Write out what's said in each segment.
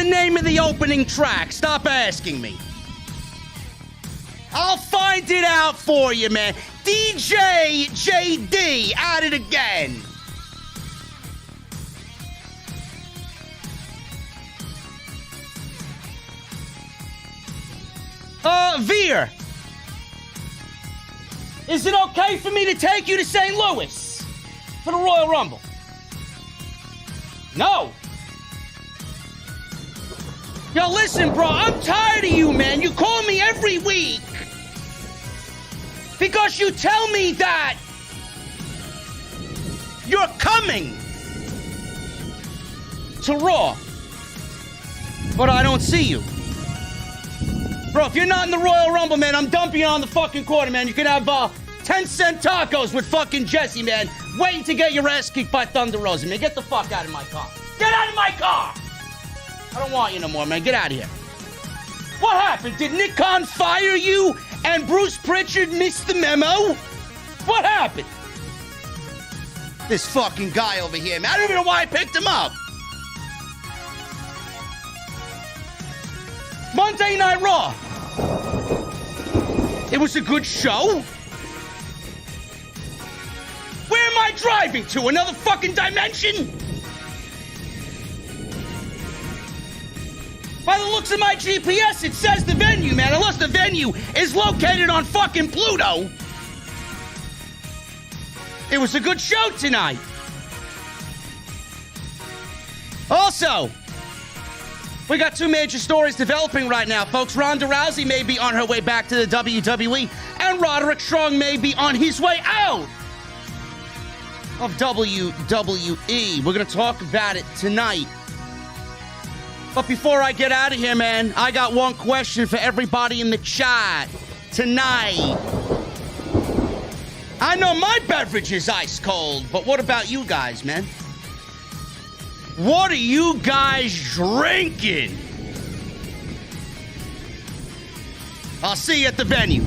name of the opening track? Stop asking me. I'll find it out for you, man. DJ JD at it again. Veer. Is it okay for me to take you to St. Louis for the Royal Rumble? No. Yo, listen, bro, I'm tired of you, man. You call me every week because you tell me that you're coming to Raw, but I don't see you. Bro, if you're not in the Royal Rumble, man, I'm dumping you on the fucking corner, man. You can have 10-cent tacos with fucking Jesse, man, waiting to get your ass kicked by Thunder Rosa, man. Get the fuck out of my car. Get out of my car! I don't want you no more, man. Get out of here. What happened? Did Nick Khan fire you and Bruce Pritchard miss the memo? What happened? This fucking guy over here, man. I don't even know why I picked him up. Monday Night Raw. It was a good show. Where am I driving to? Another fucking dimension? By the looks of my GPS, it says the venue, man. Unless the venue is located on fucking Pluto. It was a good show tonight. Also, we got two major stories developing right now, folks. Ronda Rousey may be on her way back to the WWE, and Roderick Strong may be on his way out of WWE. We're going to talk about it tonight. But before I get out of here, man, I got one question for everybody in the chat tonight. I know my beverage is ice cold, but what about you guys, man? What are you guys drinking? I'll see you at the venue.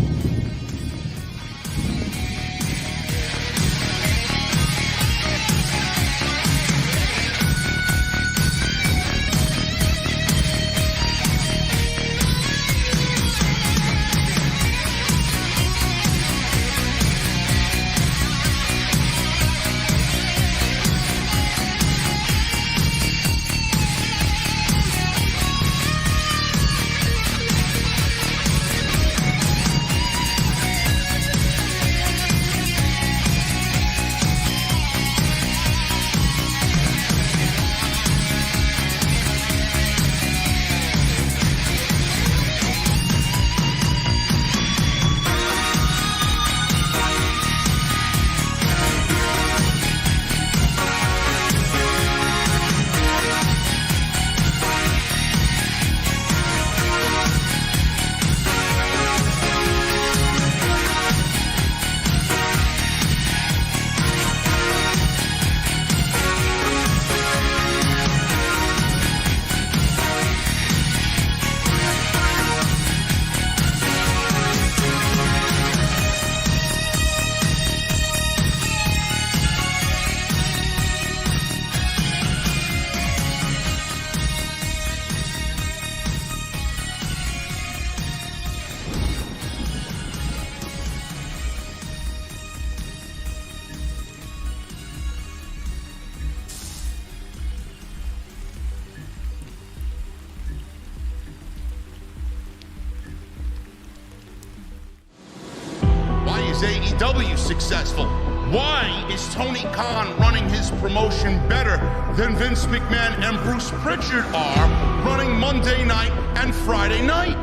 AEW successful? Why is Tony Khan running his promotion better than Vince McMahon and Bruce Pritchard are running Monday night and Friday night?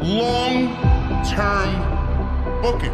Long-term booking.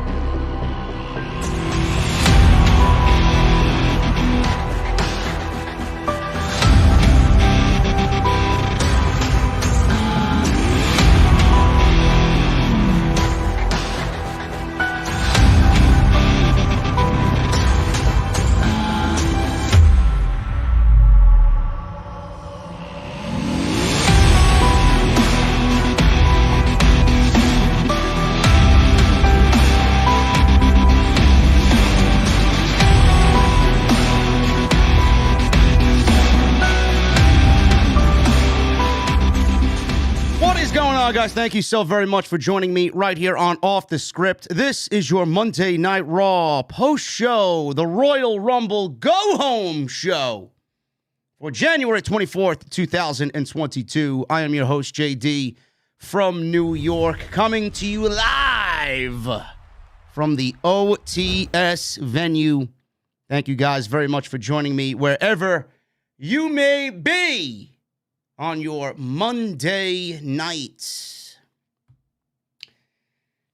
on, guys? Thank you so very much for joining me right here on Off the Script. This is your Monday Night Raw post-show, the Royal Rumble go-home show for January 24th, 2022. I am your host, JD from New York, coming to you live from the OTS venue. Thank you guys very much for joining me wherever you may be on your Monday night.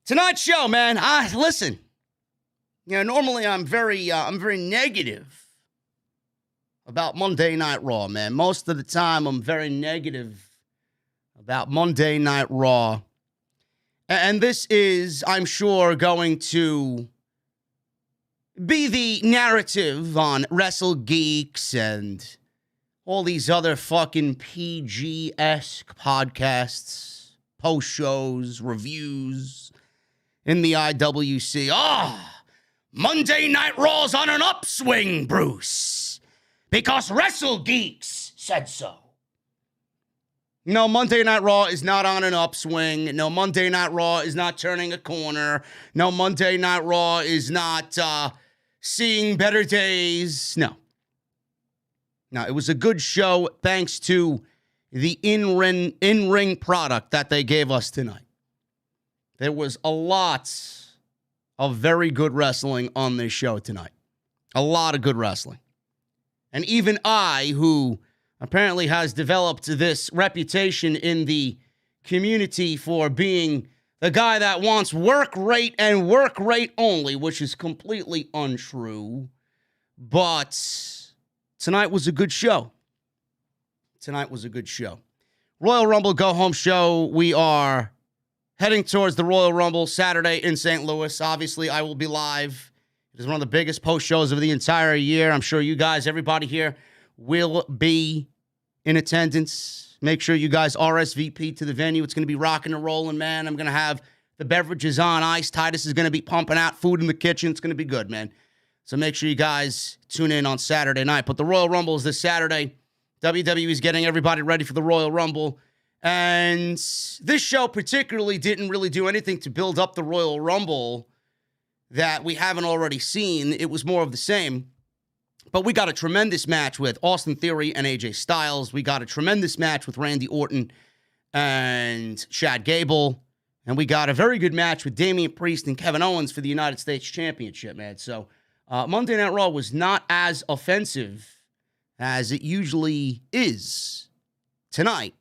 Tonight's show, man. Listen. You know, normally I'm very negative about Monday Night Raw, man. Most of the time I'm very negative about Monday Night Raw. And this is, I'm sure, going to be the narrative on Wrestle Geeks and all these other fucking PG-esque podcasts, post shows, reviews in the IWC. Monday Night Raw's on an upswing, Bruce, because Wrestle Geeks said so. No, Monday Night Raw is not on an upswing. No, Monday Night Raw is not turning a corner. No, Monday Night Raw is not seeing better days. No. Now, it was a good show thanks to the in-ring product that they gave us tonight. There was a lot of very good wrestling on this show tonight. A lot of good wrestling. And even I, who apparently has developed this reputation in the community for being the guy that wants work rate and work rate only, which is completely untrue, but tonight was a good show. Tonight was a good show. Royal Rumble go-home show. We are heading towards the Royal Rumble Saturday in St. Louis. Obviously, I will be live. It is one of the biggest post shows of the entire year. I'm sure you guys, everybody here, will be in attendance. Make sure you guys RSVP to the venue. It's going to be rocking and rolling, man. I'm going to have the beverages on ice. Titus is going to be pumping out food in the kitchen. It's going to be good, man. So make sure you guys tune in on Saturday night. But the Royal Rumble is this Saturday. WWE is getting everybody ready for the Royal Rumble. And this show particularly didn't really do anything to build up the Royal Rumble that we haven't already seen. It was more of the same. But we got a tremendous match with Austin Theory and AJ Styles. We got a tremendous match with Randy Orton and Chad Gable. And we got a very good match with Damian Priest and Kevin Owens for the United States Championship, man. So Monday Night Raw was not as offensive as it usually is tonight,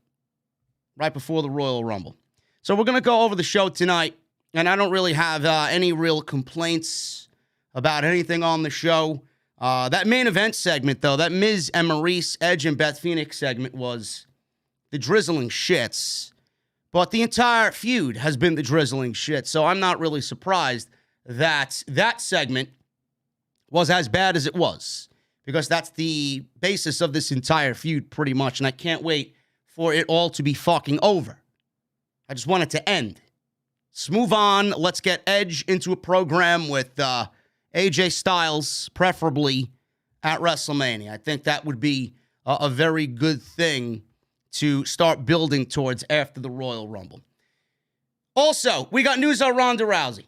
right before the Royal Rumble. So we're going to go over the show tonight, and I don't really have any real complaints about anything on the show. That main event segment, though, that Miz and Maryse, Edge, and Beth Phoenix segment was the drizzling shits. But the entire feud has been the drizzling shit, so I'm not really surprised that that segment was as bad as it was, because that's the basis of this entire feud pretty much, and I can't wait for it all to be fucking over. I just want it to end. Let's move on. Let's get Edge into a program with AJ Styles, preferably at WrestleMania. I think that would be a very good thing to start building towards after the Royal Rumble. Also, we got news on Ronda Rousey.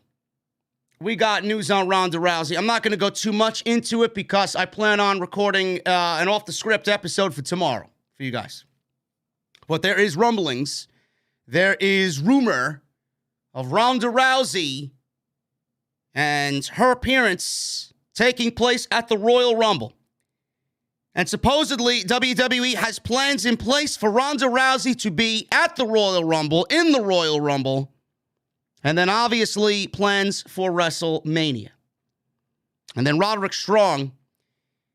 I'm not going to go too much into it because I plan on recording an off-the-script episode for tomorrow for you guys. But there is rumblings. There is rumor of Ronda Rousey and her appearance taking place at the Royal Rumble. And supposedly, WWE has plans in place for Ronda Rousey to be at the Royal Rumble, in the Royal Rumble, and then obviously plans for WrestleMania. And then Roderick Strong,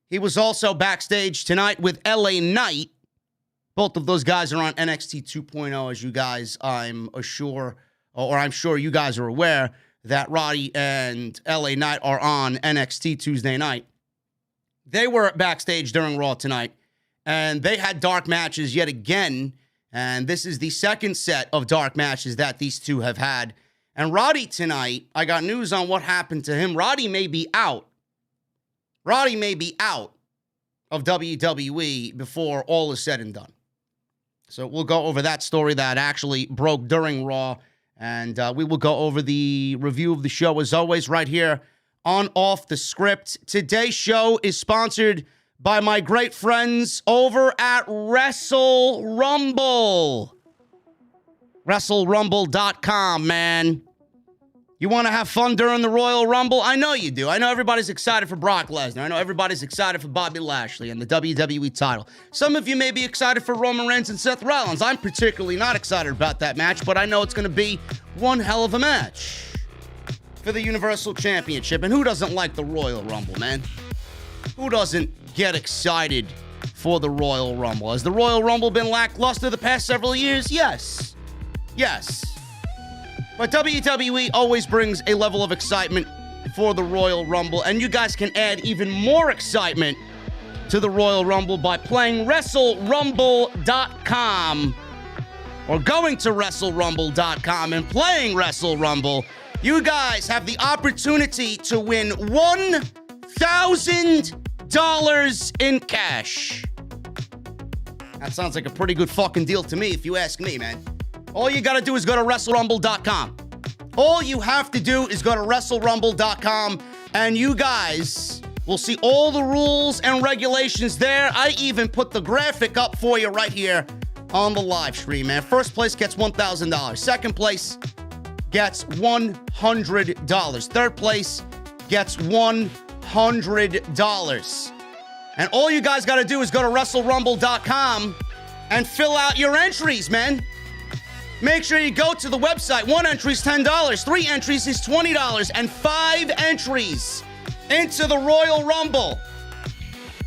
he was also backstage tonight with LA Knight. Both of those guys are on NXT 2.0, as you guys, I'm sure you guys are aware that Roddy and LA Knight are on NXT Tuesday night. They were backstage during Raw tonight, and they had dark matches yet again, and this is the second set of dark matches that these two have had. And Roddy tonight, I got news on what happened to him. Roddy may be out. Roddy may be out of WWE before all is said and done. So we'll go over that story that actually broke during Raw. And we will go over the review of the show, as always, right here on Off the Script. Today's show is sponsored by my great friends over at Wrestle Rumble. WrestleRumble.com, man. You want to have fun during the Royal Rumble? I know you do. I know everybody's excited for Brock Lesnar. I know everybody's excited for Bobby Lashley and the WWE title. Some of you may be excited for Roman Reigns and Seth Rollins. I'm particularly not excited about that match, but I know it's going to be one hell of a match for the Universal Championship. And who doesn't like the Royal Rumble, man? Who doesn't get excited for the Royal Rumble? Has the Royal Rumble been lackluster the past several years? Yes. Yes. But WWE always brings a level of excitement for the Royal Rumble, and you guys can add even more excitement to the Royal Rumble by playing WrestleRumble.com or going to WrestleRumble.com and playing Wrestle Rumble. You guys have the opportunity to win $1,000 in cash. That sounds like a pretty good fucking deal to me, if you ask me, man. All you got to do is go to WrestleRumble.com. All you have to do is go to WrestleRumble.com, and you guys will see all the rules and regulations there. I even put the graphic up for you right here on the live stream, man. First place gets $1,000. Second place gets $100. Third place gets $100. And all you guys got to do is go to WrestleRumble.com and fill out your entries, man. Make sure you go to the website. 1 entry is $10, 3 entries is $20, and 5 entries into the Royal Rumble.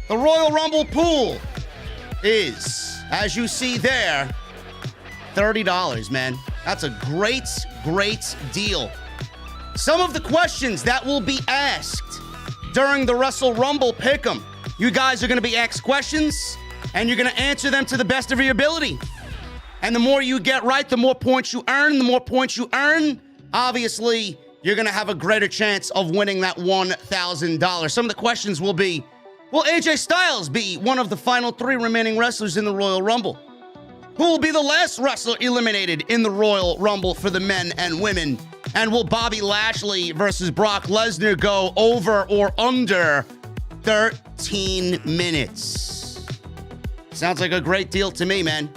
The Royal Rumble pool is, as you see there, $30, man. That's a great, great deal. Some of the questions that will be asked during the Wrestle Rumble Pick'em. You guys are going to be asked questions, and you're going to answer them to the best of your ability. And the more you get right, the more points you earn. The more points you earn, obviously, you're going to have a greater chance of winning that $1,000. Some of the questions will be, will AJ Styles be one of the final 3 remaining wrestlers in the Royal Rumble? Who will be the last wrestler eliminated in the Royal Rumble for the men and women? And will Bobby Lashley versus Brock Lesnar go over or under 13 minutes? Sounds like a great deal to me, man.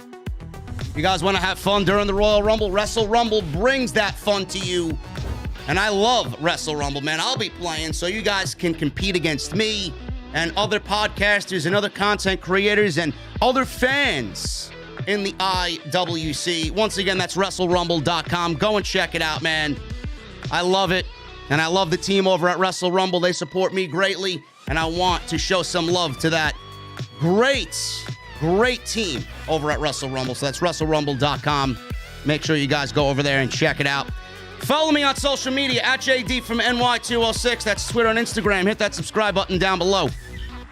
You guys want to have fun during the Royal Rumble? Wrestle Rumble brings that fun to you. And I love Wrestle Rumble, man. I'll be playing so you guys can compete against me and other podcasters and other content creators and other fans in the IWC. Once again, that's WrestleRumble.com. Go and check it out, man. I love it. And I love the team over at Wrestle Rumble. They support me greatly. And I want to show some love to that great team over at Wrestle Rumble. So that's WrestleRumble.com. Make sure you guys go over there and check it out. Follow me on social media at JDfromNY206. That's Twitter and Instagram. Hit that subscribe button down below.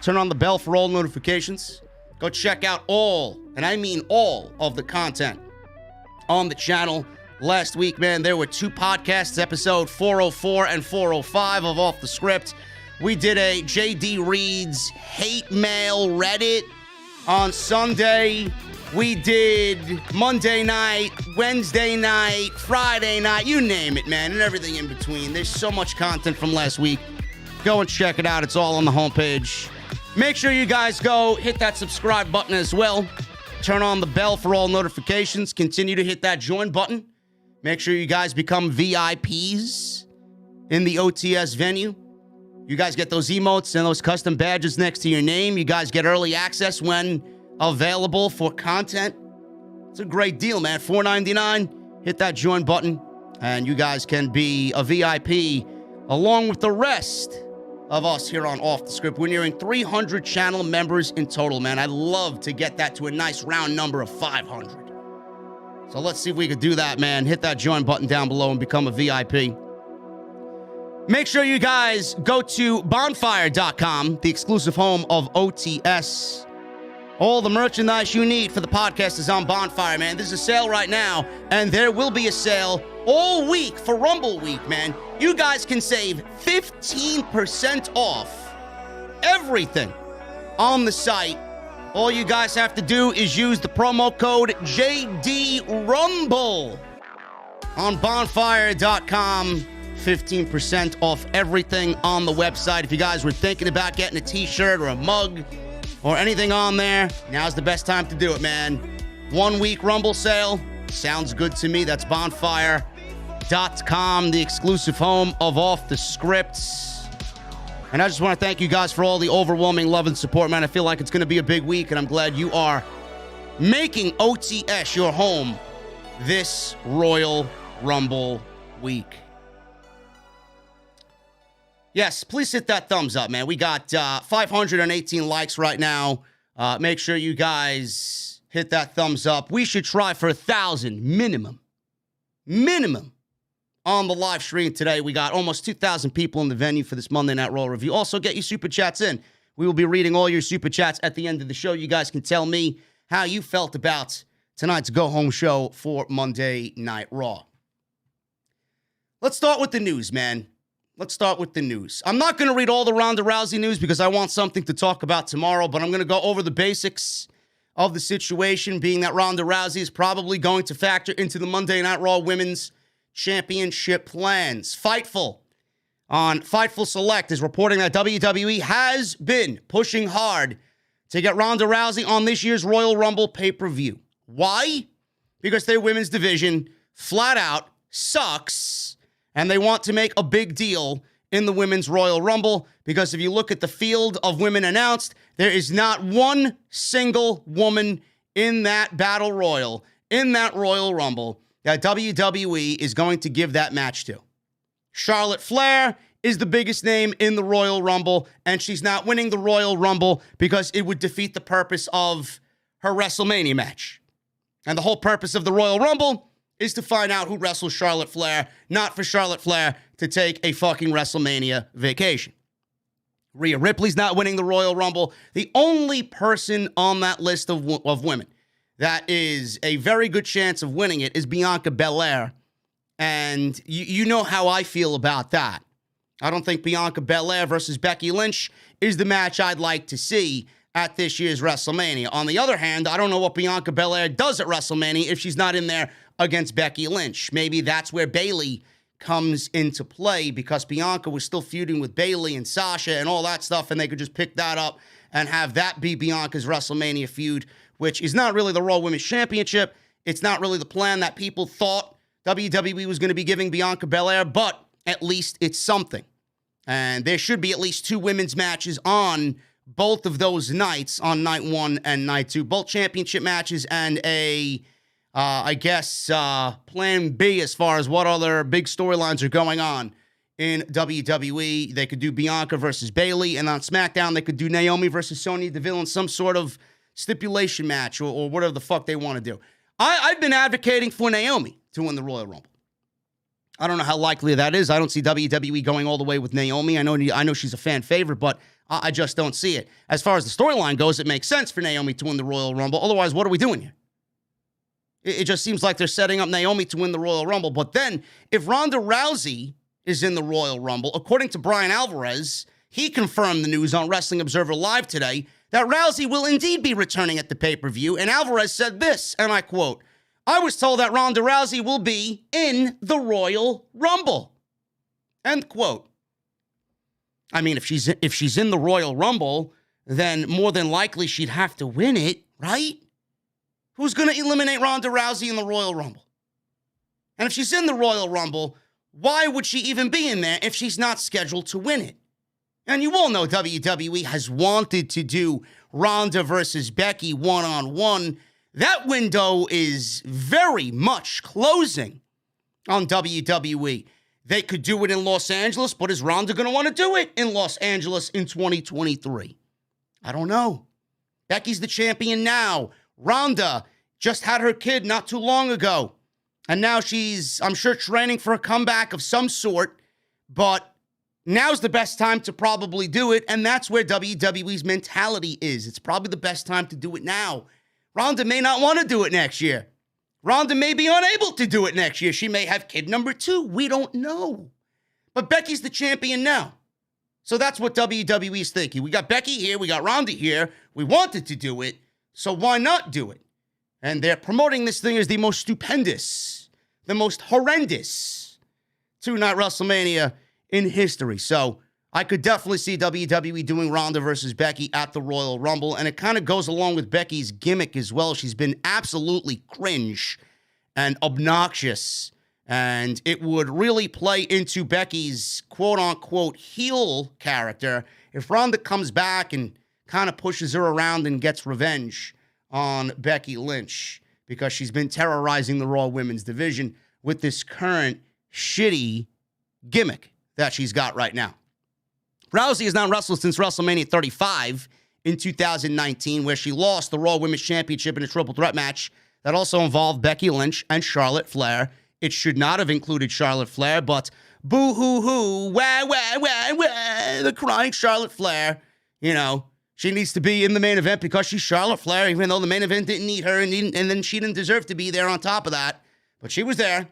Turn on the bell for all notifications. Go check out all, and I mean all, of the content on the channel. Last week, man, there were 2 podcasts, episode 404 and 405 of Off the Script. We did a JD Reads hate mail Reddit. On Sunday, we did Monday night, Wednesday night, Friday night, you name it, man, and everything in between. There's so much content from last week. Go and check it out. It's all on the homepage. Make sure you guys go hit that subscribe button as well. Turn on the bell for all notifications. Continue to hit that join button. Make sure you guys become VIPs in the OTS venue. You guys get those emotes and those custom badges next to your name. You guys get early access when available for content. It's a great deal, man. $4.99. Hit that join button, and you guys can be a VIP along with the rest of us here on Off the Script. We're nearing 300 channel members in total, man. I'd love to get that to a nice round number of 500. So let's see if we could do that, man. Hit that join button down below and become a VIP. Make sure you guys go to bonfire.com, the exclusive home of OTS. All the merchandise you need for the podcast is on Bonfire, man. There's a sale right now, and there will be a sale all week for Rumble Week, man. You guys can save 15% off everything on the site All you guys have to do is use the promo code JDRumble on bonfire.com. 15% off everything on the website. If you guys were thinking about getting a t-shirt or a mug or anything on there, now's the best time to do it, man. 1 week Rumble sale. Sounds good to me. That's bonfire.com, the exclusive home of Off the Scripts. And I just want to thank you guys for all the overwhelming love and support, man. I feel like it's going to be a big week, and I'm glad you are making OTS your home this Royal Rumble week. Yes, please hit that thumbs up, man. We got 518 likes right now. Make sure you guys hit that thumbs up. We should try for 1,000 minimum on the live stream today. We got almost 2,000 people in the venue for this Monday Night Raw review. Also, get your super chats in. We will be reading all your super chats at the end of the show. You guys can tell me how you felt about tonight's go-home show for Monday Night Raw. Let's start with the news, man. Let's start with the news. I'm not going to read all the Ronda Rousey news because I want something to talk about tomorrow, but I'm going to go over the basics of the situation, being that Ronda Rousey is probably going to factor into the Monday Night Raw Women's Championship plans. Fightful on Fightful Select is reporting that WWE has been pushing hard to get Ronda Rousey on this year's Royal Rumble pay-per-view. Why? Because their women's division flat out sucks, and they want to make a big deal in the Women's Royal Rumble, because if you look at the field of women announced, there is not one single woman in that Battle Royal, in that Royal Rumble, that WWE is going to give that match to. Charlotte Flair is the biggest name in the Royal Rumble, and she's not winning the Royal Rumble because it would defeat the purpose of her WrestleMania match. And the whole purpose of the Royal Rumble is to find out who wrestles Charlotte Flair, not for Charlotte Flair to take a fucking WrestleMania vacation. Rhea Ripley's not winning the Royal Rumble. The only person on that list of women that is a very good chance of winning it is Bianca Belair. And you know how I feel about that. I don't think Bianca Belair versus Becky Lynch is the match I'd like to see at this year's WrestleMania. On the other hand, I don't know what Bianca Belair does at WrestleMania if she's not in there against Becky Lynch. Maybe that's where Bayley comes into play, because Bianca was still feuding with Bayley and Sasha and all that stuff, and they could just pick that up and have that be Bianca's WrestleMania feud, which is not really the Raw Women's Championship. It's not really the plan that people thought WWE was going to be giving Bianca Belair, but at least it's something. And there should be at least 2 women's matches on both of those nights, on night 1 and night 2. Both championship matches, and a plan B as far as what other big storylines are going on in WWE. They could do Bianca versus Bayley, and on SmackDown, they could do Naomi versus Sonya Deville in some sort of stipulation match or whatever the fuck they want to do. I've been advocating for Naomi to win the Royal Rumble. I don't know how likely that is. I don't see WWE going all the way with Naomi. I know she's a fan favorite, but I just don't see it. As far as the storyline goes, it makes sense for Naomi to win the Royal Rumble. Otherwise, what are we doing here? It just seems like they're setting up Naomi to win the Royal Rumble. But then, if Ronda Rousey is in the Royal Rumble, according to Brian Alvarez, he confirmed the news on Wrestling Observer Live today that Rousey will indeed be returning at the pay-per-view. And Alvarez said this, and I quote, "I was told that Ronda Rousey will be in the Royal Rumble." End quote. I mean, if she's in the Royal Rumble, then more than likely she'd have to win it, right? Who's going to eliminate Ronda Rousey in the Royal Rumble? And if she's in the Royal Rumble, why would she even be in there if she's not scheduled to win it? And you all know WWE has wanted to do Ronda versus Becky one-on-one. That window is very much closing on WWE. They could do it in Los Angeles, but is Ronda going to want to do it in Los Angeles in 2023? I don't know. Becky's the champion now. Ronda just had her kid not too long ago. And now she's, I'm sure, training for a comeback of some sort. But now's the best time to probably do it. And that's where WWE's mentality is. It's probably the best time to do it now. Ronda may not want to do it next year. Ronda may be unable to do it next year. She may have kid number 2. We don't know. But Becky's the champion now. So that's what WWE's thinking. We got Becky here. We got Ronda here. We wanted to do it. So why not do it? And they're promoting this thing as the most stupendous, the most horrendous two-night WrestleMania in history. So I could definitely see WWE doing Ronda versus Becky at the Royal Rumble. And it kind of goes along with Becky's gimmick as well. She's been absolutely cringe and obnoxious. And it would really play into Becky's quote-unquote heel character if Ronda comes back and kind of pushes her around and gets revenge on Becky Lynch, because she's been terrorizing the Raw Women's Division with this current shitty gimmick that she's got right now. Rousey has not wrestled since WrestleMania 35 in 2019, where she lost the Raw Women's Championship in a triple threat match that also involved Becky Lynch and Charlotte Flair. It should not have included Charlotte Flair, but boo-hoo-hoo, wah, the crying Charlotte Flair. You know, she needs to be in the main event because she's Charlotte Flair, even though the main event didn't need her, and then she didn't deserve to be there on top of that. But she was there.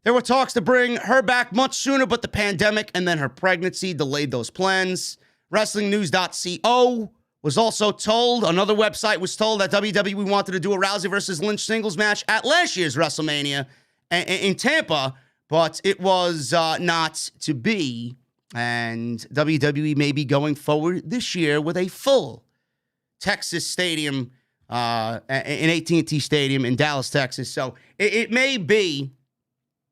There were talks to bring her back much sooner, but the pandemic and then her pregnancy delayed those plans. WrestlingNews.co was also told, another website was told, that WWE wanted to do a Rousey versus Lynch singles match at last year's WrestleMania in Tampa, but it was not to be. And WWE may be going forward this year with a full Texas stadium, an AT&T Stadium in Dallas, Texas. So it may be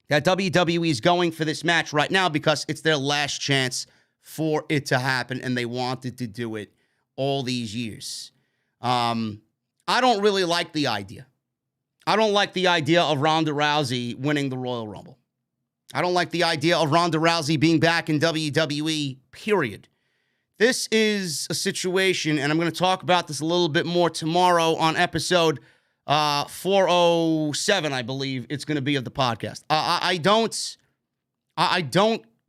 that WWE is going for this match right now because it's their last chance for it to happen, and they wanted to do it all these years. I don't really like the idea. I don't like the idea of Ronda Rousey winning the Royal Rumble. I don't like the idea of Ronda Rousey being back in WWE, period. This is a situation, and I'm going to talk about this a little bit more tomorrow on episode 407, I believe it's going to be, of the podcast. I don't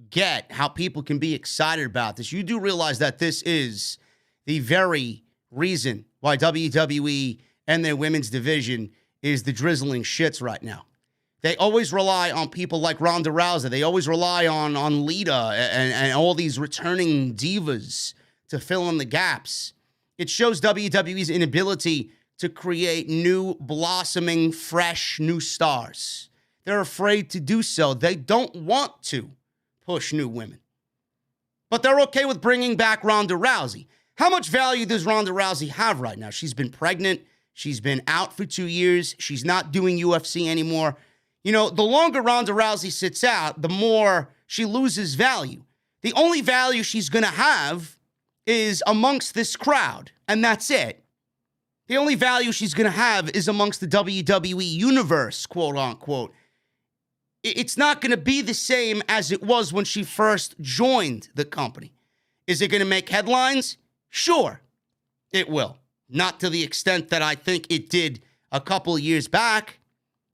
get how people can be excited about this. You do realize that this is the very reason why WWE and their women's division is the drizzling shits right now. They always rely on people like Ronda Rousey. They always rely on Lita and all these returning divas to fill in the gaps. It shows WWE's inability to create new, blossoming, fresh, new stars. They're afraid to do so. They don't want to push new women. But they're okay with bringing back Ronda Rousey. How much value does Ronda Rousey have right now? She's been pregnant. She's been out for 2 years. She's not doing UFC anymore. You know, the longer Ronda Rousey sits out, the more she loses value. The only value she's going to have is amongst this crowd, and that's it. The only value she's going to have is amongst the WWE universe, quote unquote. It's not going to be the same as it was when she first joined the company. Is it going to make headlines? Sure, it will. Not to the extent that I think it did a couple of years back.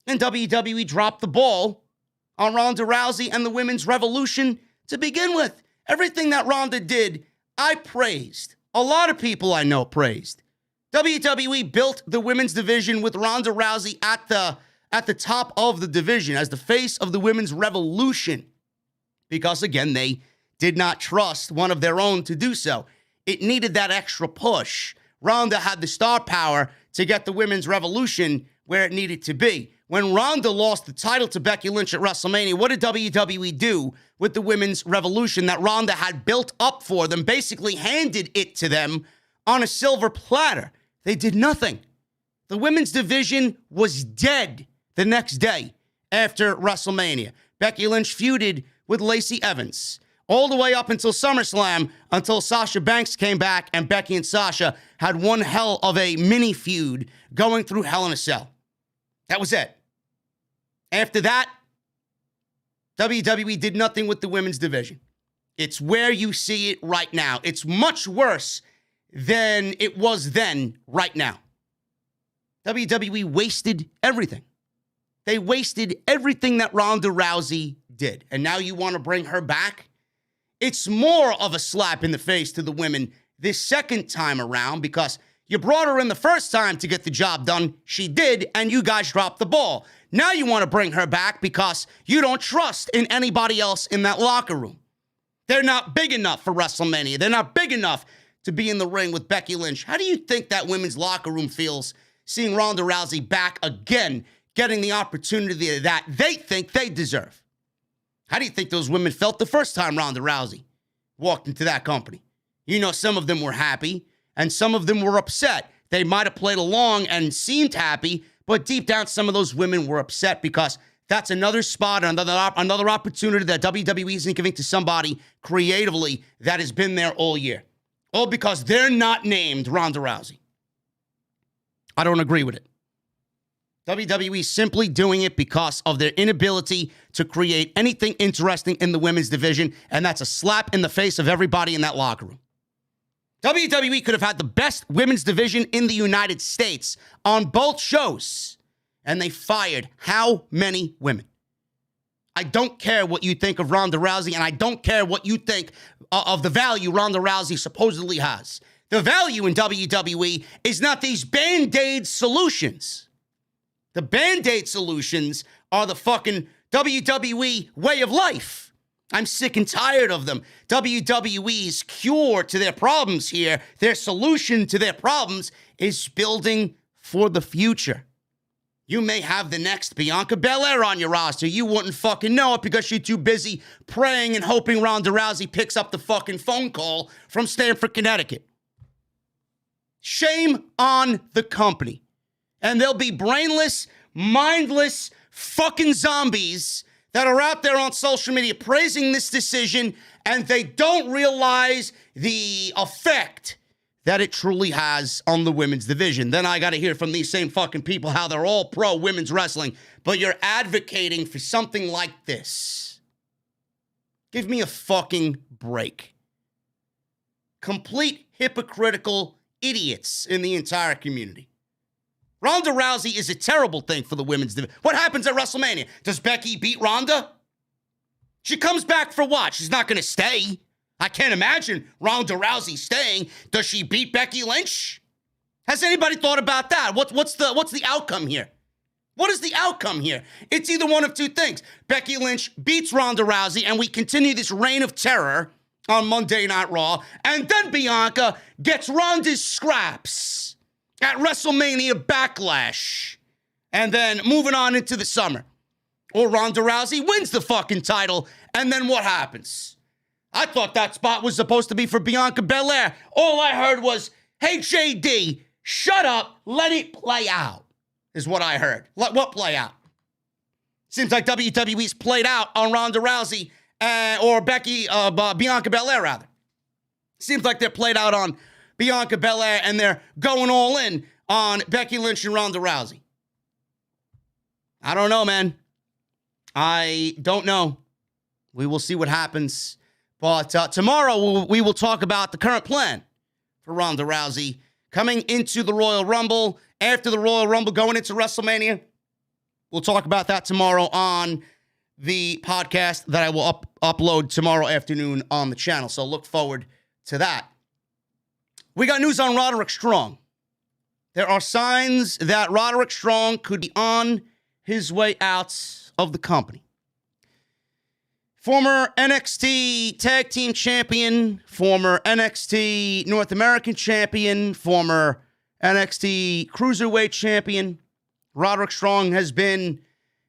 And WWE dropped the ball on Ronda Rousey and the women's revolution to begin with. Everything that Ronda did, I praised. A lot of people I know praised. WWE built the women's division with Ronda Rousey at the top of the division as the face of the women's revolution. Because, again, they did not trust one of their own to do so. It needed that extra push. Ronda had the star power to get the women's revolution where it needed to be. When Ronda lost the title to Becky Lynch at WrestleMania, what did WWE do with the women's revolution that Ronda had built up for them, basically handed it to them on a silver platter? They did nothing. The women's division was dead the next day after WrestleMania. Becky Lynch feuded with Lacey Evans all the way up until SummerSlam, until Sasha Banks came back and Becky and Sasha had one hell of a mini feud going through Hell in a Cell. That was it. After that, WWE did nothing with the women's division. It's where you see it right now. It's much worse than it was then right now. WWE wasted everything. They wasted everything that Ronda Rousey did. And now you want to bring her back? It's more of a slap in the face to the women this second time around, because you brought her in the first time to get the job done. She did, and you guys dropped the ball. Now you want to bring her back because you don't trust in anybody else in that locker room. They're not big enough for WrestleMania. They're not big enough to be in the ring with Becky Lynch. How do you think that women's locker room feels seeing Ronda Rousey back again, getting the opportunity that they think they deserve? How do you think those women felt the first time Ronda Rousey walked into that company? You know, some of them were happy and some of them were upset. They might have played along and seemed happy, but deep down, some of those women were upset because that's another spot, another opportunity that WWE isn't giving to somebody creatively that has been there all year. All because they're not named Ronda Rousey. I don't agree with it. WWE simply doing it because of their inability to create anything interesting in the women's division, and that's a slap in the face of everybody in that locker room. WWE could have had the best women's division in the United States on both shows, and they fired how many women? I don't care what you think of Ronda Rousey, and I don't care what you think of the value Ronda Rousey supposedly has. The value in WWE is not these Band-Aid solutions. The Band-Aid solutions are the fucking WWE way of life. I'm sick and tired of them. WWE's cure to their problems here, their solution to their problems, is building for the future. You may have the next Bianca Belair on your roster. You wouldn't fucking know it because you're too busy praying and hoping Ronda Rousey picks up the fucking phone call from Stamford, Connecticut. Shame on the company. And there'll be brainless, mindless fucking zombies that are out there on social media praising this decision, and they don't realize the effect that it truly has on the women's division. Then I got to hear from these same fucking people how they're all pro women's wrestling, but you're advocating for something like this. Give me a fucking break. Complete hypocritical idiots in the entire community. Ronda Rousey is a terrible thing for the women's division. What happens at WrestleMania? Does Becky beat Ronda? She comes back for what? She's not going to stay. I can't imagine Ronda Rousey staying. Does she beat Becky Lynch? Has anybody thought about that? What's the outcome here? What is the outcome here? It's either one of two things. Becky Lynch beats Ronda Rousey and we continue this reign of terror on Monday Night Raw, and then Bianca gets Ronda's scraps at WrestleMania Backlash, and then moving on into the summer. Or Ronda Rousey wins the fucking title, and then what happens? I thought that spot was supposed to be for Bianca Belair. All I heard was, hey, JD, shut up, let it play out, is what I heard. Let what play out? Seems like WWE's played out on Ronda Rousey, or Bianca Belair, rather. Seems like they're played out on Bianca Belair, and they're going all in on Becky Lynch and Ronda Rousey. I don't know, man. I don't know. We will see what happens. But tomorrow we will talk about the current plan for Ronda Rousey coming into the Royal Rumble, after the Royal Rumble, going into WrestleMania. We'll talk about that tomorrow on the podcast that I will upload tomorrow afternoon on the channel. So look forward to that. We got news on Roderick Strong. There are signs that Roderick Strong could be on his way out of the company. Former NXT Tag Team Champion, former NXT North American Champion, former NXT Cruiserweight Champion, Roderick Strong has been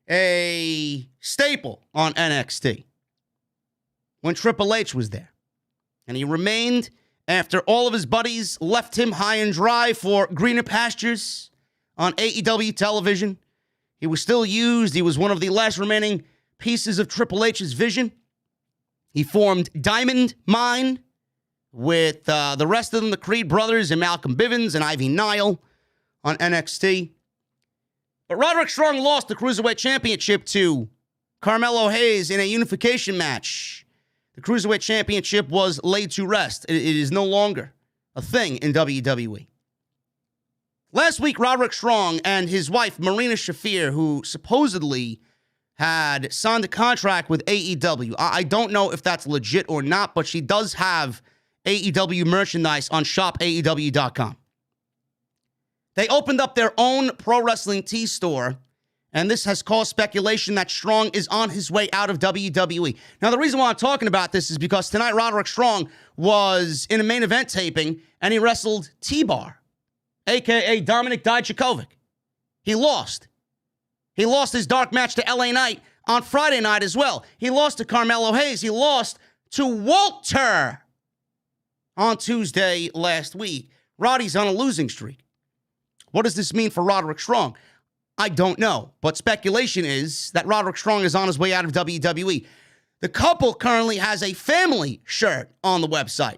a staple on NXT when Triple H was there. And he remained after all of his buddies left him high and dry for greener pastures on AEW television. He was still used. He was one of the last remaining pieces of Triple H's vision. He formed Diamond Mine with the rest of them, the Creed brothers and Malcolm Bivens and Ivy Nile on NXT. But Roderick Strong lost the Cruiserweight Championship to Carmelo Hayes in a unification match. The Cruiserweight Championship was laid to rest. It is no longer a thing in WWE. Last week, Roderick Strong and his wife, Marina Shafir, who supposedly had signed a contract with AEW. I don't know if that's legit or not, but she does have AEW merchandise on shopaew.com. They opened up their own pro wrestling tee store, And this has caused speculation that Strong is on his way out of WWE. Now, the reason why I'm talking about this is because tonight Roderick Strong was in a main event taping and he wrestled T-Bar, a.k.a. Dominik Dijakovic. He lost. He lost his dark match to LA Knight on Friday night as well. He lost to Carmelo Hayes. He lost to Walter on Tuesday last week. Roddy's on a losing streak. What does this mean for Roderick Strong? I don't know, but speculation is that Roderick Strong is on his way out of WWE. The couple currently has a family shirt on the website.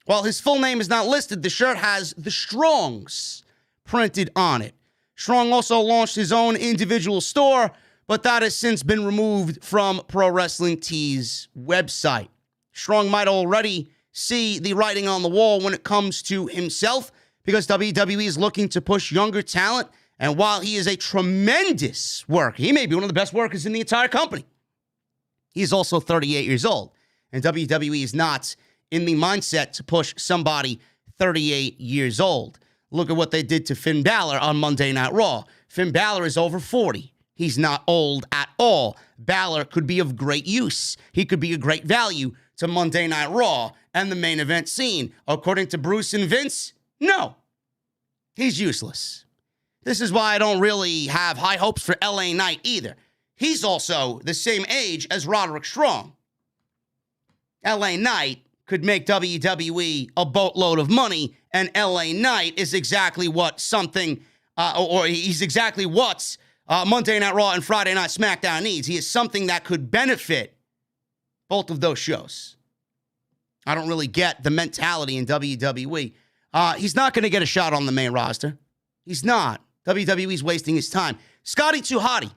While his full name is not listed, the shirt has the Strongs printed on it. Strong also launched his own individual store, but that has since been removed from Pro Wrestling Tees' website. Strong might already see the writing on the wall when it comes to himself, because WWE is looking to push younger talent. And while he is a tremendous worker, he may be one of the best workers in the entire company. He's also 38 years old. And WWE is not in the mindset to push somebody 38 years old. Look at what they did to Finn Balor on Monday Night Raw. Finn Balor is over 40. He's not old at all. Balor could be of great use. He could be a great value to Monday Night Raw and the main event scene. According to Bruce and Vince, no. He's useless. This is why I don't really have high hopes for LA Knight either. He's also the same age as Roderick Strong. LA Knight could make WWE a boatload of money, and LA Knight is exactly what he's exactly what Monday Night Raw and Friday Night SmackDown needs. He is something that could benefit both of those shows. I don't really get the mentality in WWE. He's not going to get a shot on the main roster. He's not. WWE's wasting his time. Scotty 2 Hotty.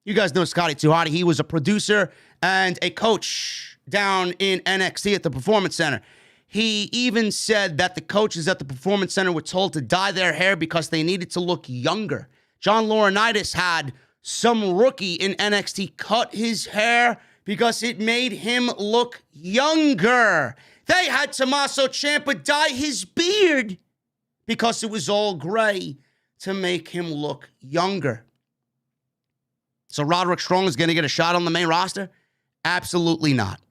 You guys know Scotty 2 Hotty. He was a producer and a coach down in NXT at the Performance Center. He even said that the coaches at the Performance Center were told to dye their hair because they needed to look younger. John Laurinaitis had some rookie in NXT cut his hair because it made him look younger. They had Tommaso Ciampa dye his beard because it was all gray to make him look younger. So Roderick Strong is going to get a shot on the main roster? Absolutely not.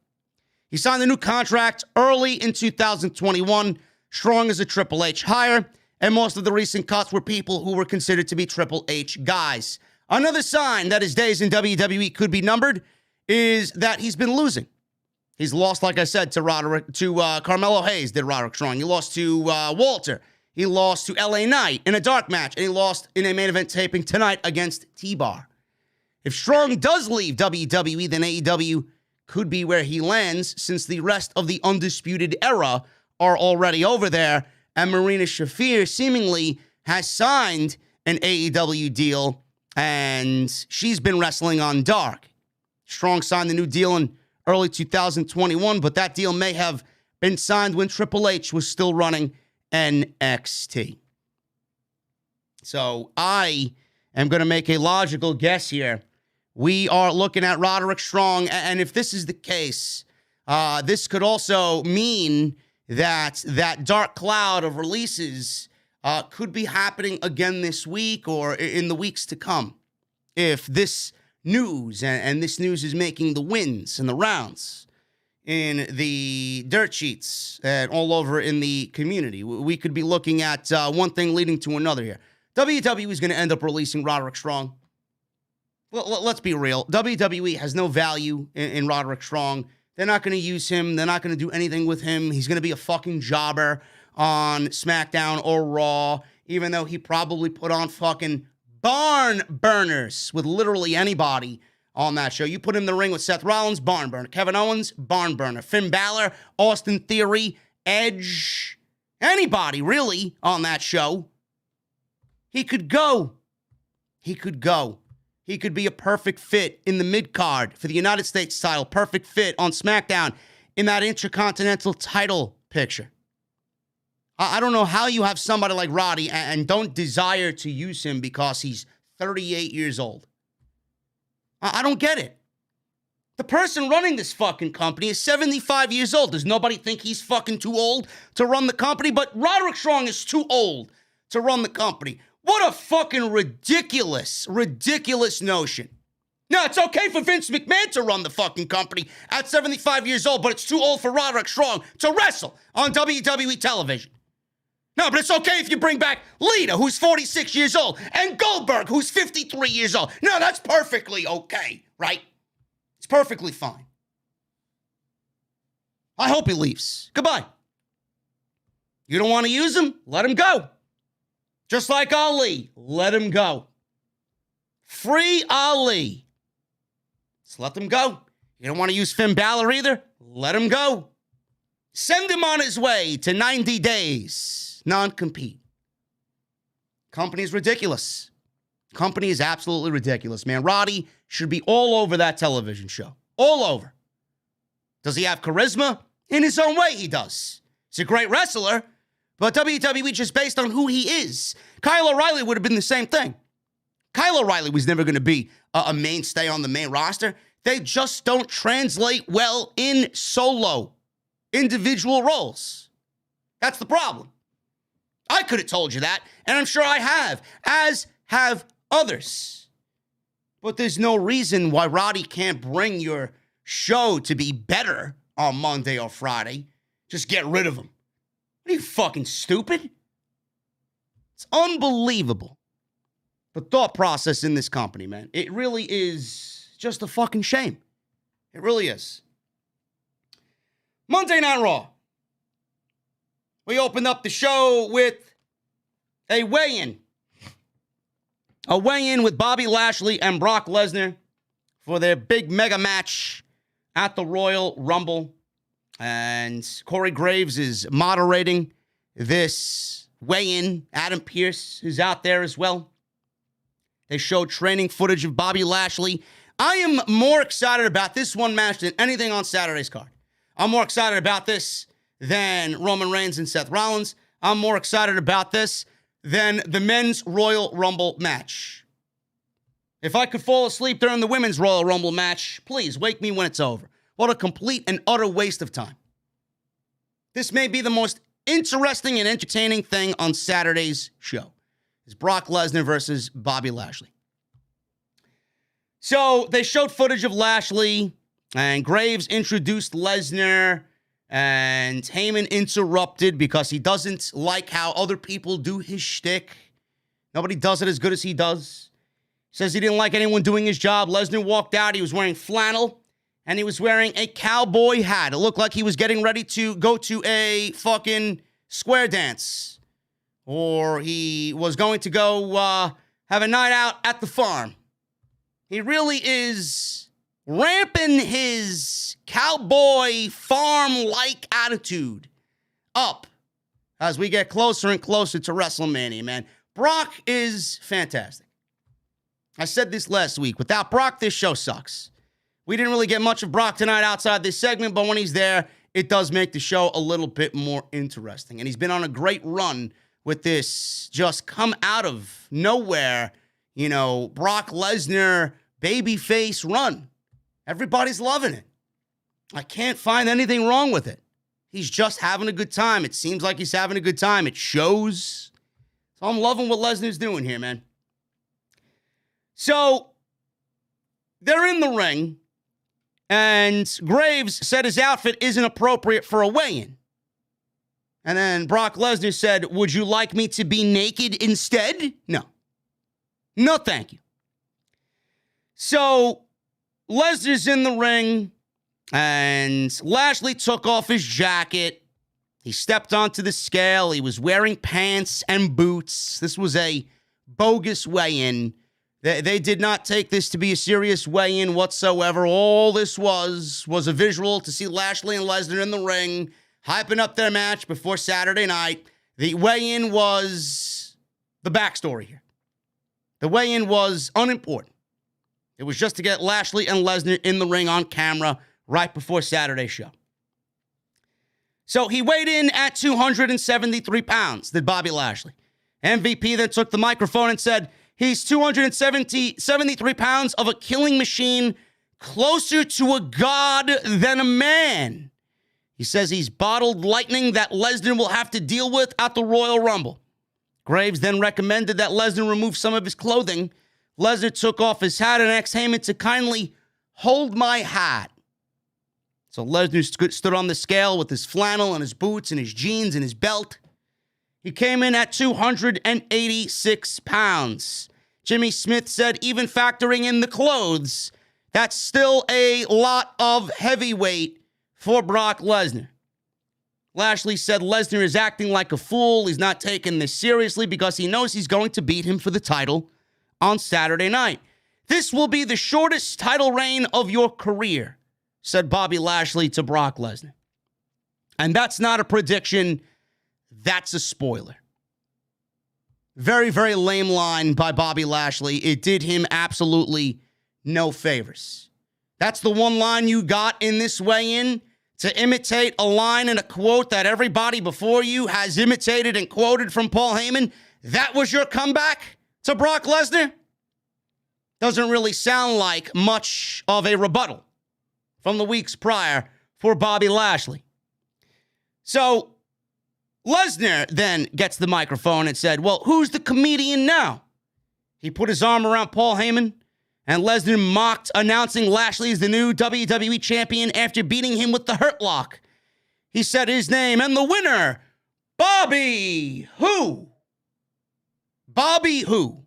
He signed a new contract early in 2021. Strong is a Triple H hire, and most of the recent cuts were people who were considered to be Triple H guys. Another sign that his days in WWE could be numbered is that he's been losing. He's lost, like I said, to Carmelo Hayes, did Roderick Strong. He lost to Walter. He lost to LA Knight in a dark match, and he lost in a main event taping tonight against T-Bar. If Strong does leave WWE, then AEW could be where he lands, since the rest of the Undisputed Era are already over there, and Marina Shafir seemingly has signed an AEW deal, and she's been wrestling on Dark. Strong signed the new deal in early 2021, but that deal may have been signed when Triple H was still running NXT. So I am going to make a logical guess here. We are looking at Roderick Strong, and if this is the case, this could also mean that that dark cloud of releases could be happening again this week or in the weeks to come. If this news, and this news is making the wins and the rounds in the dirt sheets and all over in the community, we could be looking at one thing leading to another here. WWE is going to end up releasing Roderick Strong. Well, let's be real. WWE has no value in Roderick Strong. They're not going to use him. They're not going to do anything with him. He's going to be a fucking jobber on SmackDown or Raw, even though he probably put on fucking barn burners with literally anybody on that show. You put him in the ring with Seth Rollins, barn burner. Kevin Owens, barn burner. Finn Balor, Austin Theory, Edge, anybody really on that show. He could go. He could go. He could be a perfect fit in the mid-card for the United States title. Perfect fit on SmackDown in that Intercontinental title picture. I don't know how you have somebody like Roddy and don't desire to use him because he's 38 years old. I don't get it. The person running this fucking company is 75 years old. Does nobody think he's fucking too old to run the company? But Roderick Strong is too old to run the company. What a fucking ridiculous notion. No, it's okay for Vince McMahon to run the fucking company at 75 years old, but it's too old for Roderick Strong to wrestle on WWE television. No, but it's okay if you bring back Lita, who's 46 years old, and Goldberg, who's 53 years old. No, that's perfectly okay, right? It's perfectly fine. I hope he leaves. Goodbye. You don't want to use him? Let him go. Just like Ali, let him go. Free Ali. Just let them go. You don't want to use Finn Balor either? Let him go. Send him on his way to 90 days. Non-compete. Company's ridiculous. Company is absolutely ridiculous, man. Roddy should be all over that television show. All over. Does he have charisma? In his own way, he does. He's a great wrestler, but WWE just based on who he is. Kyle O'Reilly would have been the same thing. Kyle O'Reilly was never going to be a mainstay on the main roster. They just don't translate well in solo individual roles. That's the problem. I could have told you that, and I'm sure I have, as have others. But there's no reason why Roddy can't bring your show to be better on Monday or Friday. Just get rid of him. What are you, fucking stupid? It's unbelievable. The thought process in this company, man. It really is just a fucking shame. It really is. Monday Night Raw. We opened up the show with a weigh-in. A weigh-in with Bobby Lashley and Brock Lesnar for their big mega match at the Royal Rumble. And Corey Graves is moderating this weigh-in. Adam Pearce is out there as well. They showed training footage of Bobby Lashley. I am more excited about this one match than anything on Saturday's card. I'm more excited about this than Roman Reigns and Seth Rollins. I'm more excited about this than the men's Royal Rumble match. If I could fall asleep during the women's Royal Rumble match, please wake me when it's over. What a complete and utter waste of time. This may be the most interesting and entertaining thing on Saturday's show. It's Brock Lesnar versus Bobby Lashley. So they showed footage of Lashley, and Graves introduced Lesnar, and Heyman interrupted because he doesn't like how other people do his shtick. Nobody does it as good as he does. Says he didn't like anyone doing his job. Lesnar walked out. He was wearing flannel, and he was wearing a cowboy hat. It looked like he was getting ready to go to a fucking square dance. Or he was going to go have a night out at the farm. He really is ramping his cowboy farm-like attitude up as we get closer and closer to WrestleMania, man. Brock is fantastic. I said this last week. Without Brock, this show sucks. We didn't really get much of Brock tonight outside this segment, but when he's there, it does make the show a little bit more interesting. And he's been on a great run with this just come out of nowhere, Brock Lesnar babyface run. Everybody's loving it. I can't find anything wrong with it. He's just having a good time. It seems like he's having a good time. It shows. So I'm loving what Lesnar's doing here, man. So they're in the ring, and Graves said his outfit isn't appropriate for a weigh-in. And then Brock Lesnar said, would you like me to be naked instead? No. No, thank you. So Lesnar's in the ring, and Lashley took off his jacket. He stepped onto the scale. He was wearing pants and boots. This was a bogus weigh-in. They did not take this to be a serious weigh-in whatsoever. All this was a visual to see Lashley and Lesnar in the ring, hyping up their match before Saturday night. The weigh-in was the backstory here. The weigh-in was unimportant. It was just to get Lashley and Lesnar in the ring on camera right before Saturday's show. So he weighed in at 273 pounds, did Bobby Lashley. MVP then took the microphone and said, he's 273 pounds of a killing machine, closer to a god than a man. He says he's bottled lightning that Lesnar will have to deal with at the Royal Rumble. Graves then recommended that Lesnar remove some of his clothing. Lesnar took off his hat and asked Heyman to kindly hold my hat. So Lesnar stood on the scale with his flannel and his boots and his jeans and his belt. He came in at 286 pounds. Jimmy Smith said even factoring in the clothes, that's still a lot of heavyweight for Brock Lesnar. Lashley said Lesnar is acting like a fool. He's not taking this seriously because he knows he's going to beat him for the title on Saturday night. This will be the shortest title reign of your career, said Bobby Lashley to Brock Lesnar. And that's not a prediction. That's a spoiler. Very, very lame line by Bobby Lashley. It did him absolutely no favors. That's the one line you got in this weigh-in, to imitate a line and a quote that everybody before you has imitated and quoted from Paul Heyman. That was your comeback to Brock Lesnar? Doesn't really sound like much of a rebuttal from the weeks prior for Bobby Lashley. So Lesnar then gets the microphone and said, well, who's the comedian now? He put his arm around Paul Heyman, and Lesnar mocked, announcing Lashley is the new WWE champion after beating him with the Hurt Lock. He said his name, and the winner, Bobby Who? Bobby Who?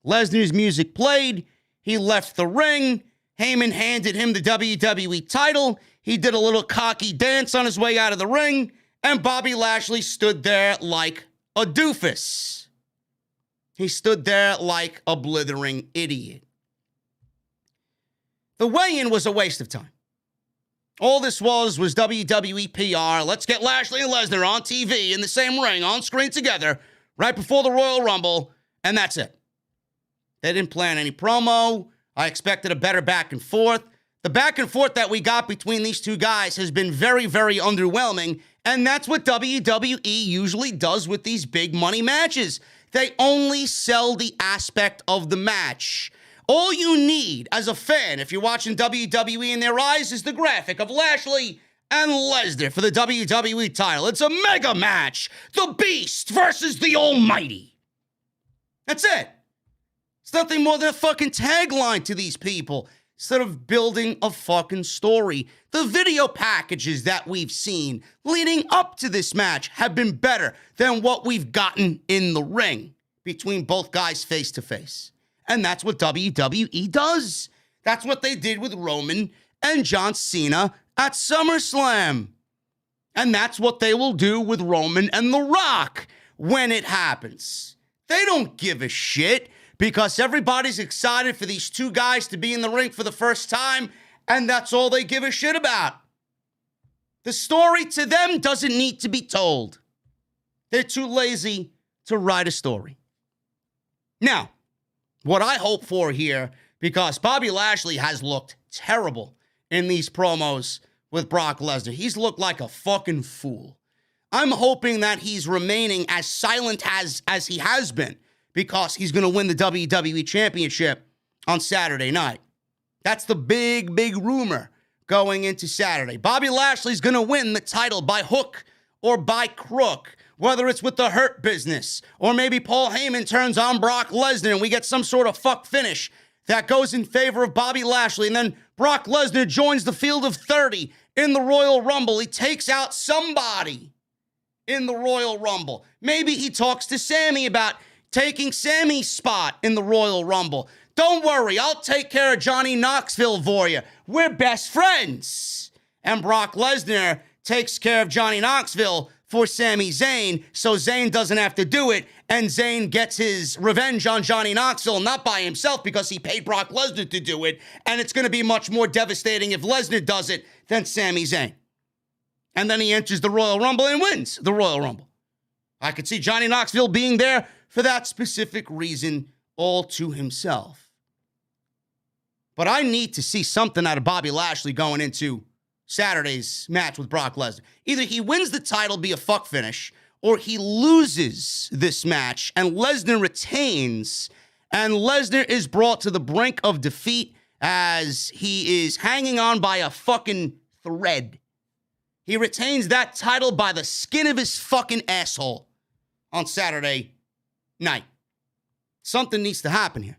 Lesnar's music played. He left the ring. Heyman handed him the WWE title. He did a little cocky dance on his way out of the ring, and Bobby Lashley stood there like a doofus. He stood there like a blithering idiot. The weigh-in was a waste of time. All this was WWE PR. Let's get Lashley and Lesnar on TV in the same ring, on screen together, right before the Royal Rumble, and that's it. They didn't plan any promo. I expected a better back and forth. The back and forth that we got between these two guys has been very, very underwhelming, and that's what WWE usually does with these big money matches. They only sell the aspect of the match. All you need as a fan, if you're watching WWE in their eyes, is the graphic of Lashley and Lesnar for the WWE title. It's a mega match. The Beast versus the Almighty. That's it. It's nothing more than a fucking tagline to these people instead of building a fucking story. The video packages that we've seen leading up to this match have been better than what we've gotten in the ring between both guys face to face. And that's what WWE does. That's what they did with Roman and John Cena at SummerSlam. And that's what they will do with Roman and The Rock when it happens. They don't give a shit because everybody's excited for these two guys to be in the ring for the first time, and that's all they give a shit about. The story to them doesn't need to be told. They're too lazy to write a story. Now, what I hope for here, because Bobby Lashley has looked terrible in these promos with Brock Lesnar. He's looked like a fucking fool. I'm hoping that he's remaining as silent as he has been because he's going to win the WWE Championship on Saturday night. That's the big, big rumor going into Saturday. Bobby Lashley's going to win the title by hook or by crook, whether it's with the Hurt Business, or maybe Paul Heyman turns on Brock Lesnar and we get some sort of fuck finish that goes in favor of Bobby Lashley, and then Brock Lesnar joins the field of 30 in the Royal Rumble. He takes out somebody in the Royal Rumble. Maybe he talks to Sammy about taking Sammy's spot in the Royal Rumble. Don't worry, I'll take care of Johnny Knoxville for you. We're best friends. And Brock Lesnar takes care of Johnny Knoxville for Sami Zayn, so Zayn doesn't have to do it, and Zayn gets his revenge on Johnny Knoxville, not by himself because he paid Brock Lesnar to do it, and it's going to be much more devastating if Lesnar does it than Sami Zayn. And then he enters the Royal Rumble and wins the Royal Rumble. I could see Johnny Knoxville being there for that specific reason all to himself. But I need to see something out of Bobby Lashley going into Saturday's match with Brock Lesnar. Either he wins the title, be a fuck finish, or he loses this match and Lesnar retains, and Lesnar is brought to the brink of defeat as he is hanging on by a fucking thread. He retains that title by the skin of his fucking asshole on Saturday night. Something needs to happen here.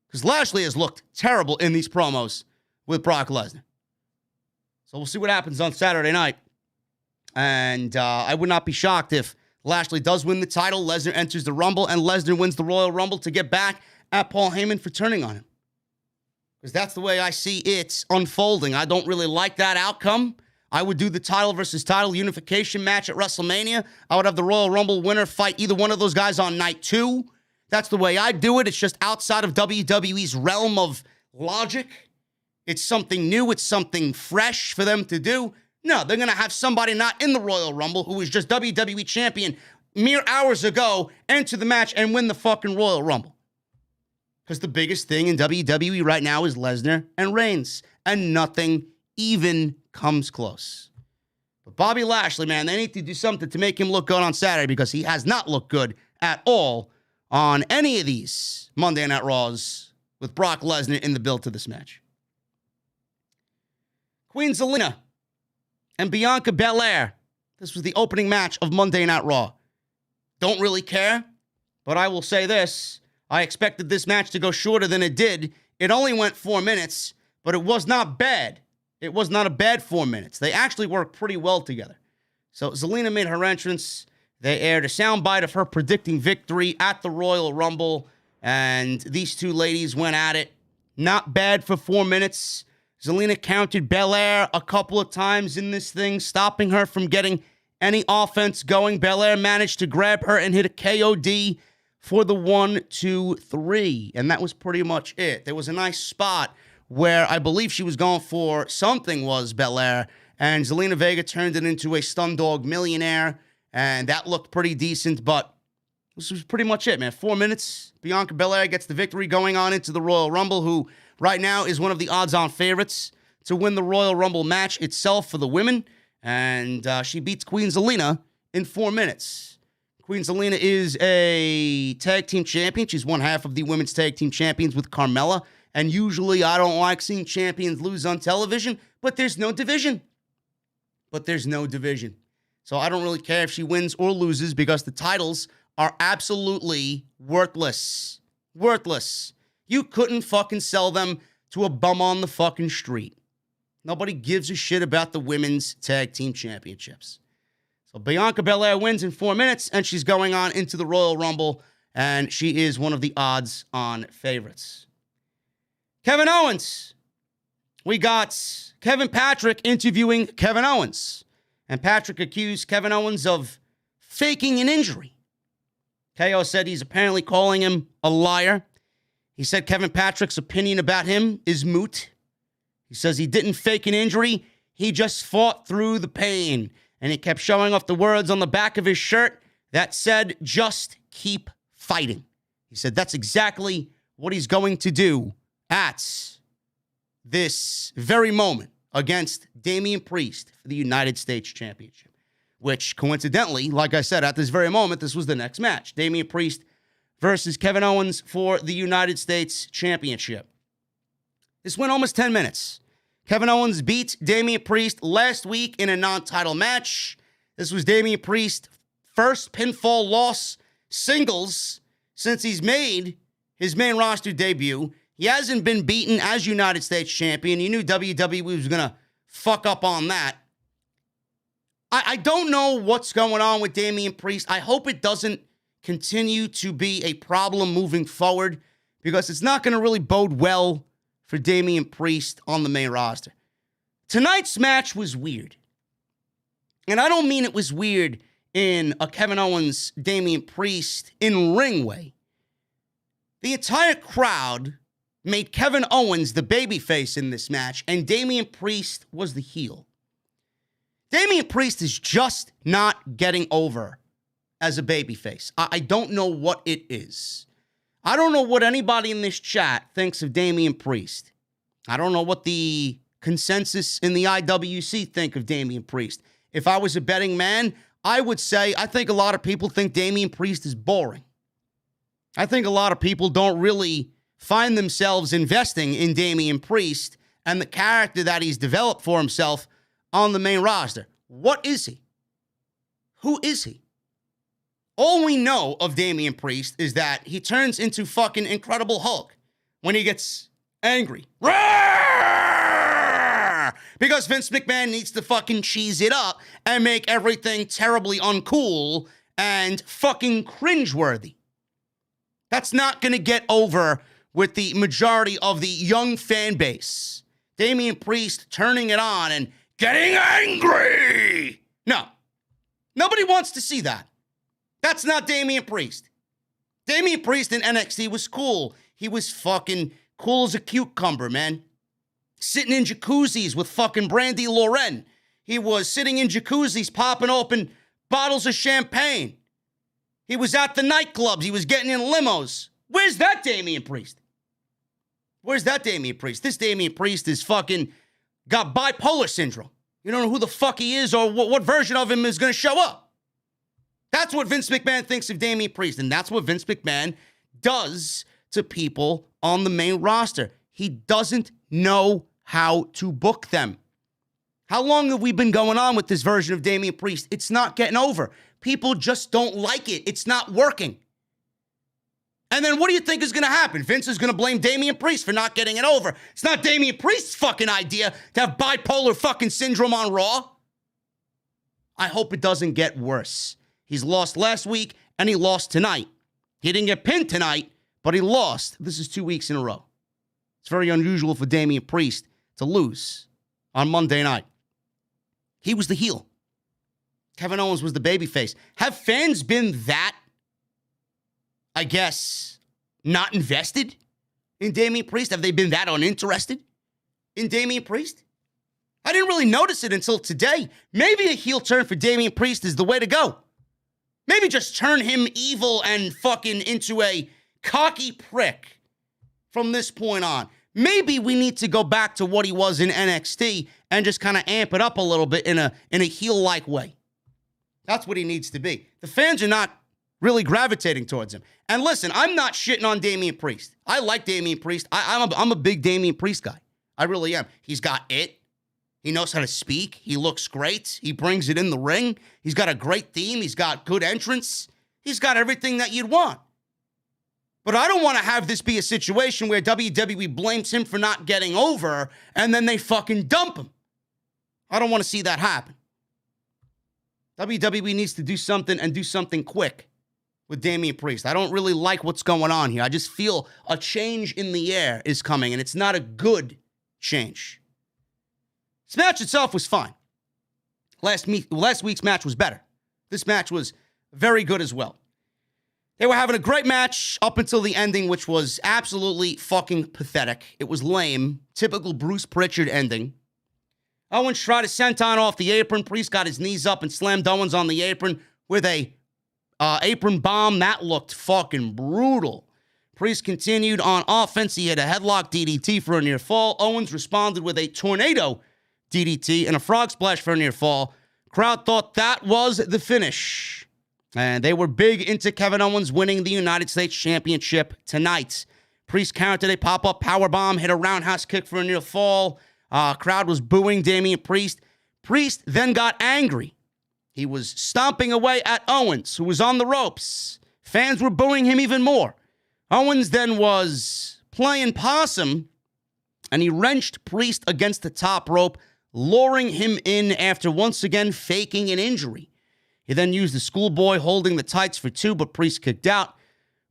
Because Lashley has looked terrible in these promos with Brock Lesnar. So we'll see what happens on Saturday night. And I would not be shocked if Lashley does win the title, Lesnar enters the Rumble, and Lesnar wins the Royal Rumble to get back at Paul Heyman for turning on him. Because that's the way I see it unfolding. I don't really like that outcome. I would do the title versus title unification match at WrestleMania. I would have the Royal Rumble winner fight either one of those guys on night 2. That's the way I do it. It's just outside of WWE's realm of logic. It's something new. It's something fresh for them to do. No, they're going to have somebody not in the Royal Rumble who was just WWE champion mere hours ago enter the match and win the fucking Royal Rumble. Because the biggest thing in WWE right now is Lesnar and Reigns. And nothing even comes close. But Bobby Lashley, man, they need to do something to make him look good on Saturday because he has not looked good at all on any of these Monday Night Raws with Brock Lesnar in the build to this match. Queen Zelina and Bianca Belair. This was the opening match of Monday Night Raw. Don't really care, but I will say this. I expected this match to go shorter than it did. It only went 4 minutes, but it was not bad. It was not a bad 4 minutes. They actually worked pretty well together. So Zelina made her entrance. They aired a soundbite of her predicting victory at the Royal Rumble, and these two ladies went at it. Not bad for 4 minutes. Zelina countered Bel-Air a couple of times in this thing, stopping her from getting any offense going. Bel-Air managed to grab her and hit a KOD for the 1, 2, 3. And that was pretty much it. There was a nice spot where I believe she was going for something was Bel-Air, and Zelina Vega turned it into a stun dog millionaire, and that looked pretty decent, but this was pretty much it, man. 4 minutes. Bianca Belair gets the victory going on into the Royal Rumble, who right now is one of the odds-on favorites to win the Royal Rumble match itself for the women. And she beats Queen Zelina in 4 minutes. Queen Zelina is a tag team champion. She's one half of the women's tag team champions with Carmella. And usually I don't like seeing champions lose on television, but there's no division. So I don't really care if she wins or loses because the titles are absolutely worthless. Worthless. You couldn't fucking sell them to a bum on the fucking street. Nobody gives a shit about the women's tag team championships. So Bianca Belair wins in 4 minutes, and she's going on into the Royal Rumble, and she is one of the odds-on favorites. Kevin Owens. We got Kevin Patrick interviewing Kevin Owens. And Patrick accused Kevin Owens of faking an injury. KO said he's apparently calling him a liar. He said Kevin Patrick's opinion about him is moot. He says he didn't fake an injury. He just fought through the pain. And he kept showing off the words on the back of his shirt that said, just keep fighting. He said that's exactly what he's going to do at this very moment against Damian Priest for the United States Championship. Which, coincidentally, like I said, at this very moment, this was the next match. Damian Priest versus Kevin Owens for the United States Championship. This went almost 10 minutes. Kevin Owens beat Damian Priest last week in a non-title match. This was Damian Priest's first pinfall loss singles since he's made his main roster debut. He hasn't been beaten as United States Champion. You knew WWE was going to fuck up on that. I don't know what's going on with Damian Priest. I hope it doesn't continue to be a problem moving forward because it's not going to really bode well for Damian Priest on the main roster. Tonight's match was weird. And I don't mean it was weird in a Kevin Owens, Damian Priest in-ring way. The entire crowd made Kevin Owens the babyface in this match, and Damian Priest was the heel. Damian Priest is just not getting over as a babyface. I don't know what it is. I don't know what anybody in this chat thinks of Damian Priest. I don't know what the consensus in the IWC think of Damian Priest. If I was a betting man, I would say I think a lot of people think Damian Priest is boring. I think a lot of people don't really find themselves investing in Damian Priest and the character that he's developed for himself on the main roster. What is he? Who is he? All we know of Damian Priest is that he turns into fucking Incredible Hulk when he gets angry. Roar! Because Vince McMahon needs to fucking cheese it up and make everything terribly uncool and fucking cringeworthy. That's not going to get over with the majority of the young fan base. Damian Priest turning it on and getting angry. No. Nobody wants to see that. That's not Damian Priest. Damian Priest in NXT was cool. He was fucking cool as a cucumber, man. Sitting in jacuzzis with fucking Brandy Lauren. He was sitting in jacuzzis popping open bottles of champagne. He was at the nightclubs. He was getting in limos. Where's that Damian Priest? Where's that Damian Priest? This Damian Priest is fucking got bipolar syndrome. You don't know who the fuck he is or what version of him is going to show up. That's what Vince McMahon thinks of Damian Priest, and that's what Vince McMahon does to people on the main roster. He doesn't know how to book them. How long have we been going on with this version of Damian Priest? It's not getting over. People just don't like it. It's not working. And then what do you think is going to happen? Vince is going to blame Damian Priest for not getting it over. It's not Damian Priest's fucking idea to have bipolar fucking syndrome on Raw. I hope it doesn't get worse. He's lost last week, and he lost tonight. He didn't get pinned tonight, but he lost. This is 2 weeks in a row. It's very unusual for Damian Priest to lose on Monday night. He was the heel. Kevin Owens was the babyface. Have fans been that, I guess, not invested in Damian Priest? Have they been that uninterested in Damian Priest? I didn't really notice it until today. Maybe a heel turn for Damian Priest is the way to go. Maybe just turn him evil and fucking into a cocky prick from this point on. Maybe we need to go back to what he was in NXT and just kind of amp it up a little bit in a heel-like way. That's what he needs to be. The fans are not really gravitating towards him. And listen, I'm not shitting on Damian Priest. I like Damian Priest. I'm a big Damian Priest guy. I really am. He's got it. He knows how to speak. He looks great. He brings it in the ring. He's got a great theme. He's got good entrance. He's got everything that you'd want. But I don't want to have this be a situation where WWE blames him for not getting over and then they fucking dump him. I don't want to see that happen. WWE needs to do something and do something quick with Damian Priest. I don't really like what's going on here. I just feel a change in the air is coming, and it's not a good change. This match itself was fine. Last week's match was better. This match was very good as well. They were having a great match up until the ending, which was absolutely fucking pathetic. It was lame. Typical Bruce Pritchard ending. Owens tried to senton off the apron. Priest got his knees up and slammed Owens on the apron with a apron bomb. That looked fucking brutal. Priest continued on offense. He had a headlock DDT for a near fall. Owens responded with a tornado DDT and a frog splash for a near fall. Crowd thought that was the finish. And they were big into Kevin Owens winning the United States Championship tonight. Priest countered a pop-up powerbomb, hit a roundhouse kick for a near fall. Crowd was booing Damian Priest. Priest then got angry. He was stomping away at Owens, who was on the ropes. Fans were booing him even more. Owens then was playing possum, and he wrenched Priest against the top rope, luring him in after once again faking an injury. He then used the schoolboy holding the tights for two, but Priest kicked out.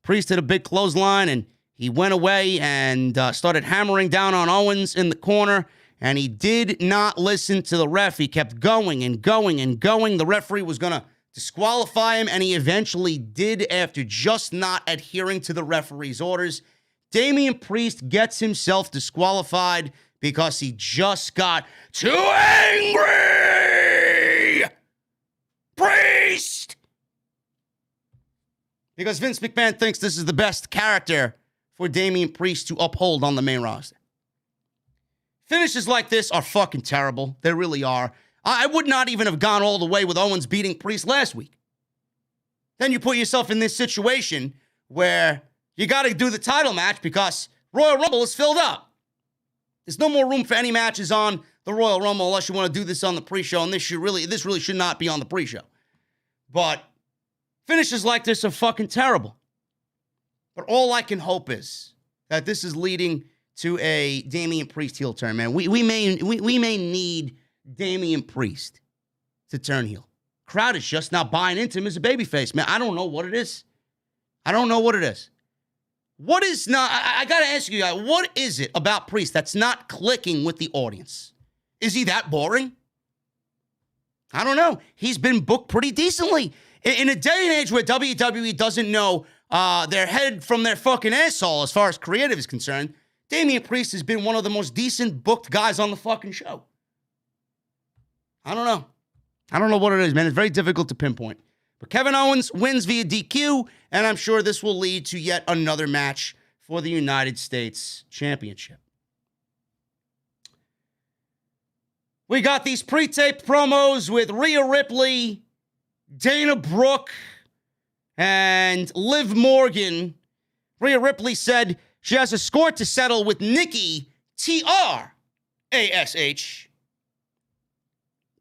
Priest hit a big clothesline, and he went away and started hammering down on Owens in the corner, and he did not listen to the ref. He kept going and going and going. The referee was going to disqualify him, and he eventually did after just not adhering to the referee's orders. Damian Priest gets himself disqualified because he just got too angry. Priest! Because Vince McMahon thinks this is the best character for Damian Priest to uphold on the main roster. Finishes like this are fucking terrible. They really are. I would not even have gone all the way with Owens beating Priest last week. Then you put yourself in this situation where you got to do the title match because Royal Rumble is filled up. There's no more room for any matches on the Royal Rumble unless you want to do this on the pre-show, and this really should not be on the pre-show. But Finishes like this are fucking terrible. But all I can hope is that this is leading to a Damian Priest heel turn, man. We may need Damian Priest to turn heel. Crowd is just not buying into him as a babyface, man. I don't know what it is. What is not, I got to ask you guys, what is it about Priest that's not clicking with the audience? Is he that boring? I don't know. He's been booked pretty decently. In a day and age where WWE doesn't know their head from their fucking asshole as far as creative is concerned, Damian Priest has been one of the most decent booked guys on the fucking show. I don't know what it is, man. It's very difficult to pinpoint. But Kevin Owens wins via DQ, and I'm sure this will lead to yet another match for the United States Championship. We got these pre-taped promos with Rhea Ripley, Dana Brooke, and Liv Morgan. Rhea Ripley said she has a score to settle with Nikki, T-R-A-S-H.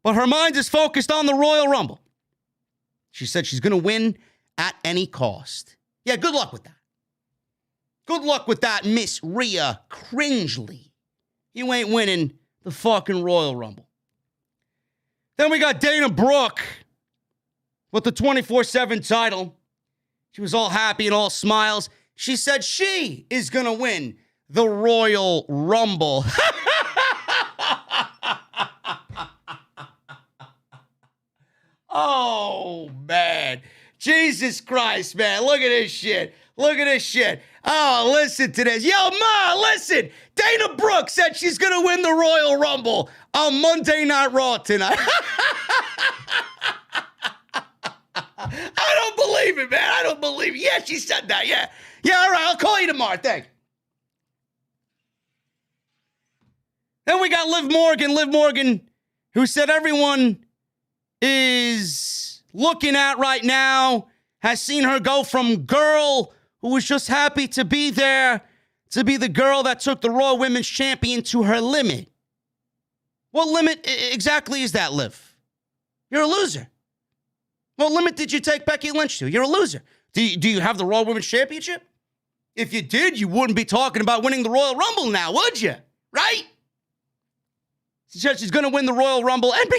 But her mind is focused on the Royal Rumble. She said she's going to win at any cost. Yeah, good luck with that. Good luck with that, Miss Rhea Cringely. You ain't winning the fucking Royal Rumble. Then we got Dana Brooke with the 24/7 title. She was all happy and all smiles. She said she is going to win the Royal Rumble. Oh, man. Jesus Christ, man. Look at this shit. Oh, listen to this. Yo, Ma, listen. Dana Brooke said she's going to win the Royal Rumble on Monday Night Raw tonight. I don't believe it, man. I don't believe it. Yeah, she said that. Yeah. Yeah, all right. I'll call you tomorrow. Thanks. Then we got Liv Morgan, who said everyone is looking at right now, has seen her go from girl who was just happy to be there to be the girl that took the Raw Women's Champion to her limit. What limit exactly is that, Liv? You're a loser. What limit did you take Becky Lynch to? You're a loser. Do you have the Raw Women's Championship? If you did, you wouldn't be talking about winning the Royal Rumble now, would you? Right? She said she's going to win the Royal Rumble and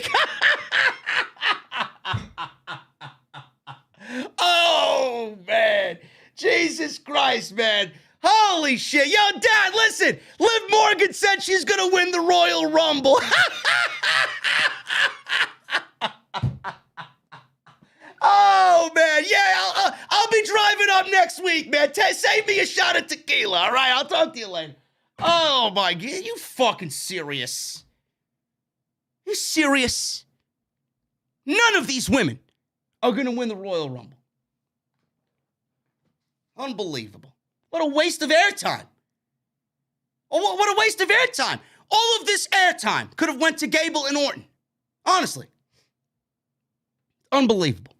Oh, man. Jesus Christ, man. Holy shit. Yo, Dad, listen. Liv Morgan said she's going to win the Royal Rumble. Oh, man. Yeah, I'll be driving up next week, man. Save me a shot of tequila, all right? I'll talk to you later. Oh, my God. You fucking serious? You serious? None of these women are going to win the Royal Rumble. Unbelievable. What a waste of airtime. Oh, what a waste of airtime. All of this airtime could have went to Gable and Orton. Honestly. Unbelievable.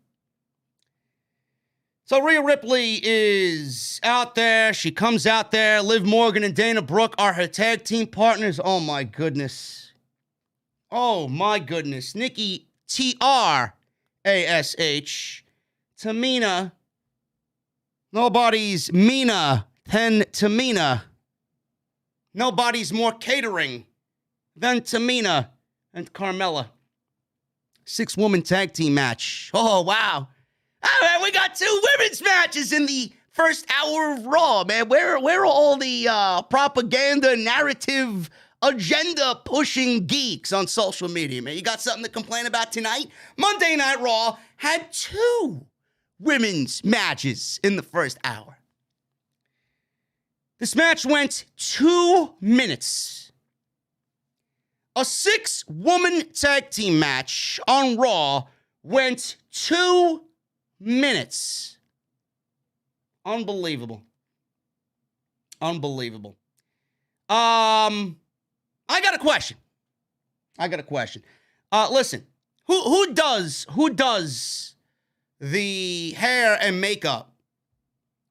So Rhea Ripley is out there. She comes out there. Liv Morgan and Dana Brooke are her tag team partners. Oh, my goodness. Oh, my goodness. Nikki, T-R-A-S-H. Tamina. Nobody's meaner than Tamina. Nobody's more catering than Tamina and Carmella. 6-woman tag team match. Oh, wow. All right, we got 2 women's matches in the first hour of Raw, man. Where are all the propaganda, narrative, agenda-pushing geeks on social media, man? You got something to complain about tonight? Monday Night Raw had 2 women's matches in the first hour. This match went 2 minutes. A 6-woman tag team match on Raw went 2 minutes. Unbelievable. Unbelievable. I got a question. Listen, who does the hair and makeup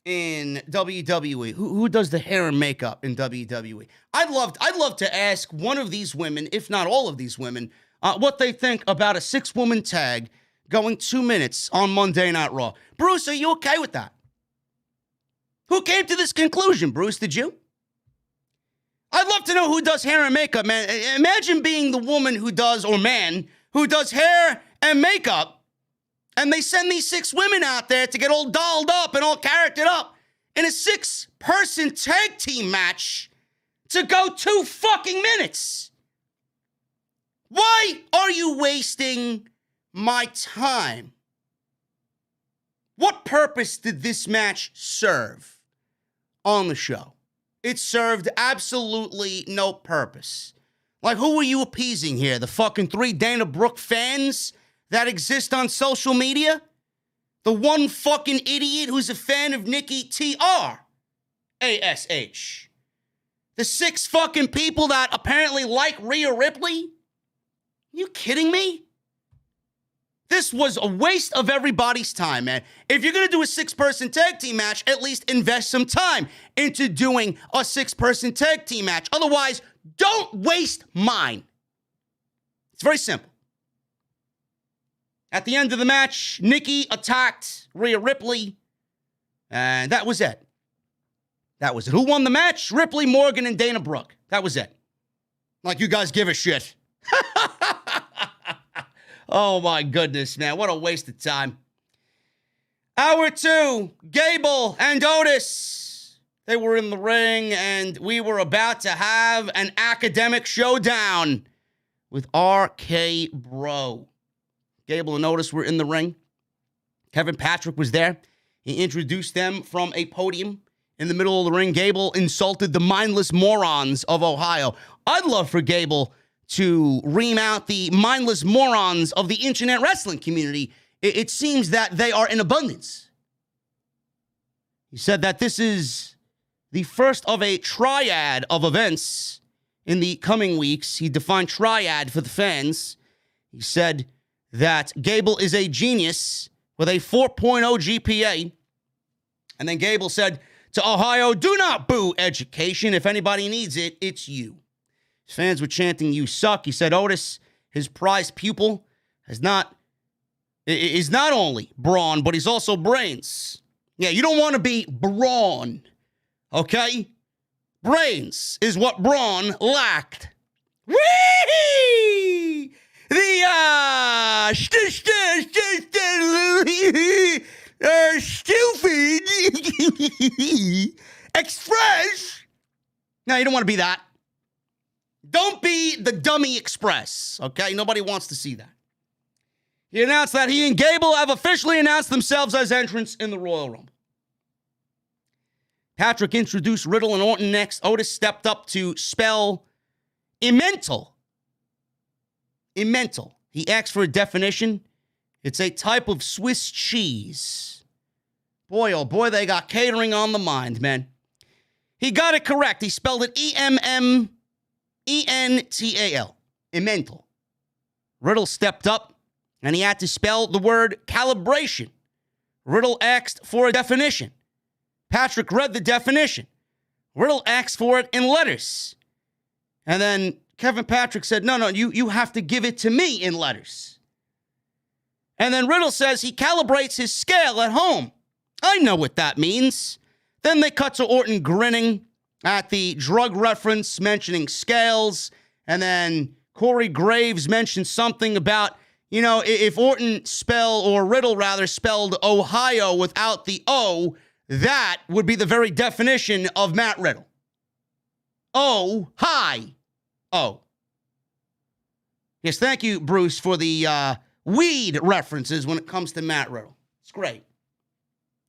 in WWE? Who does the hair and makeup in WWE? I'd love to ask one of these women, if not all of these women, what they think about a 6-woman tag going 2 minutes on Monday Night Raw. Bruce, are you okay with that? Who came to this conclusion, Bruce? Did you? I'd love to know who does hair and makeup, man. Imagine being the woman who does, or man, who does hair and makeup, and they send these 6 women out there to get all dolled up and all charactered up in a 6-person tag team match to go 2 fucking minutes. Why are you wasting my time? What purpose did this match serve on the show? It served absolutely no purpose. Like, who are you appeasing here? The fucking 3 Dana Brooke fans that exist on social media? The one fucking idiot who's a fan of Nikki TRASH? The 6 fucking people that apparently like Rhea Ripley? You kidding me? This was a waste of everybody's time, man. If you're going to do a 6-person tag team match, at least invest some time into doing a 6-person tag team match. Otherwise, don't waste mine. It's very simple. At the end of the match, Nikki attacked Rhea Ripley, and that was it. That was it. Who won the match? Ripley, Morgan, and Dana Brooke. That was it. Like you guys give a shit. Oh, my goodness, man. What a waste of time. Hour 2, Gable and Otis. They were in the ring, and we were about to have an academic showdown with RK Bro. Gable and Otis were in the ring. Kevin Patrick was there. He introduced them from a podium in the middle of the ring. Gable insulted the mindless morons of Ohio. I'd love for Gable to ream out the mindless morons of the internet wrestling community. It seems that they are in abundance. He said that this is the first of a triad of events in the coming weeks. He defined triad for the fans. He said that Gable is a genius with a 4.0 GPA. And then Gable said to Ohio, do not boo education. If anybody needs it, it's you. His fans were chanting, you suck. He said Otis, his prized pupil, is not only brawn, but he's also brains. Yeah, you don't want to be brawn, okay? Brains is what Braun lacked. Whee! The, stupid Express. No, you don't want to be that. Don't be the dummy Express, okay? Nobody wants to see that. He announced that he and Gable have officially announced themselves as entrants in the Royal Rumble. Patrick introduced Riddle and Orton next. Otis stepped up to spell emmental. Emmental. He asked for a definition. It's a type of Swiss cheese. Boy, oh boy, they got catering on the mind, man. He got it correct. He spelled it E-M-M-E-N-T-A-L. Emmental. Riddle stepped up, and he had to spell the word calibration. Riddle asked for a definition. Patrick read the definition. Riddle asked for it in letters. And then Kevin Patrick said, no, you have to give it to me in letters. And then Riddle says he calibrates his scale at home. I know what that means. Then they cut to Orton grinning at the drug reference, mentioning scales. And then Corey Graves mentioned something about, you know, if Orton Riddle spelled Ohio without the O, that would be the very definition of Matt Riddle. Oh, hi. Oh. Yes, thank you, Bruce, for the weed references when it comes to Matt Riddle. It's great.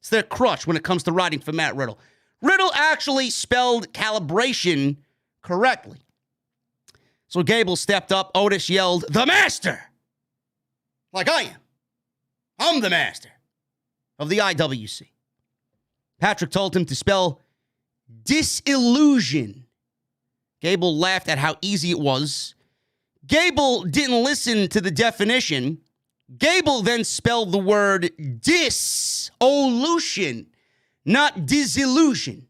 It's their crutch when it comes to writing for Matt Riddle. Riddle actually spelled calibration correctly. So Gable stepped up. Otis yelled, "The Master!" Like I am. I'm the master of the IWC. Patrick told him to spell disillusion. Gable laughed at how easy it was. Gable didn't listen to the definition. Gable then spelled the word dissolution, not disillusion.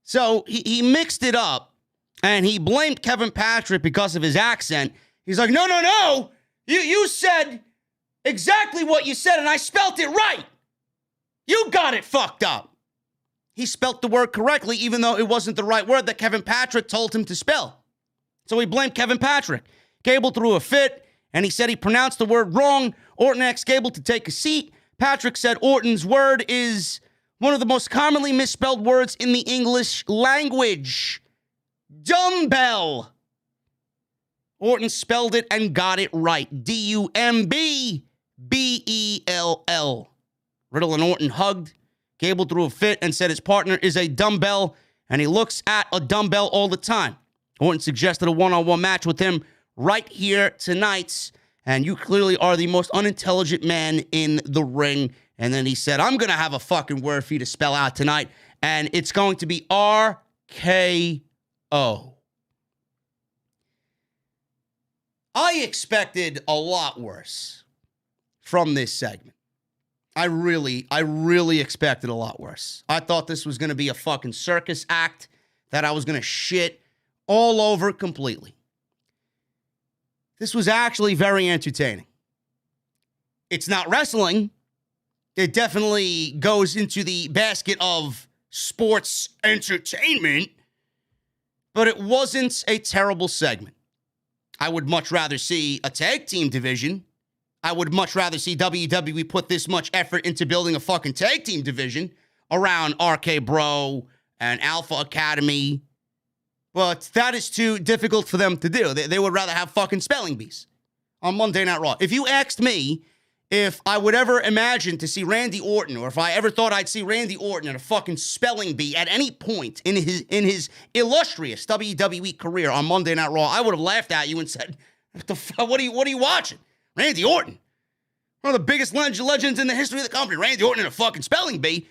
So he mixed it up, and he blamed Kevin Patrick because of his accent. He's like, no. You said Exactly what you said, and I spelt it right. You got it fucked up. He spelt the word correctly, even though it wasn't the right word that Kevin Patrick told him to spell. So he blamed Kevin Patrick. Gable threw a fit, and he said he pronounced the word wrong. Orton asked Gable to take a seat. Patrick said Orton's word is one of the most commonly misspelled words in the English language. Dumbbell. Orton spelled it and got it right. D-U-M-B-B-E-L-L. Riddle and Orton hugged. Gable threw a fit and said his partner is a dumbbell, and he looks at a dumbbell all the time. Orton suggested a one-on-one match with him right here tonight, and you clearly are the most unintelligent man in the ring. And then he said, I'm going to have a fucking word for you to spell out tonight, and it's going to be R-K-O. I expected a lot worse from this segment. I really expected a lot worse. I thought this was going to be a fucking circus act that I was going to shit all over completely. This was actually very entertaining. It's not wrestling. It definitely goes into the basket of sports entertainment, but it wasn't a terrible segment. I would much rather see a tag team division. I would much rather see WWE put this much effort into building a fucking tag team division around RK Bro and Alpha Academy. But that is too difficult for them to do. They would rather have fucking spelling bees on Monday Night Raw. If you asked me if I would ever imagine to see Randy Orton, or if I ever thought I'd see Randy Orton in a fucking spelling bee at any point in his illustrious WWE career on Monday Night Raw, I would have laughed at you and said, what are you watching? Randy Orton, one of the biggest legends in the history of the company. Randy Orton in a fucking spelling bee.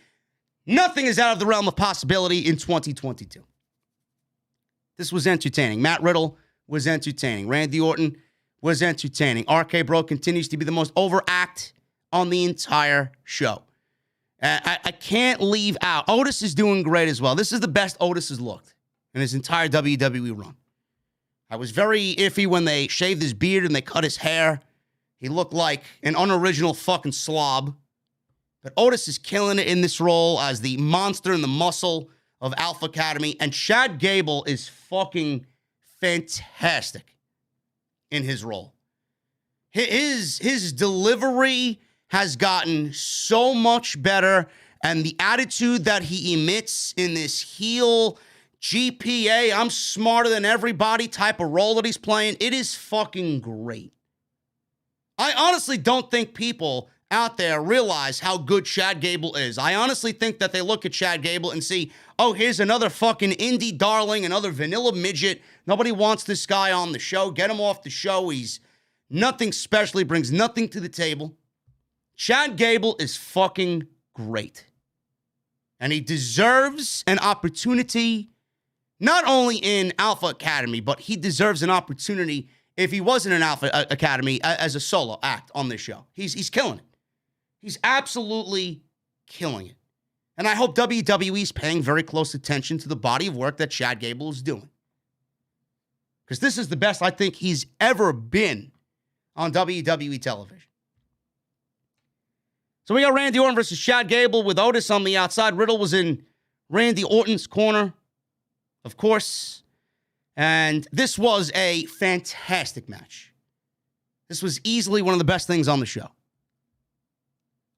Nothing is out of the realm of possibility in 2022. This was entertaining. Matt Riddle was entertaining. Randy Orton was entertaining. RK Bro continues to be the most over act on the entire show. I can't leave out. Otis is doing great as well. This is the best Otis has looked in his entire WWE run. I was very iffy when they shaved his beard and they cut his hair. He looked like an unoriginal fucking slob. But Otis is killing it in this role as the monster and the muscle of Alpha Academy. And Chad Gable is fucking fantastic in his role. His delivery has gotten so much better. And the attitude that he emits in this heel GPA, I'm smarter than everybody type of role that he's playing, it is fucking great. I honestly don't think people out there realize how good Chad Gable is. I honestly think that they look at Chad Gable and see, oh, here's another fucking indie darling, another vanilla midget. Nobody wants this guy on the show. Get him off the show. He's nothing special. He brings nothing to the table. Chad Gable is fucking great. And he deserves an opportunity, not only in Alpha Academy, but he deserves an opportunity if he was in an Alpha Academy as a solo act on this show. He's killing it. He's absolutely killing it. And I hope WWE's paying very close attention to the body of work that Chad Gable is doing. Because this is the best I think he's ever been on WWE television. So we got Randy Orton versus Chad Gable with Otis on the outside. Riddle was in Randy Orton's corner, of course. And this was a fantastic match. This was easily one of the best things on the show.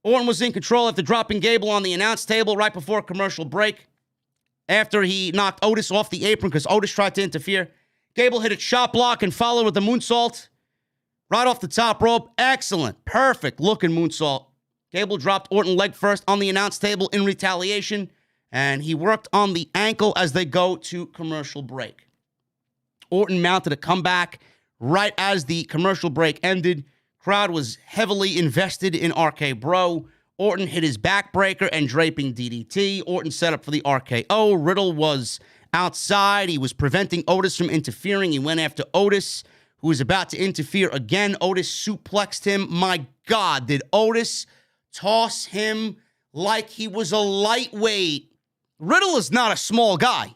Orton was in control after dropping Gable on the announce table right before commercial break. After he knocked Otis off the apron because Otis tried to interfere. Gable hit a chop block and followed with the moonsault. Right off the top rope. Excellent. Perfect looking moonsault. Gable dropped Orton leg first on the announce table in retaliation. And he worked on the ankle as they go to commercial break. Orton mounted a comeback right as the commercial break ended. Crowd was heavily invested in RK Bro. Orton hit his backbreaker and draping DDT. Orton set up for the RKO. Riddle was outside. He was preventing Otis from interfering. He went after Otis, who was about to interfere again. Otis suplexed him. My God, did Otis toss him like he was a lightweight. Riddle is not a small guy.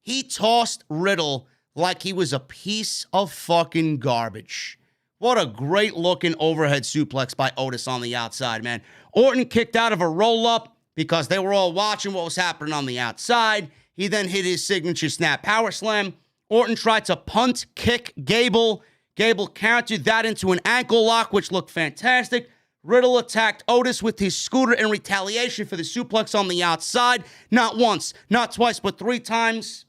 He tossed Riddle like he was a piece of fucking garbage. What a great looking overhead suplex by Otis on the outside, man. Orton kicked out of a roll-up because they were all watching what was happening on the outside. He then hit his signature snap power slam. Orton tried to punt kick Gable. Gable countered that into an ankle lock, which looked fantastic. Riddle attacked Otis with his scooter in retaliation for the suplex on the outside. Not once, not twice, but 3 times.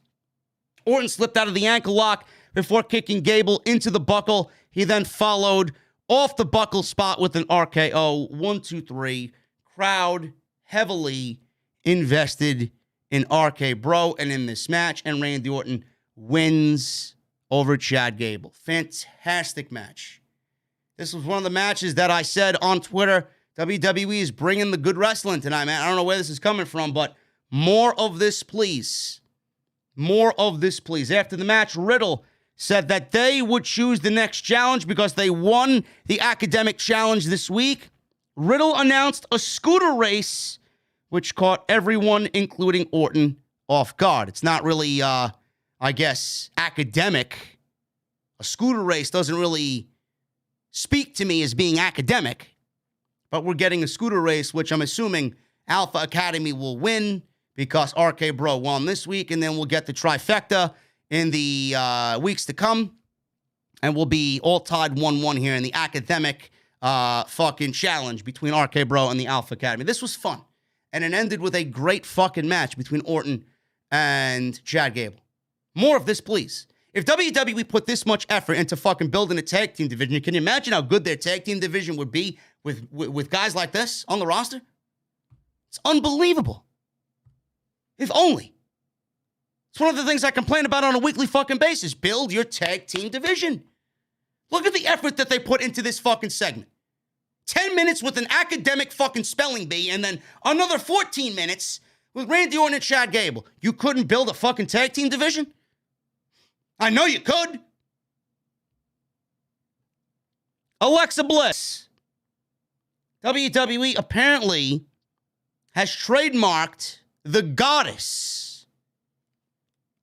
Orton slipped out of the ankle lock before kicking Gable into the buckle. He then followed off the buckle spot with an RKO. 1, 2, 3. Crowd heavily invested in RK Bro and in this match. And Randy Orton wins over Chad Gable. Fantastic match. This was one of the matches that I said on Twitter, WWE is bringing the good wrestling tonight, man. I don't know where this is coming from, but more of this, please. More of this, please. After the match, Riddle said that they would choose the next challenge because they won the academic challenge this week. Riddle announced a scooter race, which caught everyone, including Orton, off guard. It's not really, I guess, academic. A scooter race doesn't really speak to me as being academic, but we're getting a scooter race, which I'm assuming Alpha Academy will win because RK Bro won this week, and then we'll get the trifecta in the weeks to come, and we'll be all tied 1-1 here in the academic fucking challenge between RK Bro and the Alpha Academy. This was fun, and it ended with a great fucking match between Orton and Chad Gable. More of this, please. If WWE put this much effort into fucking building a tag team division, can you imagine how good their tag team division would be with guys like this on the roster? It's unbelievable. If only. It's one of the things I complain about on a weekly fucking basis. Build your tag team division. Look at the effort that they put into this fucking segment. 10 minutes with an academic fucking spelling bee and then another 14 minutes with Randy Orton and Chad Gable. You couldn't build a fucking tag team division? I know you could. Alexa Bliss. WWE apparently has trademarked the goddess.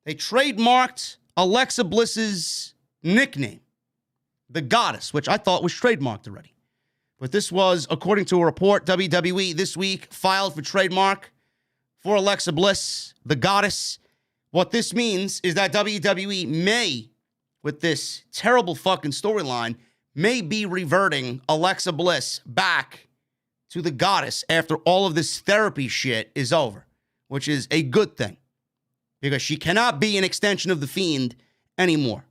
They trademarked Alexa Bliss's nickname, the goddess, which I thought was trademarked already. But this was, according to a report, WWE this week filed for trademark for Alexa Bliss, the goddess. What this means is that WWE may, with this terrible fucking storyline, may be reverting Alexa Bliss back to the goddess after all of this therapy shit is over, which is a good thing because she cannot be an extension of the Fiend anymore.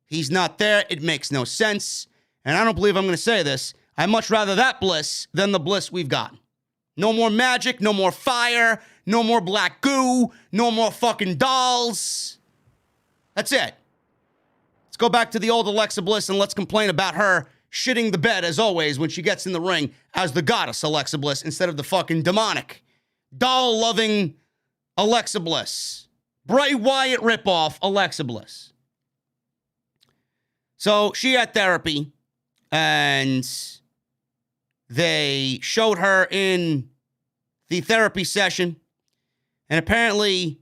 He's not there. It makes no sense. And I don't believe I'm going to say this. I'd much rather that Bliss than the Bliss we've gotten. No more magic, no more fire, no more black goo, no more fucking dolls. That's it. Let's go back to the old Alexa Bliss and let's complain about her shitting the bed, as always, when she gets in the ring as the goddess Alexa Bliss instead of the fucking demonic, doll-loving Alexa Bliss. Bray Wyatt ripoff Alexa Bliss. So she had therapy, and they showed her in the therapy session, and apparently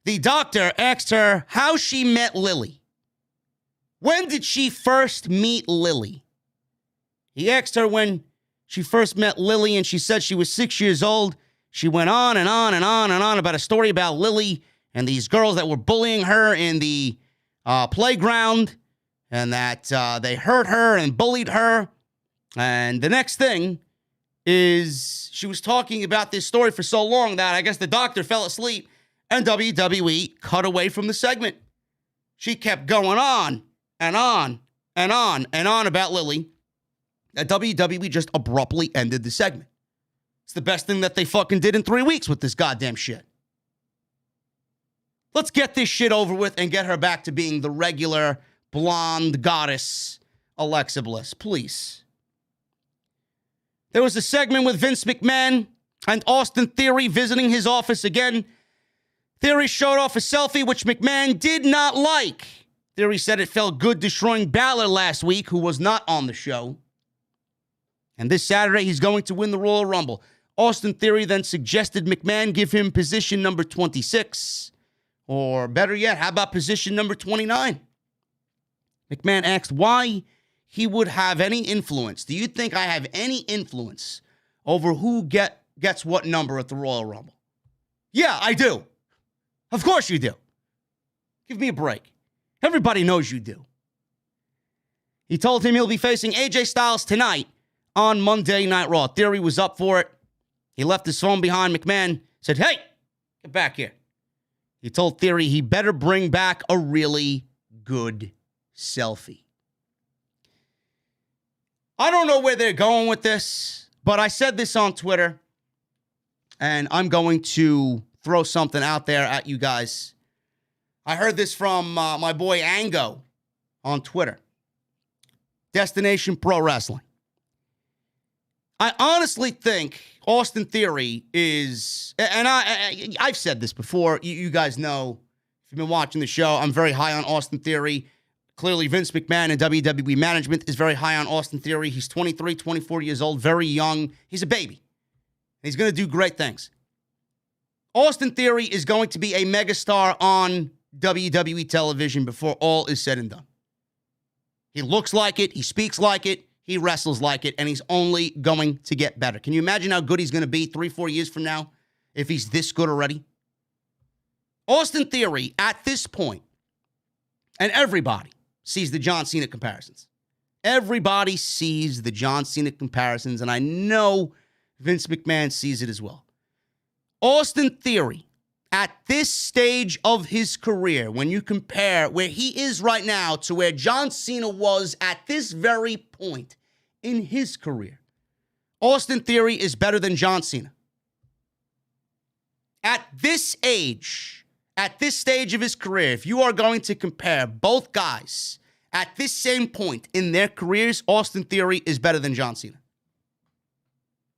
the doctor asked her how she met Lily. When did she first meet Lily? He asked her when she first met Lily, and she said she was 6 years old. She went on and on and on and on about a story about Lily and these girls that were bullying her in the playground, and that they hurt her and bullied her. And the next thing is she was talking about this story for so long that I guess the doctor fell asleep and WWE cut away from the segment. She kept going on and on and on and on about Lily. That WWE just abruptly ended the segment. It's the best thing that they fucking did in 3 weeks with this goddamn shit. Let's get this shit over with and get her back to being the regular blonde goddess Alexa Bliss, please. There was a segment with Vince McMahon and Austin Theory visiting his office again. Theory showed off a selfie, which McMahon did not like. Theory said it felt good destroying Balor last week, who was not on the show. And this Saturday, he's going to win the Royal Rumble. Austin Theory then suggested McMahon give him position number 26. Or better yet, how about position number 29? McMahon asked why he would have any influence. Do you think I have any influence over who gets what number at the Royal Rumble? Yeah, I do. Of course you do. Give me a break. Everybody knows you do. He told him he'll be facing AJ Styles tonight on Monday Night Raw. Theory was up for it. He left his phone behind. McMahon said, hey, get back here. He told Theory he better bring back a really good selfie. I don't know where they're going with this, but I said this on Twitter, and I'm going to throw something out there at you guys. I heard this from my boy Ango on Twitter. Destination Pro Wrestling. I honestly think Austin Theory is, and I've said this before. You guys know, if you've been watching the show, I'm very high on Austin Theory. Clearly, Vince McMahon and WWE management is very high on Austin Theory. He's 23, 24 years old, very young. He's a baby. He's going to do great things. Austin Theory is going to be a megastar on WWE television before all is said and done. He looks like it. He speaks like it. He wrestles like it. And he's only going to get better. Can you imagine how good he's going to be 3-4 years from now if he's this good already? Austin Theory, at this point, and everybody sees the John Cena comparisons. Everybody sees the John Cena comparisons, and I know Vince McMahon sees it as well. Austin Theory, at this stage of his career, when you compare where he is right now to where John Cena was at this very point in his career, Austin Theory is better than John Cena. At this age, at this stage of his career, if you are going to compare both guys at this same point in their careers, Austin Theory is better than John Cena.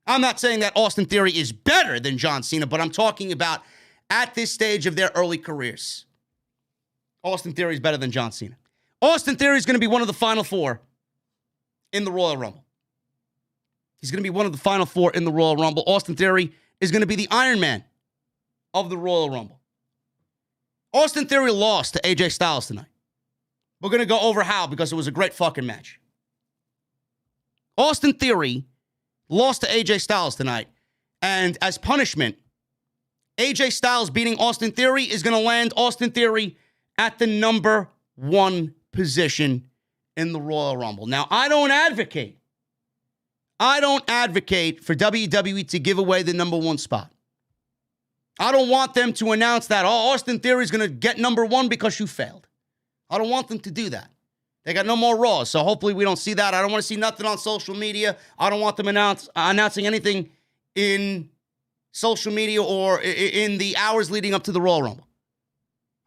I'm not saying that Austin Theory is better than John Cena, but I'm talking about at this stage of their early careers. Austin Theory is better than John Cena. Austin Theory is going to be one of the final four in the Royal Rumble. He's going to be one of the final four in the Royal Rumble. Austin Theory is going to be the Iron Man of the Royal Rumble. Austin Theory lost to AJ Styles tonight. We're going to go over how because it was a great fucking match. Austin Theory lost to AJ Styles tonight. And as punishment, AJ Styles beating Austin Theory is going to land Austin Theory at the number 1 position in the Royal Rumble. Now, I don't advocate for WWE to give away the number 1 spot. I don't want them to announce that, Austin Theory is going to get number 1 because you failed. I don't want them to do that. They got no more Raws, so hopefully we don't see that. I don't want to see nothing on social media. I don't want them announcing anything in social media or in the hours leading up to the Royal Rumble.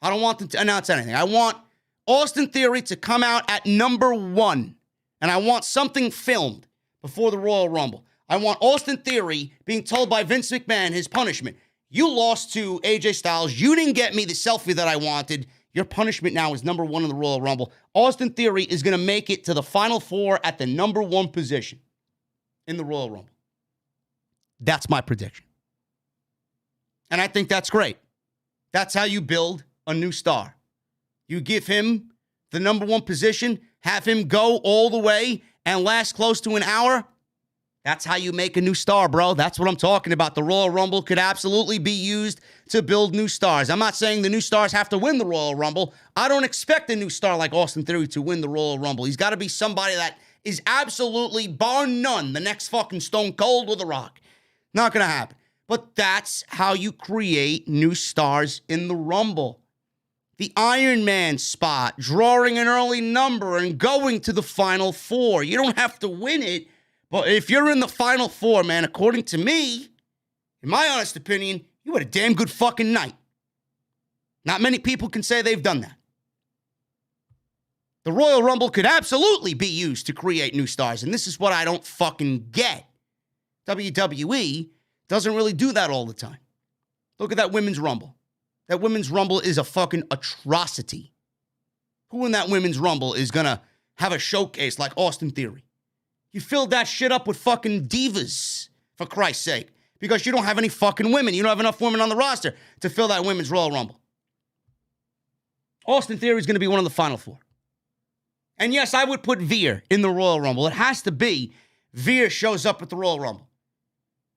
I don't want them to announce anything. I want Austin Theory to come out at number 1, and I want something filmed before the Royal Rumble. I want Austin Theory being told by Vince McMahon his punishment. You lost to AJ Styles. You didn't get me the selfie that I wanted. Your punishment now is number 1 in the Royal Rumble. Austin Theory is going to make it to the Final Four at the number 1 position in the Royal Rumble. That's my prediction. And I think that's great. That's how you build a new star. You give him the number 1 position, have him go all the way and last close to an hour. That's how you make a new star, bro. That's what I'm talking about. The Royal Rumble could absolutely be used to build new stars. I'm not saying the new stars have to win the Royal Rumble. I don't expect a new star like Austin Theory to win the Royal Rumble. He's got to be somebody that is absolutely, bar none, the next fucking Stone Cold or The Rock. Not going to happen. But that's how you create new stars in the Rumble. The Iron Man spot, drawing an early number and going to the Final Four. You don't have to win it, but if you're in the Final Four, man, according to me, in my honest opinion, you had a damn good fucking night. Not many people can say they've done that. The Royal Rumble could absolutely be used to create new stars, and this is what I don't fucking get. WWE doesn't really do that all the time. Look at that Women's Rumble. That Women's Rumble is a fucking atrocity. Who in that Women's Rumble is going to have a showcase like Austin Theory? You filled that shit up with fucking divas, for Christ's sake, because you don't have any fucking women. You don't have enough women on the roster to fill that Women's Royal Rumble. Austin Theory is going to be one of the Final Four. And yes, I would put Veer in the Royal Rumble. It has to be Veer shows up at the Royal Rumble.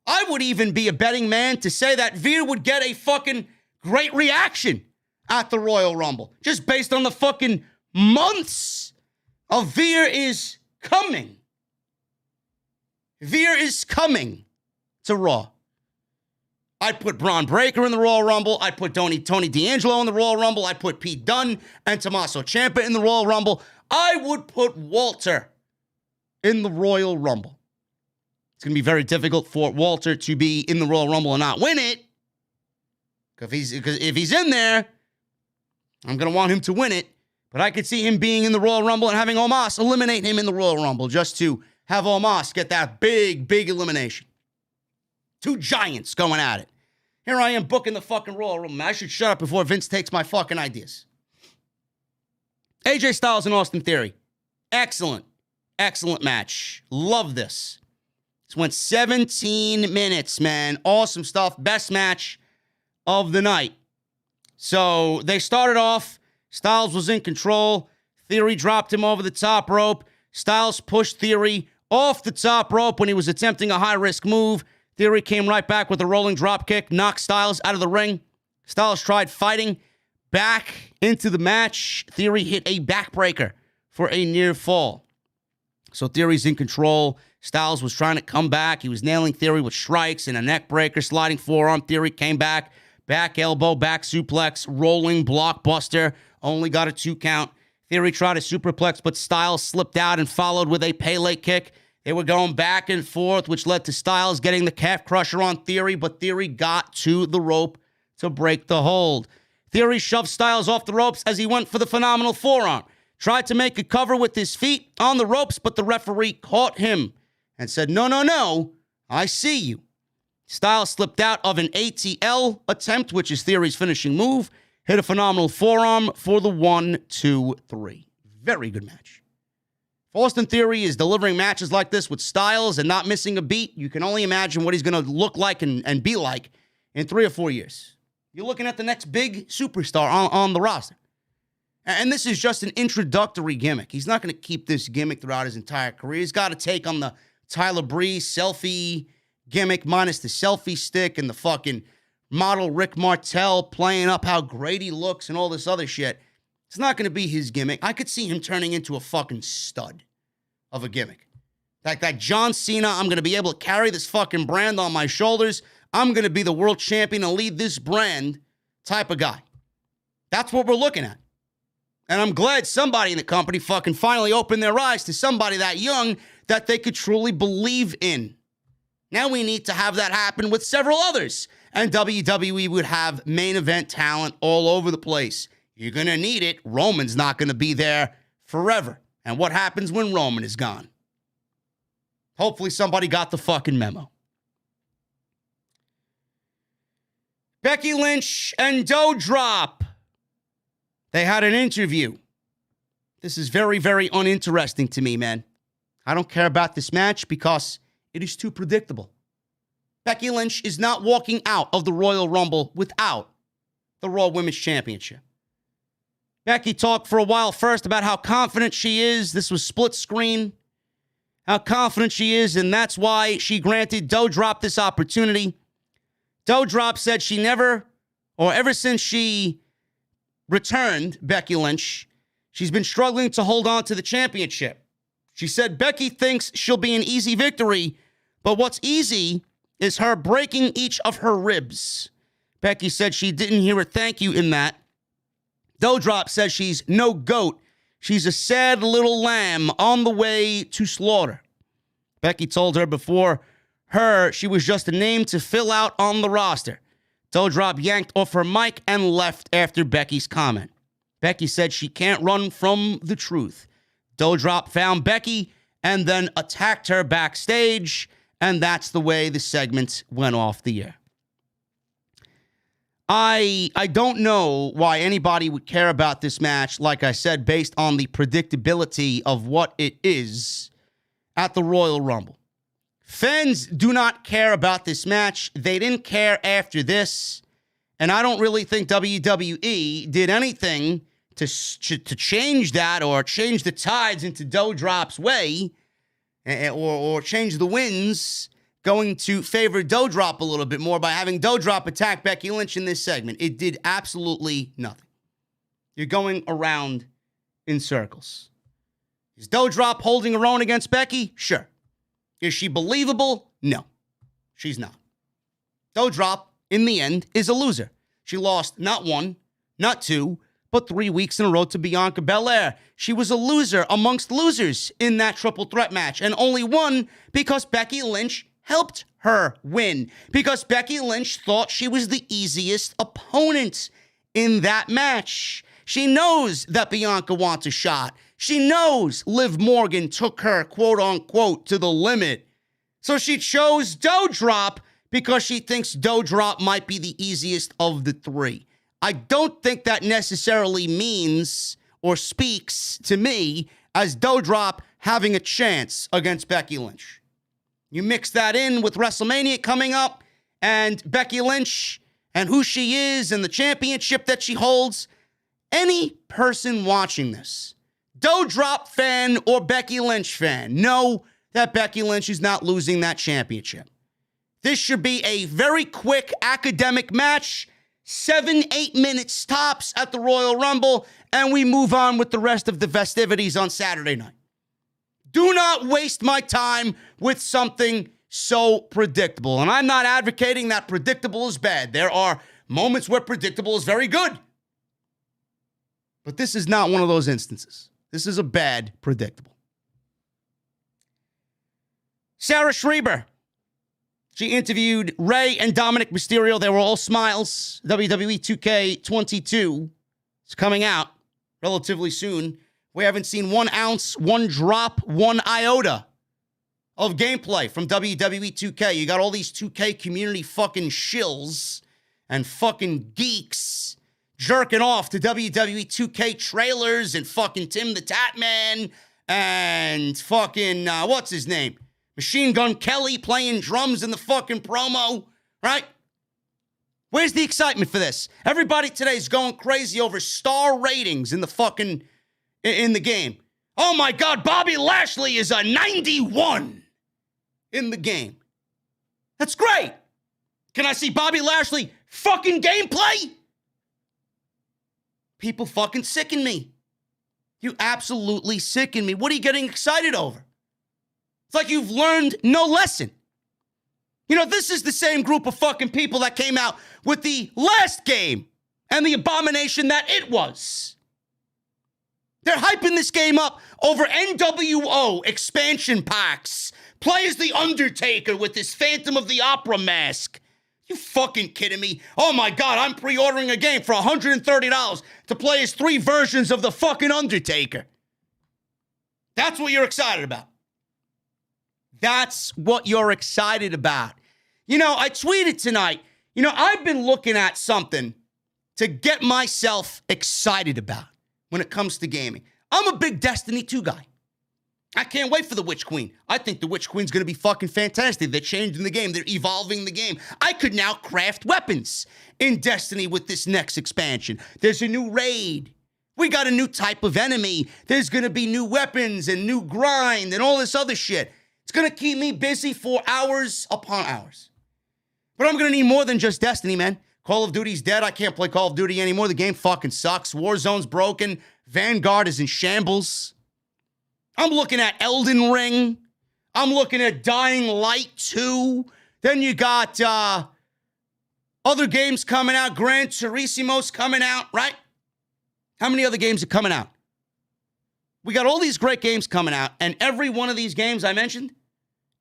I would even be a betting man to say that Veer would get a fucking great reaction at the Royal Rumble. Just based on the fucking months of Veer is coming. Veer is coming to Raw. I'd put Braun Breaker in the Royal Rumble. I'd put Tony D'Angelo in the Royal Rumble. I'd put Pete Dunne and Tommaso Ciampa in the Royal Rumble. I would put Walter in the Royal Rumble. It's going to be very difficult for Walter to be in the Royal Rumble and not win it. Because if he's in there, I'm going to want him to win it. But I could see him being in the Royal Rumble and having Omos eliminate him in the Royal Rumble just to have Omos get that big, big elimination. Two giants going at it. Here I am booking the fucking Royal Rumble. I should shut up before Vince takes my fucking ideas. AJ Styles and Austin Theory. Excellent. Excellent match. Love this. This went 17 minutes, man. Awesome stuff. Best match of the night. So they started off. Styles was in control. Theory dropped him over the top rope. Styles pushed Theory off the top rope when he was attempting a high-risk move. Theory came right back with a rolling drop kick, knocked Styles out of the ring. Styles tried fighting back into the match. Theory hit a backbreaker for a near fall. So Theory's in control. Styles was trying to come back. He was nailing Theory with strikes and a neck breaker, sliding forearm. Theory came back. Back elbow, back suplex, rolling blockbuster. Only got a 2 count. Theory tried a superplex, but Styles slipped out and followed with a Pele kick. They were going back and forth, which led to Styles getting the calf crusher on Theory, but Theory got to the rope to break the hold. Theory shoved Styles off the ropes as he went for the phenomenal forearm. Tried to make a cover with his feet on the ropes, but the referee caught him and said, no, no, no, I see you. Styles slipped out of an ATL attempt, which is Theory's finishing move, hit a phenomenal forearm for the 1, 2, 3. Very good match. Austin Theory is delivering matches like this with Styles and not missing a beat. You can only imagine what he's going to look like and be like in 3 or 4 years. You're looking at the next big superstar on the roster. And this is just an introductory gimmick. He's not going to keep this gimmick throughout his entire career. He's got to take on the Tyler Breeze selfie gimmick minus the selfie stick and the fucking model Rick Martel playing up how great he looks and all this other shit. It's not going to be his gimmick. I could see him turning into a fucking stud of a gimmick. Like that John Cena, I'm going to be able to carry this fucking brand on my shoulders. I'm going to be the world champion and lead this brand type of guy. That's what we're looking at. And I'm glad somebody in the company fucking finally opened their eyes to somebody that young that they could truly believe in. Now we need to have that happen with several others. And WWE would have main event talent all over the place. You're going to need it. Roman's not going to be there forever. And what happens when Roman is gone? Hopefully somebody got the fucking memo. Becky Lynch and Doudrop. They had an interview. This is very, very uninteresting to me, man. I don't care about this match because it is too predictable. Becky Lynch is not walking out of the Royal Rumble without the Raw Women's Championship. Becky talked for a while first about how confident she is. This was split screen. How confident she is, and that's why she granted Doudrop this opportunity. Doudrop said she never, or ever since she returned, Becky Lynch, she's been struggling to hold on to the championship. She said Becky thinks she'll be an easy victory, but what's easy is her breaking each of her ribs. Becky said she didn't hear a thank you in that. Doudrop says she's no goat. She's a sad little lamb on the way to slaughter. Becky told her before she was just a name to fill out on the roster. Doudrop yanked off her mic and left after Becky's comment. Becky said she can't run from the truth. Doudrop found Becky and then attacked her backstage, and that's the way the segment went off the air. I don't know why anybody would care about this match, like I said, based on the predictability of what it is at the Royal Rumble. Fans do not care about this match. They didn't care after this. And I don't really think WWE did anything to change that or change the tides into Doudrop's way or change the winds going to favor Doudrop a little bit more by having Doudrop attack Becky Lynch in this segment. It did absolutely nothing. You're going around in circles. Is Doudrop holding her own against Becky? Sure. Is she believable? No, she's not. Doudrop, in the end, is a loser. She lost not one, not two, but 3 weeks in a row to Bianca Belair. She was a loser amongst losers in that triple threat match and only won because Becky Lynch helped her win. Because Becky Lynch thought she was the easiest opponent in that match. She knows that Bianca wants a shot. She knows Liv Morgan took her, quote unquote, to the limit. So she chose Doudrop because she thinks Doudrop might be the easiest of the three. I don't think that necessarily means or speaks to me as Doudrop having a chance against Becky Lynch. You mix that in with WrestleMania coming up and Becky Lynch and who she is and the championship that she holds. Any person watching this, Doudrop fan or Becky Lynch fan, know that Becky Lynch is not losing that championship. This should be a very quick academic match, 7-8 minutes tops at the Royal Rumble, and we move on with the rest of the festivities on Saturday night. Do not waste my time with something so predictable. And I'm not advocating that predictable is bad. There are moments where predictable is very good. But this is not one of those instances. This is a bad predictable. Sarah Schreiber. She interviewed Rey and Dominic Mysterio. They were all smiles. WWE 2K22 is coming out relatively soon. We haven't seen 1 ounce, 1 drop, 1 iota of gameplay from WWE 2K. You got all these 2K community fucking shills and fucking geeks jerking off to WWE 2K trailers and fucking Tim the Tatman and fucking, what's his name? Machine Gun Kelly playing drums in the fucking promo, right? Where's the excitement for this? Everybody today is going crazy over star ratings in the fucking, in the game. Oh my God, Bobby Lashley is a 91 in the game. That's great. Can I see Bobby Lashley fucking gameplay? People fucking sicken me. You absolutely sicken me. What are you getting excited over? It's like you've learned no lesson. You know, this is the same group of fucking people that came out with the last game and the abomination that it was. They're hyping this game up over NWO expansion packs. Play as The Undertaker with his Phantom of the Opera mask. You fucking kidding me? Oh my God, I'm pre-ordering a game for $130 to play as 3 versions of the fucking Undertaker. That's what you're excited about. That's what you're excited about. You know, I tweeted tonight, you know, I've been looking at something to get myself excited about when it comes to gaming. I'm a big Destiny 2 guy. I can't wait for the Witch Queen. I think the Witch Queen's going to be fucking fantastic. They're changing the game. They're evolving the game. I could now craft weapons in Destiny with this next expansion. There's a new raid. We got a new type of enemy. There's going to be new weapons and new grind and all this other shit. It's going to keep me busy for hours upon hours. But I'm going to need more than just Destiny, man. Call of Duty's dead. I can't play Call of Duty anymore. The game fucking sucks. Warzone's broken. Vanguard is in shambles. I'm looking at Elden Ring. I'm looking at Dying Light 2. Then you got other games coming out. Gran Turismo's coming out, right? How many other games are coming out? We got all these great games coming out, and every one of these games I mentioned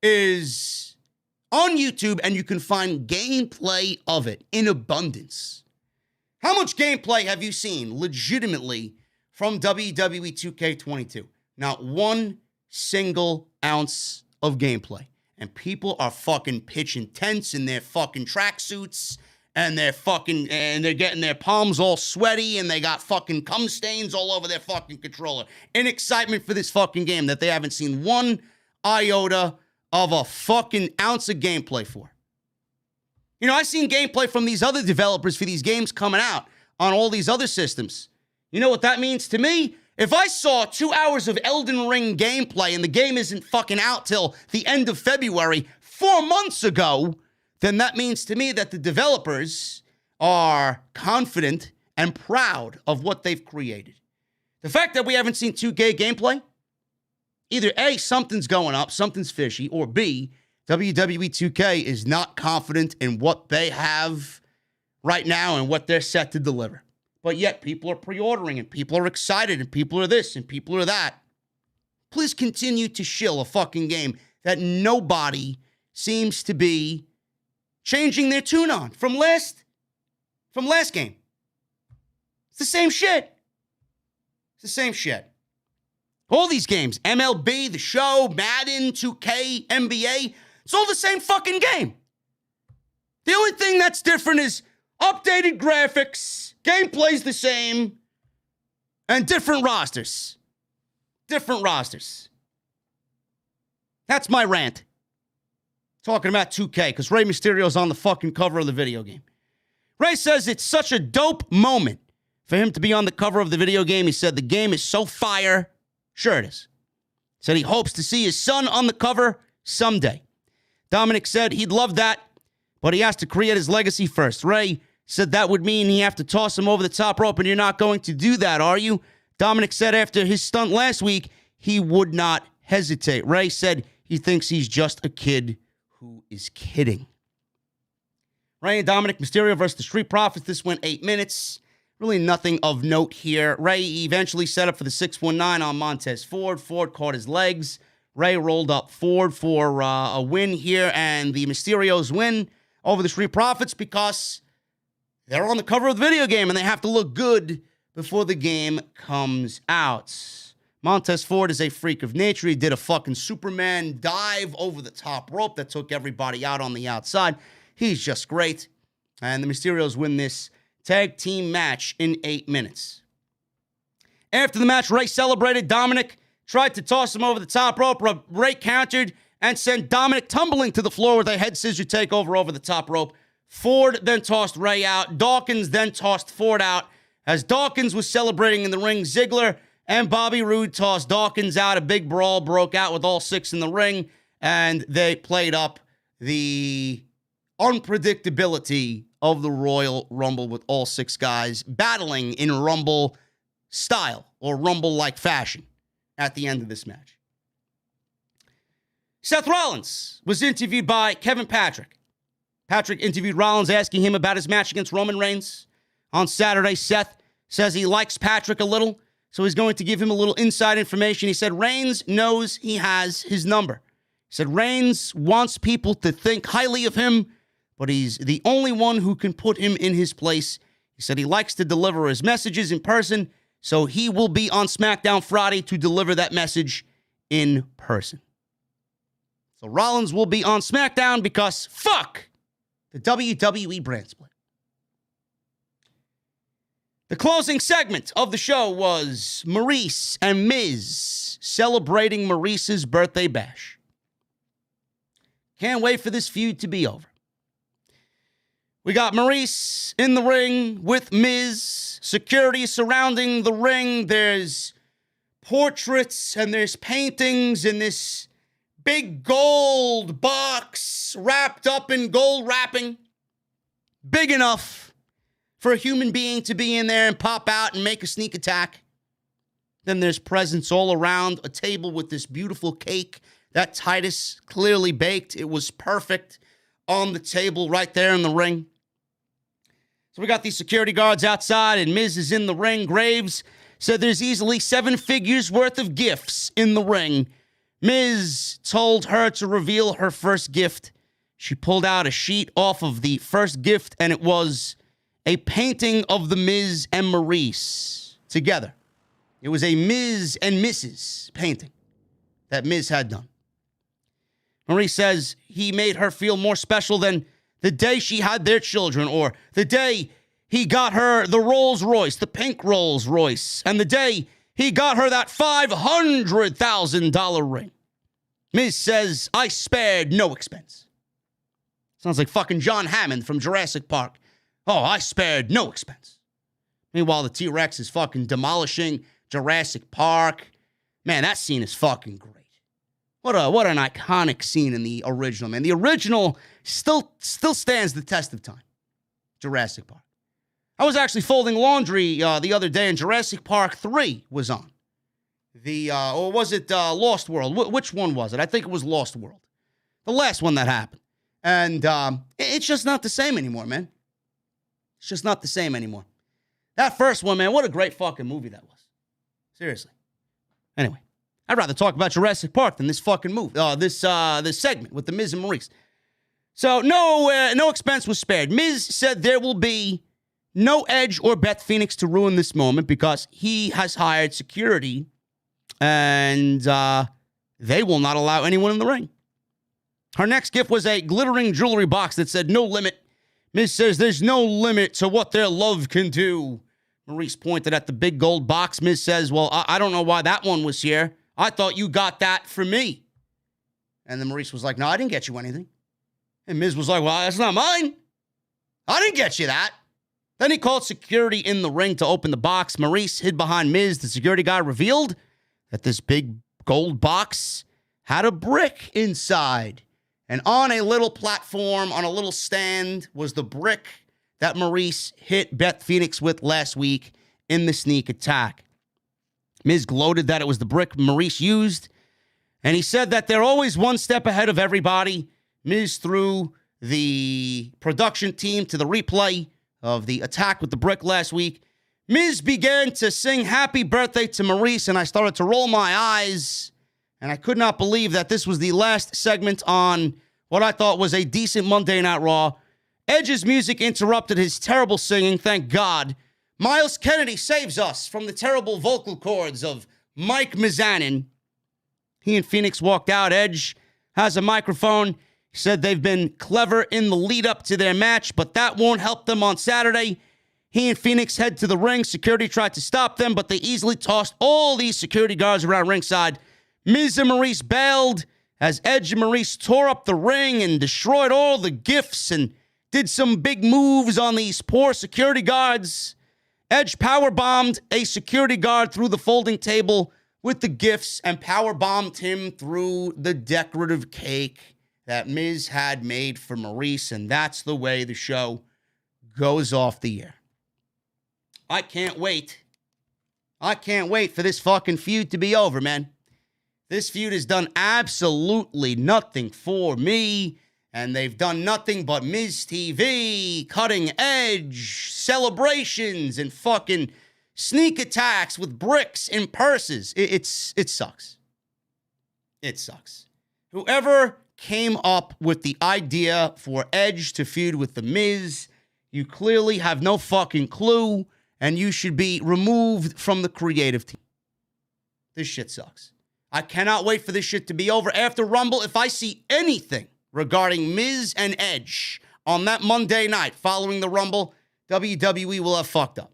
is on YouTube, and you can find gameplay of it in abundance. How much gameplay have you seen legitimately from WWE 2K22? Not 1 single ounce of gameplay. And people are fucking pitching tents in their fucking tracksuits, and they're getting their palms all sweaty, and they got fucking cum stains all over their fucking controller. In excitement for this fucking game that they haven't seen 1 iota of a fucking ounce of gameplay for. You know, I've seen gameplay from these other developers for these games coming out on all these other systems. You know what that means to me? If I saw 2 hours of Elden Ring gameplay and the game isn't fucking out till the end of February 4 months ago, then that means to me that the developers are confident and proud of what they've created. The fact that we haven't seen 2K gameplay, either A, something's going up, something's fishy, or B, WWE 2K is not confident in what they have right now and what they're set to deliver. But yet people are pre-ordering and people are excited and people are this and people are that. Please continue to shill a fucking game that nobody seems to be changing their tune on from last game. It's the same shit. It's the same shit. All these games, MLB, The Show, Madden, 2K, NBA, it's all the same fucking game. The only thing that's different is updated graphics, gameplay's the same, and different rosters. Different rosters. That's my rant. Talking about 2K, because Rey Mysterio's on the fucking cover of the video game. Rey says it's such a dope moment for him to be on the cover of the video game. He said the game is so fire. Sure it is. Said he hopes to see his son on the cover someday. Dominic said he'd love that, but he has to create his legacy first. Rey said that would mean he have to toss him over the top rope, and you're not going to do that, are you? Dominic said after his stunt last week, he would not hesitate. Rey said he thinks he's just a kid who is kidding. Rey and Dominic Mysterio versus the Street Profits. This went 8 minutes. Really nothing of note here. Rey eventually set up for the 619 on Montez Ford. Ford caught his legs. Rey rolled up Ford for a win here, and the Mysterios win over the Street Profits because they're on the cover of the video game and they have to look good before the game comes out. Montez Ford is a freak of nature. He did a fucking Superman dive over the top rope that took everybody out on the outside. He's just great. And the Mysterios win this tag team match in 8 minutes. After the match, Rey celebrated. Dominic tried to toss him over the top rope. Rey countered and sent Dominic tumbling to the floor with a head scissor takeover over the top rope. Ford then tossed Rey out. Dawkins then tossed Ford out. As Dawkins was celebrating in the ring, Ziggler and Bobby Roode tossed Dawkins out. A big brawl broke out with all 6 in the ring, and they played up the unpredictability of the Royal Rumble with all 6 guys battling in Rumble style or Rumble-like fashion at the end of this match. Seth Rollins was interviewed by Kevin Patrick. Patrick interviewed Rollins asking him about his match against Roman Reigns on Saturday. Seth says he likes Patrick a little, so he's going to give him a little inside information. He said Reigns knows he has his number. He said Reigns wants people to think highly of him, but he's the only one who can put him in his place. He said he likes to deliver his messages in person, so he will be on SmackDown Friday to deliver that message in person. So Rollins will be on SmackDown because fuck the WWE brand split. The closing segment of the show was Maryse and Miz celebrating Maryse's birthday bash. Can't wait for this feud to be over. We got Maryse in the ring with Miz. Security surrounding the ring. There's portraits and there's paintings in this big gold box wrapped up in gold wrapping. Big enough for a human being to be in there and pop out and make a sneak attack. Then there's presents all around. A table with this beautiful cake that Titus clearly baked. It was perfect on the table right there in the ring. So we got these security guards outside, and Miz is in the ring. Graves said there's easily 7 figures worth of gifts in the ring. Miz told her to reveal her first gift. She pulled out a sheet off of the first gift, and it was a painting of the Miz and Maryse together. It was a Miz and Mrs. painting that Miz had done. Maryse says he made her feel more special than the day she had their children, or the day he got her the Rolls Royce, the pink Rolls Royce, and the day he got her that $500,000 ring. Miz says, I spared no expense. Sounds like fucking John Hammond from Jurassic Park. Oh, I spared no expense. Meanwhile, the T-Rex is fucking demolishing Jurassic Park. Man, that scene is fucking great. What an iconic scene in the original, man. The original still stands the test of time. Jurassic Park. I was actually folding laundry the other day, and Jurassic Park 3 was on. Or was it Lost World? Which one was it? I think it was Lost World. The last one that happened. And it's just not the same anymore, man. It's just not the same anymore. That first one, man, what a great fucking movie that was. Seriously. Anyway, I'd rather talk about Jurassic Park than this fucking movie. This segment with the Miz and Maryse. So no expense was spared. Miz said there will be no Edge or Beth Phoenix to ruin this moment because he has hired security and they will not allow anyone in the ring. Her next gift was a glittering jewelry box that said no limit. Miz says there's no limit to what their love can do. Maryse pointed at the big gold box. Miz says, well, I don't know why that one was here. I thought you got that for me. And then Maryse was like, no, I didn't get you anything. And Miz was like, well, that's not mine. I didn't get you that. Then he called security in the ring to open the box. Maryse hid behind Miz. The security guy revealed that this big gold box had a brick inside. And on a little platform, on a little stand, was the brick that Maryse hit Beth Phoenix with last week in the sneak attack. Miz gloated that it was the brick Maryse used, and he said that they're always one step ahead of everybody. Miz threw the production team to the replay of the attack with the brick last week. Miz began to sing happy birthday to Maryse, and I started to roll my eyes, and I could not believe that this was the last segment on what I thought was a decent Monday Night Raw. Edge's music interrupted his terrible singing, thank God. Miles Kennedy saves us from the terrible vocal cords of Mike Mizanin. He and Phoenix walked out. Edge has a microphone. He said they've been clever in the lead up to their match, but that won't help them on Saturday. He and Phoenix head to the ring. Security tried to stop them, but they easily tossed all these security guards around ringside. Miz and Maryse bailed as Edge and Maryse tore up the ring and destroyed all the gifts and did some big moves on these poor security guards. Edge powerbombed a security guard through the folding table with the gifts and powerbombed him through the decorative cake that Miz had made for Maryse, and that's the way the show goes off the air. I can't wait. I can't wait for this fucking feud to be over, man. This feud has done absolutely nothing for me, and they've done nothing but Miz TV, cutting edge, celebrations, and fucking sneak attacks with bricks and purses. It sucks. It sucks. Whoever came up with the idea for Edge to feud with The Miz, you clearly have no fucking clue, and you should be removed from the creative team. This shit sucks. I cannot wait for this shit to be over. After Rumble, if I see anything regarding Miz and Edge on that Monday night following the Rumble, WWE will have fucked up.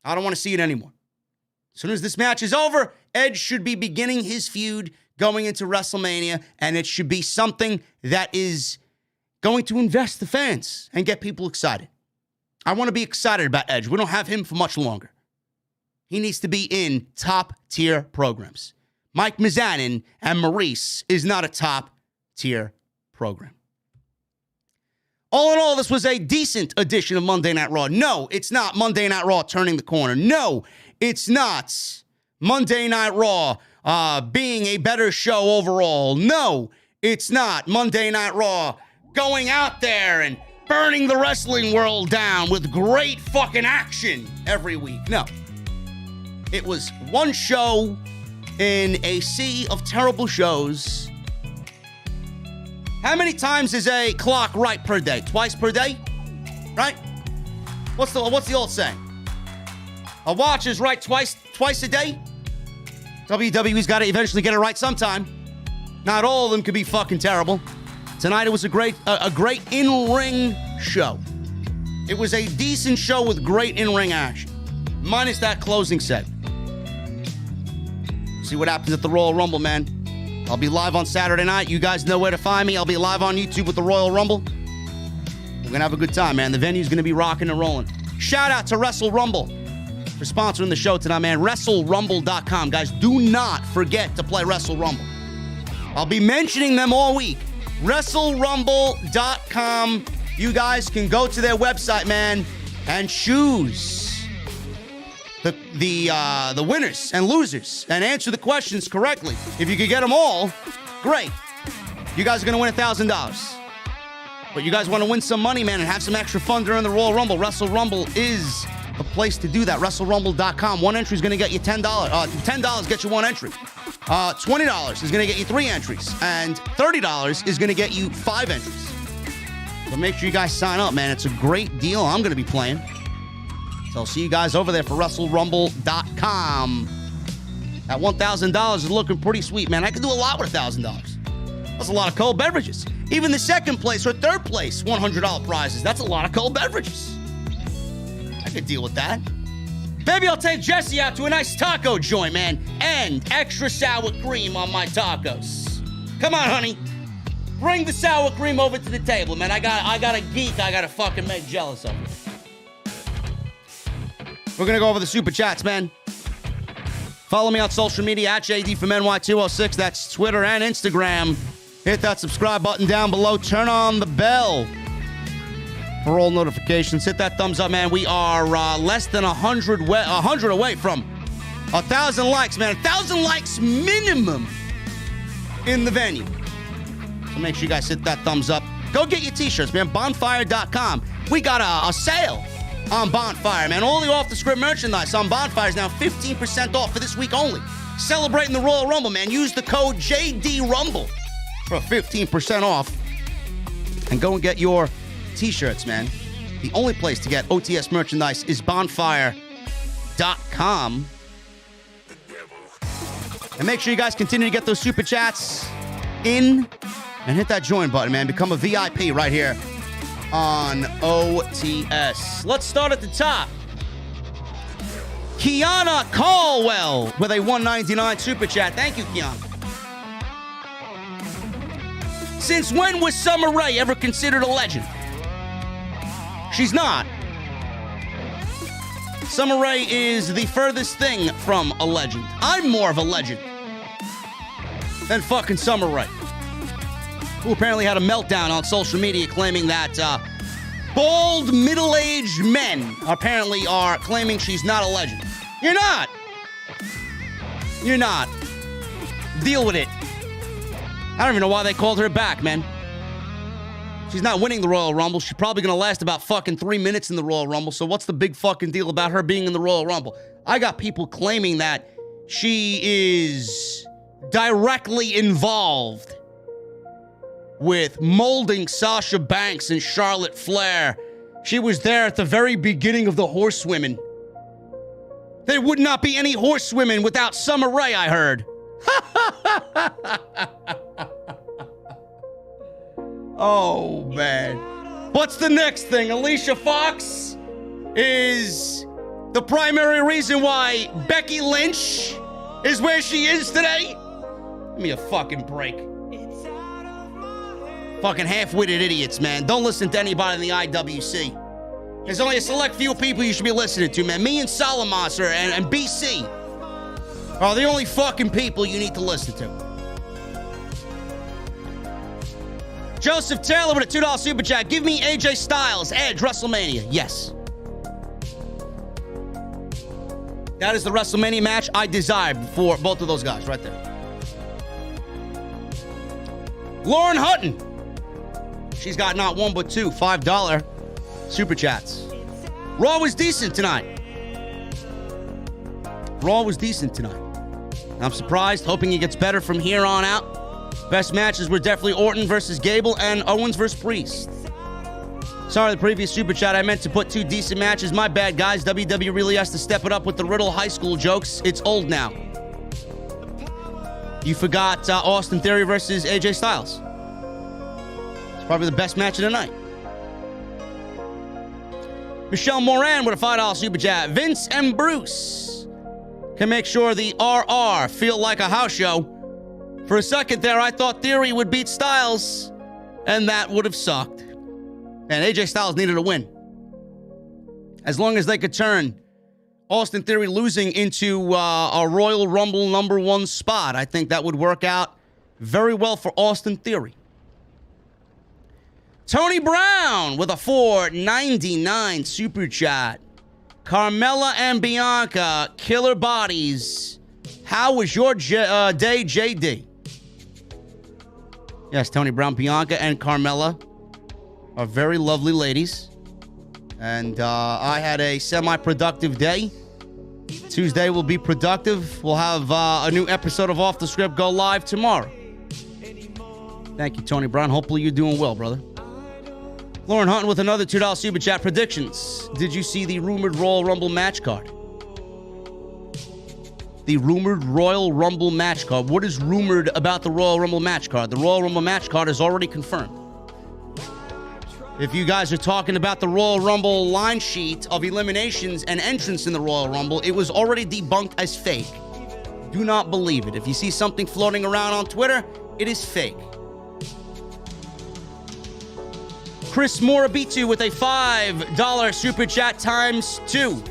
I don't want to see it anymore. As soon as this match is over, Edge should be beginning his feud going into WrestleMania, and it should be something that is going to invest the fans and get people excited. I want to be excited about Edge. We don't have him for much longer. He needs to be in top-tier programs. Mike Mizanin and Maryse is not a top-tier program. All in all, this was a decent edition of Monday Night Raw. No, it's not Monday Night Raw turning the corner. No, it's not Monday Night Raw being a better show overall. No, it's not Monday Night Raw going out there and burning the wrestling world down with great fucking action every week. No. It was one show in a sea of terrible shows. How many times is a clock right per day? Twice per day? Right? What's the old saying? A watch is right twice a day? WWE's got to eventually get it right sometime. Not all of them could be fucking terrible. Tonight it was a great in-ring show. It was a decent show with great in-ring action. Minus that closing segment. See what happens at the Royal Rumble, man. I'll be live on Saturday night. You guys know where to find me. I'll be live on YouTube with the Royal Rumble. We're going to have a good time, man. The venue's going to be rocking and rolling. Shout out to Wrestle Rumble for sponsoring the show tonight, man. WrestleRumble.com. Guys, do not forget to play Wrestle Rumble. I'll be mentioning them all week. WrestleRumble.com. You guys can go to their website, man, and choose the winners and losers and answer the questions correctly. If you could get them all, great. You guys are going to win $1,000. But you guys want to win some money, man, and have some extra fun during the Royal Rumble. Wrestle Rumble is the place to do that. WrestleRumble.com. One entry is going to get you $10. $10 gets you one entry. $20 is going to get you 3 entries. And $30 is going to get you 5 entries. So make sure you guys sign up, man. It's a great deal. I'm going to be playing. So I'll see you guys over there for WrestleRumble.com. That $1,000 is looking pretty sweet, man. I could do a lot with $1,000. That's a lot of cold beverages. Even the second place or third place $100 prizes. That's a lot of cold beverages. I could deal with that. Maybe I'll take Jesse out to a nice taco joint, man. And extra sour cream on my tacos. Come on, honey. Bring the sour cream over to the table, man. I got a geek I gotta fucking make jealous of. We're gonna go over the super chats, man. Follow me on social media at JDfromNY206. That's Twitter and Instagram. Hit that subscribe button down below. Turn on the bell for all notifications. Hit that thumbs up, man. We are less than 100 away from 1,000 likes, man. 1,000 likes minimum in the venue. So make sure you guys hit that thumbs up. Go get your t-shirts, man. Bonfire.com. We got a sale on Bonfire, man. All the off-the-script merchandise on Bonfire is now 15% off for this week only. Celebrating the Royal Rumble, man. Use the code JDRumble for 15% off. And go and get your t-shirts, man. The only place to get OTS merchandise is bonfire.com. And make sure you guys continue to get those super chats in and hit that join button, man. Become a VIP right here on OTS. Let's start at the top. Kiana Caldwell with a $1.99 super chat. Thank you, Kiana. Since when was Summer Rae ever considered a legend? She's not. Summer Rae is the furthest thing from a legend. I'm more of a legend than fucking Summer Rae, who apparently had a meltdown on social media claiming that bald, middle-aged men apparently are claiming she's not a legend. You're not. You're not. Deal with it. I don't even know why they called her back, man. She's not winning the Royal Rumble. She's probably going to last about fucking 3 minutes in the Royal Rumble. So what's the big fucking deal about her being in the Royal Rumble? I got people claiming that she is directly involved with molding Sasha Banks and Charlotte Flair. She was there at the very beginning of the horsewomen. There would not be any horsewomen without Summer Rae, I heard. Oh, man. What's the next thing? Alicia Fox is the primary reason why Becky Lynch is where she is today? Give me a fucking break. Fucking half-witted idiots, man. Don't listen to anybody in the IWC. There's only a select few people you should be listening to, man. Me and Salamas and BC are the only fucking people you need to listen to. Joseph Taylor with a $2 super chat. Give me AJ Styles, Edge, WrestleMania. Yes. That is the WrestleMania match I desired for both of those guys right there. Lauren Hutton. She's got not one but two $5 super chats. Raw was decent tonight. Raw was decent tonight. I'm surprised, hoping it gets better from here on out. Best matches were definitely Orton versus Gable and Owens versus Priest. Sorry, the previous super chat, I meant to put 2 decent matches. My bad, guys. WWE really has to step it up with the Riddle high school jokes. It's old now. You forgot Austin Theory versus AJ Styles. It's probably the best match of the night. Michelle Moran with a $5 super chat. Vince and Bruce can make sure the RR feel like a house show. For a second there, I thought Theory would beat Styles, and that would have sucked. And AJ Styles needed a win. As long as they could turn Austin Theory losing into a Royal Rumble #1 spot, I think that would work out very well for Austin Theory. Tony Brown with a $4.99 super chat. Carmella and Bianca, killer bodies. How was your day, JD? Yes, Tony Brown, Bianca, and Carmella are very lovely ladies. And I had a semi-productive day. Tuesday will be productive. We'll have a new episode of Off the Script go live tomorrow. Thank you, Tony Brown. Hopefully you're doing well, brother. Lauren Hunt with another $2 super chat. Predictions. Did you see the rumored Royal Rumble match card? The rumored Royal Rumble match card. What is rumored about the Royal Rumble match card? The Royal Rumble match card is already confirmed. If you guys are talking about the Royal Rumble line sheet of eliminations and entrance in the Royal Rumble, it was already debunked as fake. Do not believe it. If you see something floating around on Twitter, it is fake. Chris Morabitu with a $5 super chat times 2.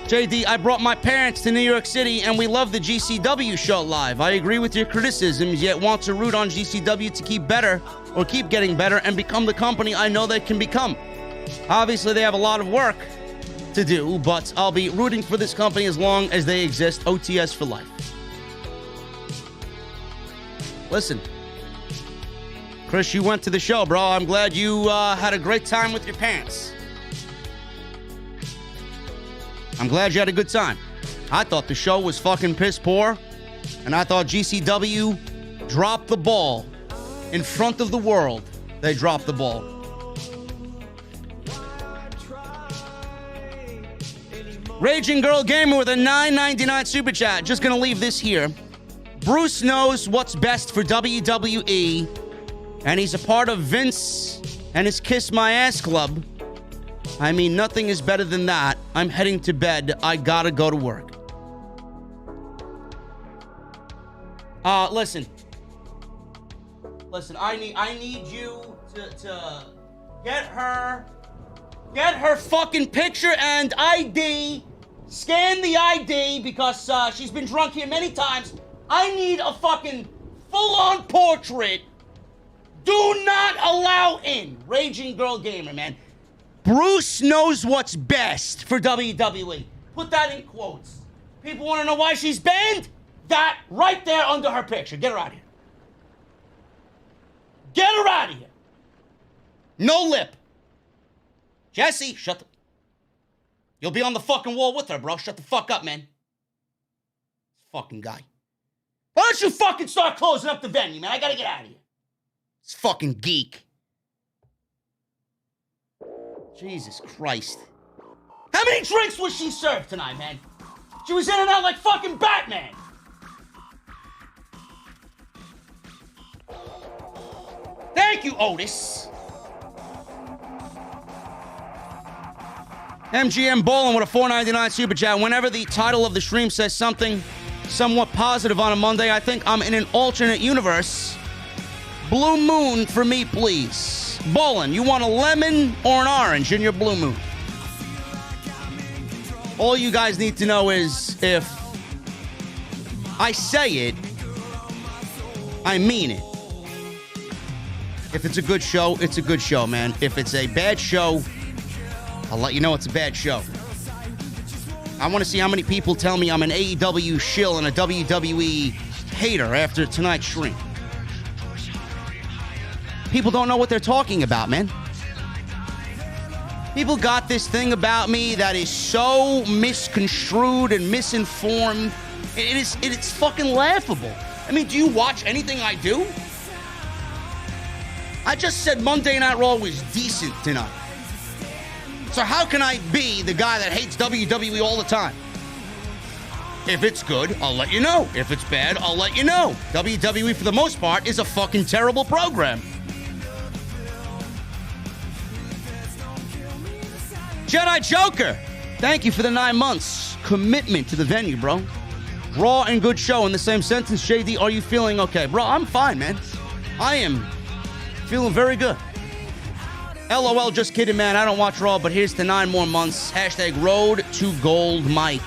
JD, I brought my parents to New York City and we love the GCW show live. I agree with your criticisms, yet want to root on GCW to keep better or keep getting better and become the company I know they can become. Obviously, they have a lot of work to do, but I'll be rooting for this company as long as they exist. OTS for life. Listen, Chris, you went to the show, bro. I'm glad you had a great time with your parents. I'm glad you had a good time. I thought the show was fucking piss poor, and I thought GCW dropped the ball. In front of the world, they dropped the ball. Raging Girl Gamer with a $9.99 super chat. Just gonna leave this here. Bruce knows what's best for WWE, and he's a part of Vince and his Kiss My Ass Club. I mean, nothing is better than that. I'm heading to bed. I gotta go to work. Listen, I need you to get her fucking picture and ID. Scan the ID because she's been drunk here many times. I need a fucking full-on portrait. Do not allow in. Raging Girl Gamer, man. Bruce knows what's best for WWE. Put that in quotes. People want to know why she's banned? That right there under her picture. Get her out of here. Get her out of here. No lip. Jesse, shut the... You'll be on the fucking wall with her, bro. Shut the fuck up, man. This fucking guy. Why don't you fucking start closing up the venue, man? I gotta get out of here. This fucking geek. Jesus Christ. How many drinks was she served tonight, man? She was in and out like fucking Batman. Thank you, Otis. MGM Bowling with a $4.99 super chat. Whenever the title of the stream says something somewhat positive on a Monday, I think I'm in an alternate universe. Blue moon for me, please. Bowling, you want a lemon or an orange in your blue moon? All you guys need to know is if I say it, I mean it. If it's a good show, it's a good show, man. If it's a bad show, I'll let you know it's a bad show. I want to see how many people tell me I'm an AEW shill and a WWE hater after tonight's stream. People don't know what they're talking about, man. People got this thing about me that is so misconstrued and misinformed. It's fucking laughable. I mean, do you watch anything I do? I just said Monday Night Raw was decent tonight. So how can I be the guy that hates WWE all the time? If it's good, I'll let you know. If it's bad, I'll let you know. WWE, for the most part, is a fucking terrible program. Jedi Joker, thank you for the 9 months. Commitment to the venue, bro. Raw and good show in the same sentence. JD, are you feeling okay? Bro, I'm fine, man. I am feeling very good. LOL, just kidding, man. I don't watch Raw, but here's to 9 more months. Hashtag road to gold, Mike.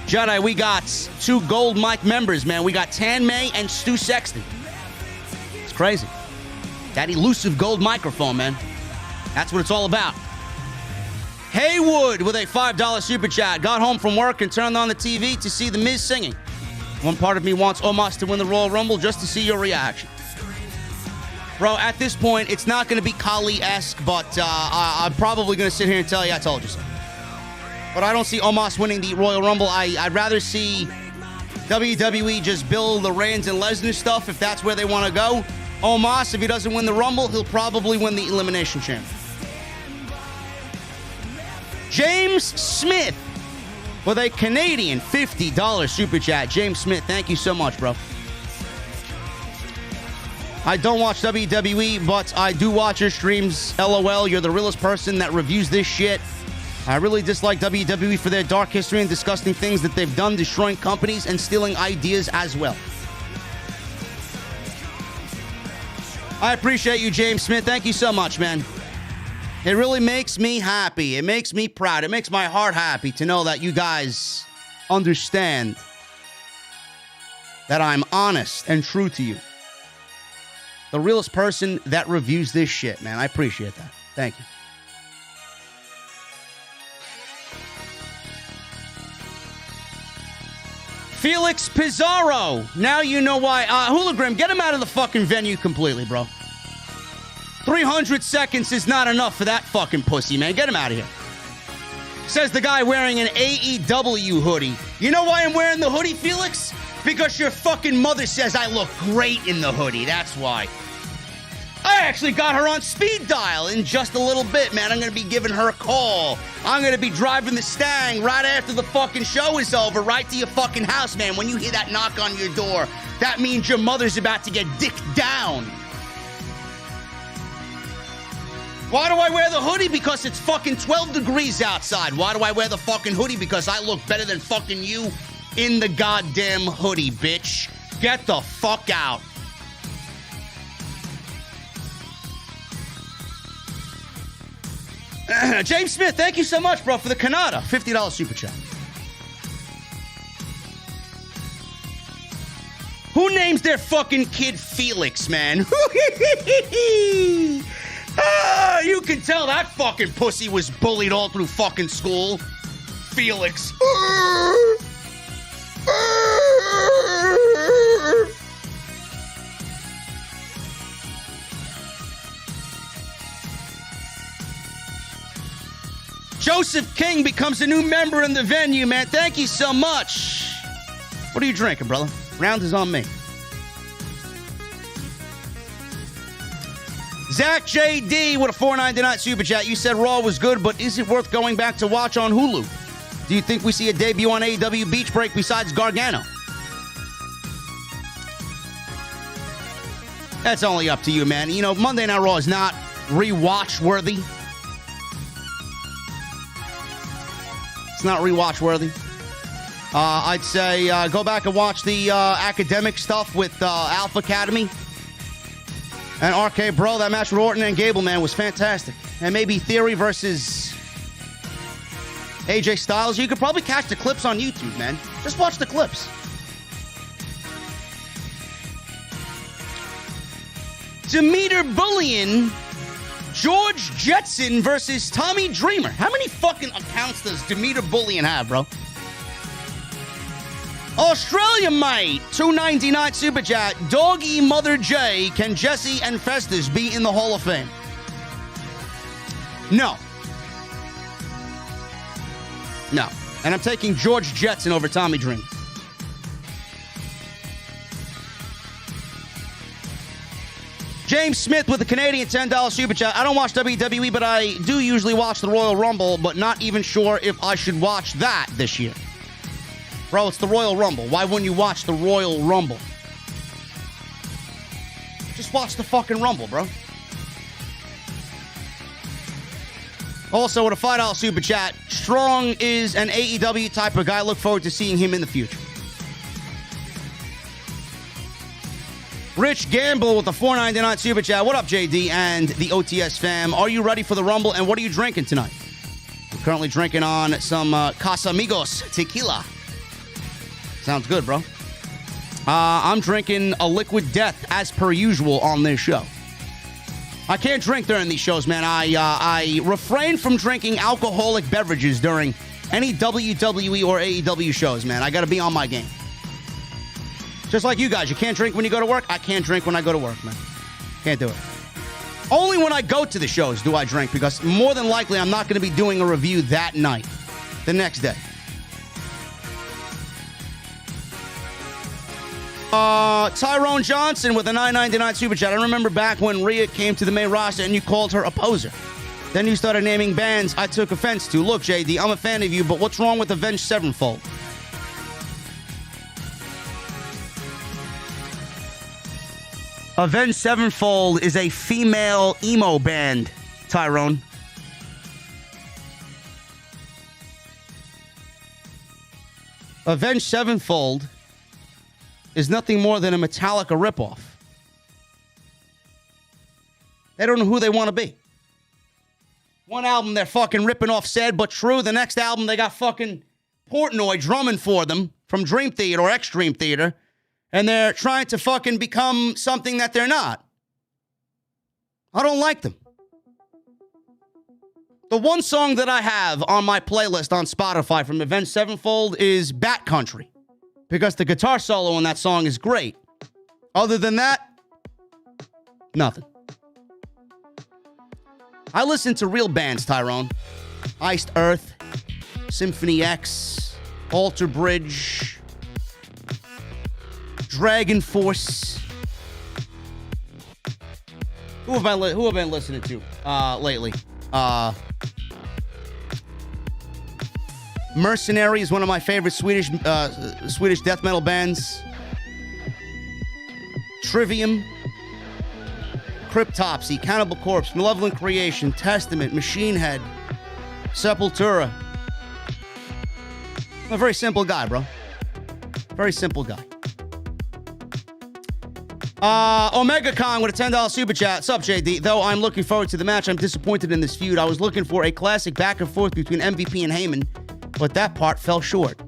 Jedi, we got 2 Gold Mike members, man. We got Tan May and Stu Sexton. It's crazy. That elusive gold microphone, man. That's what it's all about. Haywood with a $5 super chat. Got home from work and turned on the TV to see The Miz singing. One part of me wants Omos to win the Royal Rumble just to see your reaction. Bro, at this point, it's not going to be Kali-esque, but I'm probably going to sit here and tell you I told you so. But I don't see Omos winning the Royal Rumble. I'd rather see WWE just build the Reigns and Lesnar stuff if that's where they want to go. Omos, if he doesn't win the Rumble, he'll probably win the Elimination Chamber. James Smith with a Canadian $50 super chat. James Smith, thank you so much, bro. I don't watch WWE, but I do watch your streams. LOL, you're the realest person that reviews this shit. I really dislike WWE for their dark history and disgusting things that they've done, destroying companies and stealing ideas as well. I appreciate you, James Smith. Thank you so much, man. It really makes me happy. It makes me proud. It makes my heart happy to know that you guys understand that I'm honest and true to you. The realest person that reviews this shit, man. I appreciate that. Thank you. Felix Pizarro. Now you know why. Hologram, get him out of the fucking venue completely, bro. 300 seconds is not enough for that fucking pussy, man. Get him out of here. Says the guy wearing an AEW hoodie. You know why I'm wearing the hoodie, Felix? Because your fucking mother says I look great in the hoodie. That's why. I actually got her on speed dial in just a little bit, man. I'm going to be giving her a call. I'm going to be driving the Stang right after the fucking show is over, right to your fucking house, man. When you hear that knock on your door, that means your mother's about to get dicked down. Why do I wear the hoodie? Because it's fucking 12 degrees outside. Why do I wear the fucking hoodie? Because I look better than fucking you in the goddamn hoodie, bitch. Get the fuck out. James Smith, thank you so much, bro, for the Canada. $50 super chat. Who names their fucking kid Felix, man? You can tell that fucking pussy was bullied all through fucking school. Felix. Joseph King becomes a new member in the venue, man. Thank you so much. What are you drinking, brother? Round is on me. Zach JD with a $4.99 super chat. You said Raw was good, but is it worth going back to watch on Hulu? Do you think we see a debut on AEW Beach Break besides Gargano? That's only up to you, man. You know, Monday Night Raw is not rewatch worthy. It's not rewatch worthy. I'd say go back and watch the academic stuff with Alpha Academy and RK Bro. That match with Orton and Gable, man, was fantastic. And maybe Theory versus AJ Styles. You could probably catch the clips on YouTube, man. Just watch the clips. Demeter Bullion, George Jetson versus Tommy Dreamer. How many fucking accounts does Demeter Bullion have, bro? Australia Mate, $2.99 super chat. Doggy Mother J, can Jesse and Festus be in the Hall of Fame? No. No. And I'm taking George Jetson over Tommy Dreamer. James Smith with a Canadian $10 super chat. I don't watch WWE, but I do usually watch the Royal Rumble, but not even sure if I should watch that this year. Bro, it's the Royal Rumble. Why wouldn't you watch the Royal Rumble? Just watch the fucking Rumble, bro. Also, with a $5 super chat, Strong is an AEW type of guy. Look forward to seeing him in the future. Rich Gamble with the $4.99 Super Chat. What up, JD and the OTS fam? Are you ready for the Rumble, and what are you drinking tonight? I'm currently drinking on some Casamigos tequila. Sounds good, bro. I'm drinking a Liquid Death as per usual on this show. I can't drink during these shows, man. I refrain from drinking alcoholic beverages during any WWE or AEW shows, man. I got to be on my game. Just like you guys. You can't drink when you go to work. I can't drink when I go to work, man. Can't do it. Only when I go to the shows do I drink, because more than likely I'm not going to be doing a review that night, the next day. Tyrone Johnson with a $9.99 Super Chat. I remember back when Rhea came to the main roster and you called her a poser. Then you started naming bands I took offense to. Look, JD, I'm a fan of you, but what's wrong with Avenged Sevenfold? Avenged Sevenfold is a female emo band, Tyrone. Avenged Sevenfold is nothing more than a Metallica ripoff. They don't know who they want to be. One album, they're fucking ripping off Sad But True. The next album, they got fucking Portnoy drumming for them from Dream Theater or X-Dream Theater. And they're trying to fucking become something that they're not. I don't like them. The one song that I have on my playlist on Spotify from Avenged Sevenfold is Bat Country, because the guitar solo in that song is great. Other than that, nothing. I listen to real bands, Tyrone. Iced Earth, Symphony X, Alter Bridge, Dragon Force. Who have I been listening to lately? Mercenary is one of my favorite Swedish death metal bands. Trivium, Cryptopsy, Cannibal Corpse, Malevolent Creation, Testament, Machine Head, Sepultura. I'm a very simple guy, bro. Very simple guy. Omega Kong with a $10 super chat. Sup, JD? Though I'm looking forward to the match, I'm disappointed in this feud. I was looking for a classic back and forth between MVP and Heyman, but that part fell short.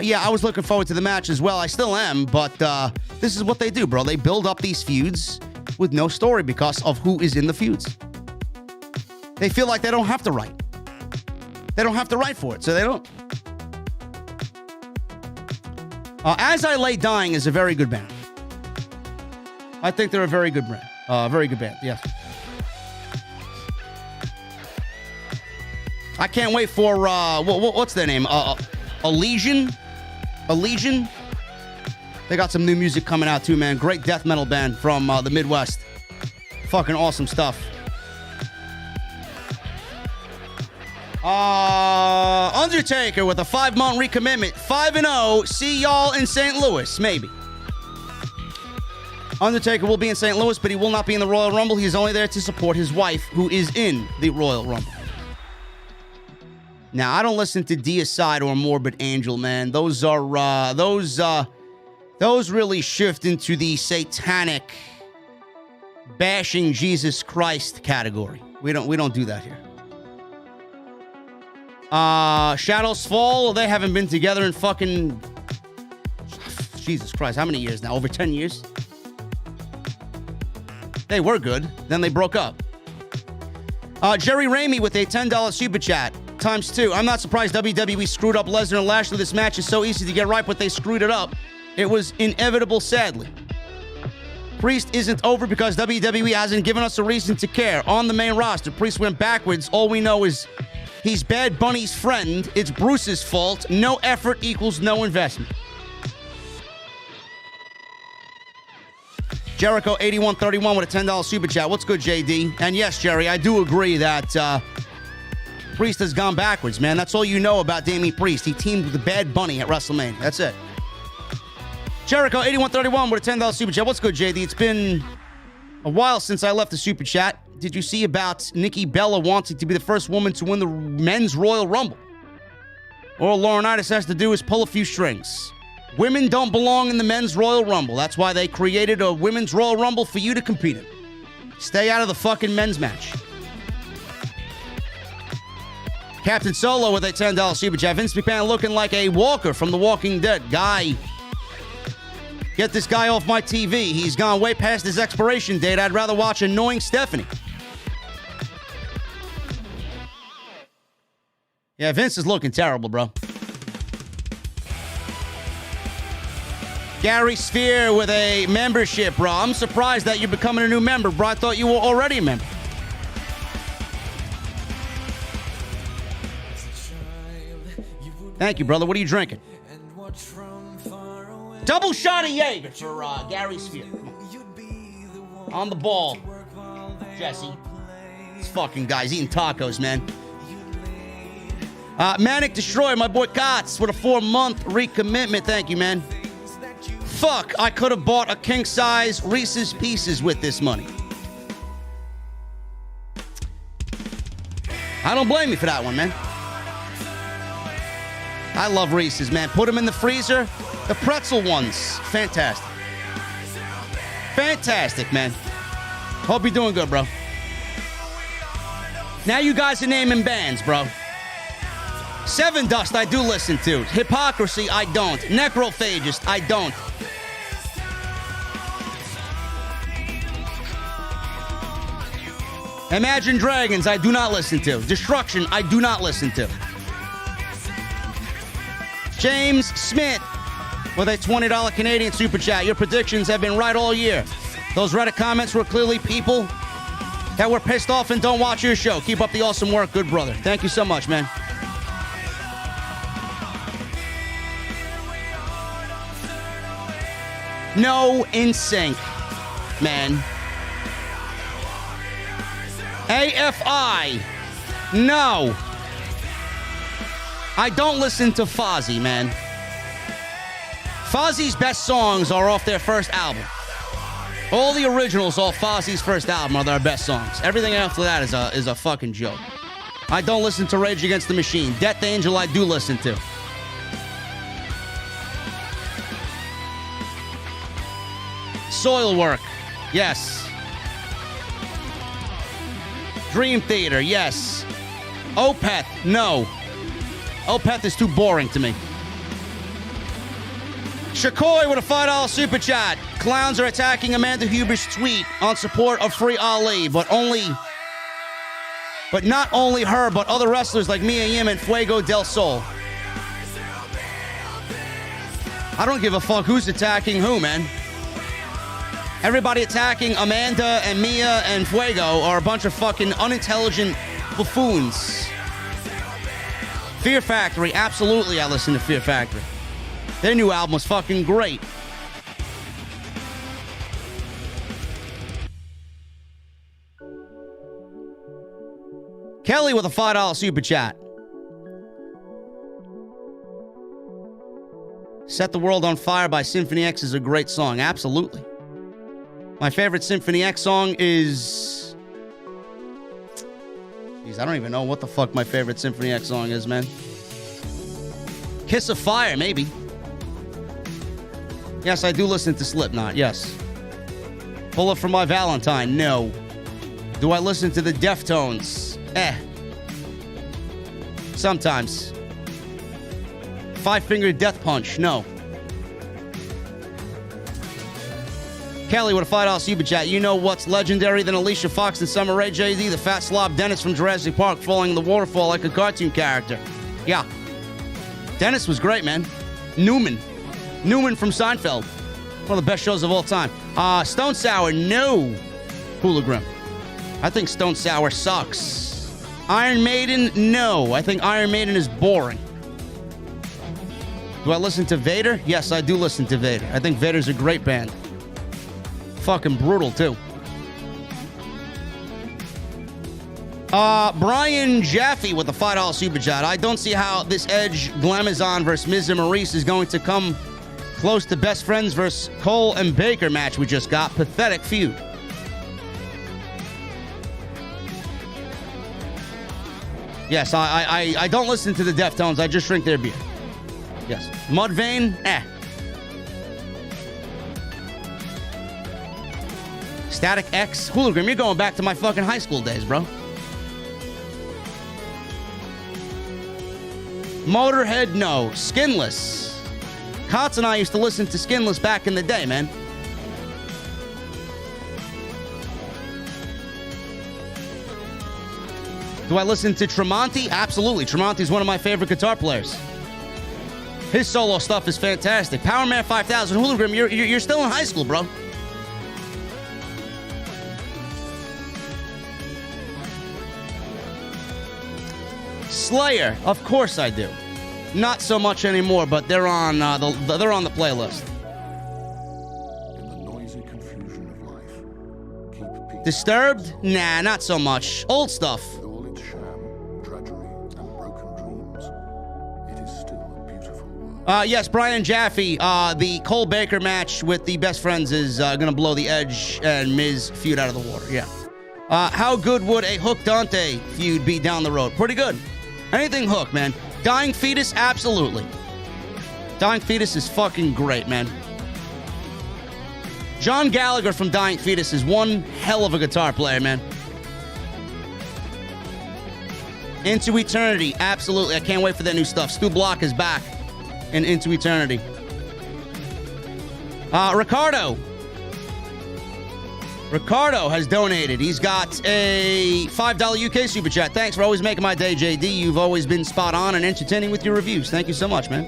Yeah, I was looking forward to the match as well. I still am, but this is what they do, bro. They build up these feuds with no story because of who is in the feuds. They feel like they don't have to write. They don't have to write for it, so they don't. As I Lay Dying is a very good band. I think they're a very good band. Very good band, yes. I can't wait for, what's their name? Elysian? They got some new music coming out too, man. Great death metal band from the Midwest. Fucking awesome stuff. Undertaker with a 5-month recommitment. 5-0. See y'all in St. Louis, maybe. Undertaker will be in St. Louis, but he will not be in the Royal Rumble. He is only there to support his wife, who is in the Royal Rumble. Now, I don't listen to Deicide or Morbid Angel, man. Those are, those really shift into the satanic bashing Jesus Christ category. We don't do that here. Shadows Fall, they haven't been together in fucking, Jesus Christ, how many years now? Over 10 years? They were good. Then they broke up. Jerry Ramey with a $10 super chat. ×2. I'm not surprised WWE screwed up Lesnar and Lashley. This match is so easy to get right, but they screwed it up. It was inevitable, sadly. Priest isn't over because WWE hasn't given us a reason to care. On the main roster, Priest went backwards. All we know is he's Bad Bunny's friend. It's Bruce's fault. No effort equals no investment. Jericho 8131 with a $10 super chat. What's good, JD? And yes, Jerry, I do agree that Priest has gone backwards, man. That's all you know about Damian Priest. He teamed with the Bad Bunny at WrestleMania. That's it. Jericho 8131 with a $10 super chat. What's good, JD? It's been a while since I left the super chat. Did you see about Nikki Bella wanting to be the first woman to win the men's Royal Rumble? All Laurinaitis has to do is pull a few strings. Women don't belong in the men's Royal Rumble. That's why they created a women's Royal Rumble for you to compete in. Stay out of the fucking men's match. Captain Solo with a $10 super chat. Vince McMahon looking like a walker from The Walking Dead. Guy, get this guy off my TV. He's gone way past his expiration date. I'd rather watch annoying Stephanie. Yeah, Vince is looking terrible, bro. Gary Sphere with a membership, bro. I'm surprised that you're becoming a new member, bro. I thought you were already a member. Thank you, brother. What are you drinking? Double shot of Jaeger for Gary Sphere. On the ball, Jesse. This fucking guy's eating tacos, man. Manic Destroyer, my boy Kotz with a 4-month recommitment. Thank you, man. Fuck, I could have bought a king-size Reese's Pieces with this money. I don't blame you for that one, man. I love Reese's, man. Put them in the freezer. The pretzel ones, fantastic. Fantastic, man. Hope you're doing good, bro. Now you guys are naming bands, bro. Seven Dust, I do listen to. Hypocrisy, I don't. Necrophagist, I don't. Imagine Dragons, I do not listen to. Destruction, I do not listen to. James Smith with a $20 Canadian super chat. Your predictions have been right all year. Those Reddit comments were clearly people that were pissed off and don't watch your show. Keep up the awesome work, good brother. Thank you so much, man. No in sync, man. AFI, no. I don't listen to Fozzy, man. Fozzy's best songs are off their first album. All the originals off Fozzy's first album are their best songs. Everything after that is a fucking joke. I don't listen to Rage Against the Machine. Death Angel I do listen to. Soilwork, yes. Dream Theater, yes. Opeth, no. Opeth is too boring to me. Shakoy with a $5 super chat. Clowns are attacking Amanda Huber's tweet on support of Free Ali, but not only her, but other wrestlers like Mia Yim and Fuego del Sol. I don't give a fuck who's attacking who, man. Everybody attacking Amanda and Mia and Fuego are a bunch of fucking unintelligent buffoons. Fear Factory, absolutely I listen to Fear Factory. Their new album was fucking great. Kelly with a $5 super chat. Set the World on Fire by Symphony X is a great song. Absolutely. My favorite Symphony X song is... Jeez, I don't even know what the fuck my favorite Symphony X song is, man. Kiss of Fire, maybe. Yes, I do listen to Slipknot, yes. Bullet for My Valentine, no. Do I listen to the Deftones? Sometimes. Five Finger Death Punch, no. Kelly with a $5 super chat. You know what's legendary than Alicia Fox and Summer Rae? JD, the fat slob Dennis from Jurassic Park falling in the waterfall like a cartoon character. Yeah. Dennis was great, man. Newman from Seinfeld. One of the best shows of all time. Stone Sour, no. Hula Grim. I think Stone Sour sucks. Iron Maiden, no. I think Iron Maiden is boring. Do I listen to Vader? Yes, I do listen to Vader. I think Vader's a great band. Fucking brutal, too. Brian Jaffe with a $5 super chat. I don't see how this Edge Glamazon versus Miz Maryse is going to come close to Best Friends versus Cole and Baker match we just got. Pathetic feud. Yes, I don't listen to the Deftones. I just drink their beer. Yes. Mudvayne, Static X. Hologram, you're going back to my fucking high school days, bro. Motorhead, no. Skinless. Kotz and I used to listen to Skinless back in the day, man. Do I listen to Tremonti? Absolutely. Tremonti's one of my favorite guitar players. His solo stuff is fantastic. Powerman 5000, Hologram, you're still in high school, bro. Slayer, of course I do. Not so much anymore, but they're on the playlist. In the noisy confusion of life, keep peace. Disturbed? Nah, not so much. Old stuff. With all its sham, drudgery, and broken dreams, it is still a beautiful world. Yes, Brian Jaffe. The Cole Baker match with the Best Friends is gonna blow the Edge and Miz feud out of the water. Yeah. How good would a Hook Dante feud be down the road? Pretty good. Anything Hook, man. Dying Fetus, absolutely. Dying Fetus is fucking great, man. John Gallagher from Dying Fetus is one hell of a guitar player, man. Into Eternity, absolutely. I can't wait for that new stuff. Stu Block is back in Into Eternity. Ricardo has donated. He's got a $5 UK super chat. Thanks for always making my day, JD. You've always been spot on and entertaining with your reviews. Thank you so much, man.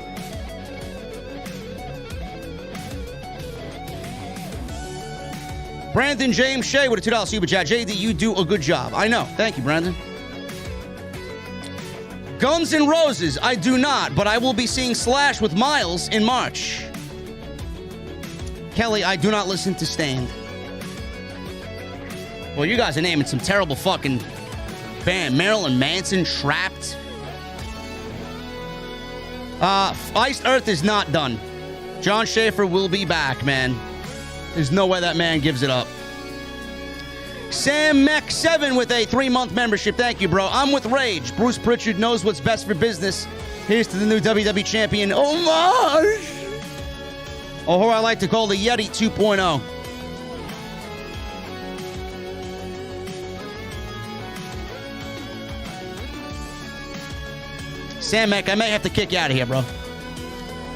Brandon James Shea with a $2 super chat. JD, you do a good job. I know. Thank you, Brandon. Guns N' Roses, I do not, but I will be seeing Slash with Miles in March. Kelly, I do not listen to Stained. Well, you guys are naming some terrible fucking band. Marilyn Manson, Trapped. Iced Earth is not done. John Schaefer will be back, man. There's no way that man gives it up. Sam Mech 7 with a 3-month membership. Thank you, bro. I'm with Rage. Bruce Pritchard knows what's best for business. Here's to the new WWE champion, Homage. Or who I like to call the Yeti 2.0. Sam Mack, I may have to kick you out of here, bro.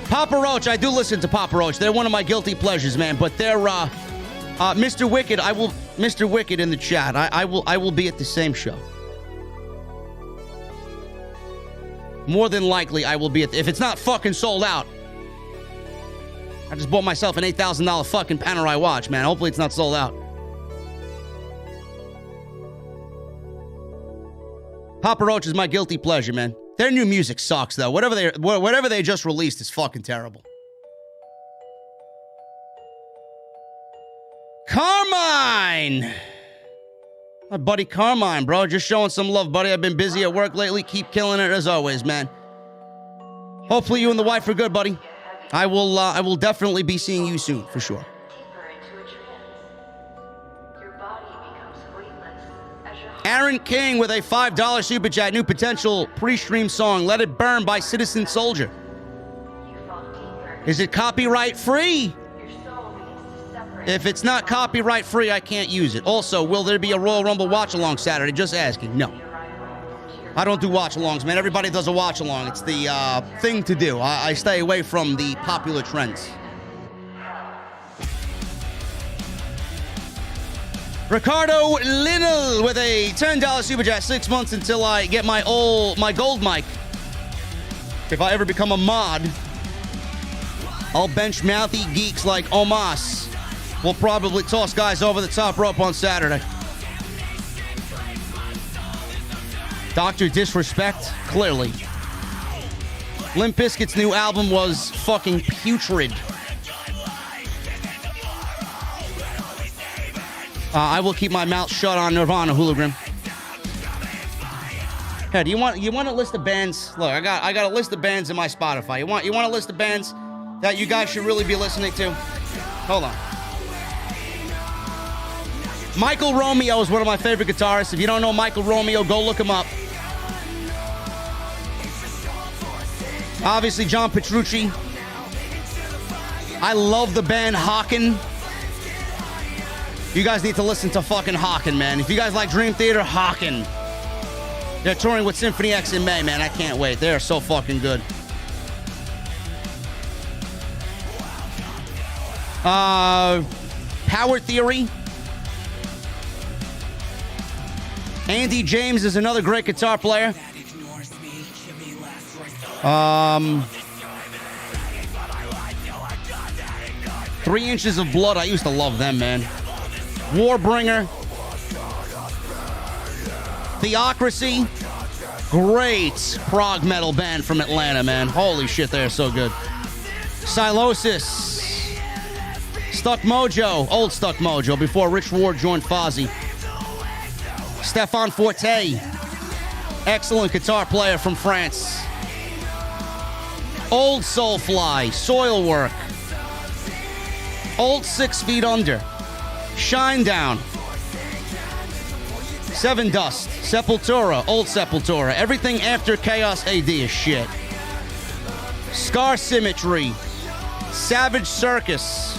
Papa Roach, I do listen to Papa Roach. They're one of my guilty pleasures, man. But they're Mr. Wicked. Mr. Wicked in the chat. I will be at the same show. More than likely, I will be at. If it's not fucking sold out, I just bought myself an $8,000 fucking Panerai watch, man. Hopefully, it's not sold out. Papa Roach is my guilty pleasure, man. Their new music sucks, though. Whatever they just released is fucking terrible. Carmine! My buddy Carmine, bro. Just showing some love, buddy. I've been busy at work lately. Keep killing it as always, man. Hopefully you and the wife are good, buddy. I will definitely be seeing you soon, for sure. Aaron King with a $5 super chat. New potential pre-stream song, Let It Burn by Citizen Soldier. Is it copyright free? If it's not copyright free, I can't use it. Also, will there be a Royal Rumble watch-along Saturday? Just asking. No. I don't do watch-alongs, man. Everybody does a watch-along. It's the thing to do. I stay away from the popular trends. Ricardo Linnell with a $10 super chat. 6 months until I get my gold mic. If I ever become a mod, I'll bench mouthy geeks like Omos. We'll probably toss guys over the top rope on Saturday. Dr. Disrespect, clearly. Limp Bizkit's new album was fucking putrid. I will keep my mouth shut on Nirvana, Hooligan. Hey, do you want a list of bands? Look, I got a list of bands in my Spotify. You want a list of bands that you guys should really be listening to? Hold on. Michael Romeo is one of my favorite guitarists. If you don't know Michael Romeo, go look him up. Obviously, John Petrucci. I love the band Hawken. You guys need to listen to fucking Hawken, man. If you guys like Dream Theater, Hawken. They're touring with Symphony X in May, man. I can't wait. They're so fucking good. Power Theory. Andy James is another great guitar player. 3 Inches of Blood. I used to love them, man. Warbringer. Theocracy. Great prog metal band from Atlanta, man. Holy shit, they're so good. Silosis. Stuck Mojo. Old Stuck Mojo before Rich Ward joined Fozzy. Stefan Forte. Excellent guitar player from France. Old Soulfly. Soilwork. Old 6 Feet Under. Shinedown. Seven Dust. Sepultura. Old Sepultura. Everything after Chaos AD is shit. Scar Symmetry. Savage Circus.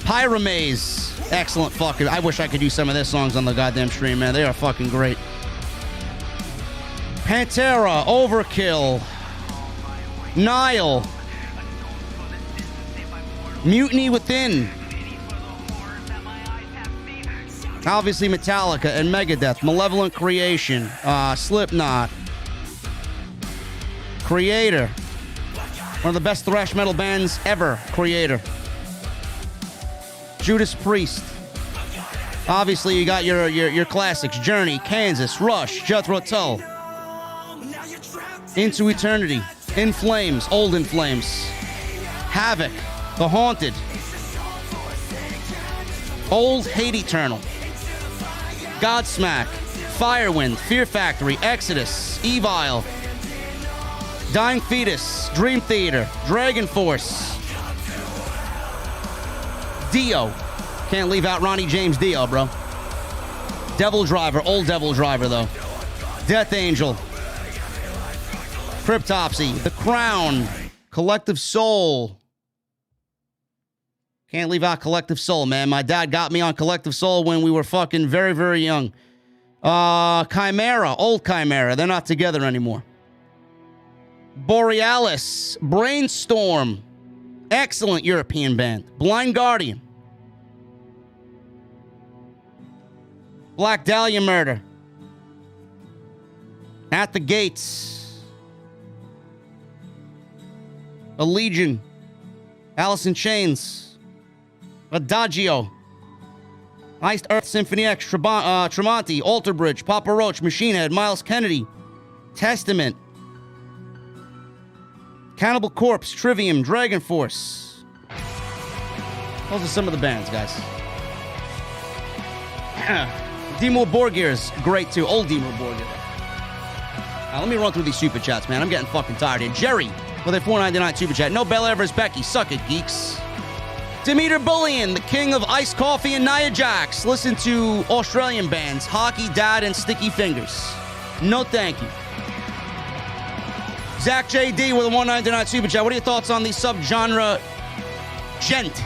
Pyramaze. Excellent fucking. I wish I could use some of their songs on the goddamn stream, man. They are fucking great. Pantera. Overkill. Nile. Mutiny Within. Obviously Metallica and Megadeth. Malevolent Creation. Slipknot. Creator. One of the best thrash metal bands ever. Creator. Judas Priest. Obviously you got your classics. Journey, Kansas, Rush, Jethro Tull. Into Eternity. In Flames, Old In Flames. Havoc, The Haunted. Old Hate Eternal. Godsmack, Firewind, Fear Factory, Exodus, Evile. Dying Fetus, Dream Theater, Dragon Force. Dio. Can't leave out Ronnie James Dio, bro. Devil Driver, Old Devil Driver, though. Death Angel. Cryptopsy, The Crown, Collective Soul. Can't leave out Collective Soul, man. My dad got me on Collective Soul when we were fucking very, very young. Chimera, Old Chimera. They're not together anymore. Borealis, Brainstorm. Excellent European band. Blind Guardian. Black Dahlia Murder. At the Gates. Allegion, Alice in Chains, Adagio, Iced Earth Symphony X, Tremonti, Alter Bridge, Papa Roach, Machine Head, Miles Kennedy, Testament, Cannibal Corpse, Trivium, Dragon Force. Those are some of the bands, guys. Dimmu Borgir's great too. Old Dimmu Borgir. Let me run through these super chats, man. I'm getting fucking tired here. Jerry with a $4.99 super chat. No Bel-Air vs. Becky. Suck it, geeks. Demeter Bullion, the king of iced coffee and Nia Jax. Listen to Australian bands, Hockey Dad and Sticky Fingers. No thank you. Zach JD with a $1.99 super chat. What are your thoughts on the subgenre gent?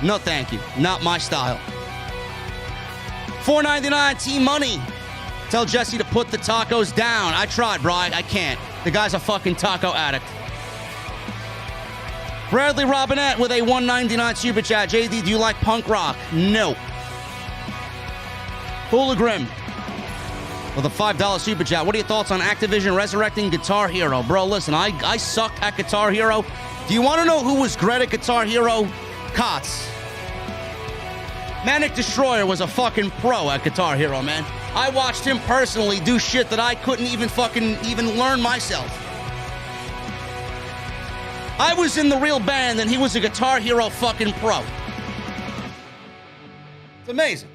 No thank you. Not my style. $4.99 T-Money. Tell Jesse to put the tacos down. I tried, bro. I can't. The guy's a fucking taco addict. Bradley Robinette with a $1.99 super chat. JD, do you like punk rock? No. Hoolagrim with a $5 super chat. What are your thoughts on Activision resurrecting Guitar Hero? Bro, listen, I sucked at Guitar Hero. Do you want to know who was great at Guitar Hero? Kotz. Manic Destroyer was a fucking pro at Guitar Hero, man. I watched him personally do shit that I couldn't even learn myself. I was in the real band and he was a Guitar Hero fucking pro. It's amazing.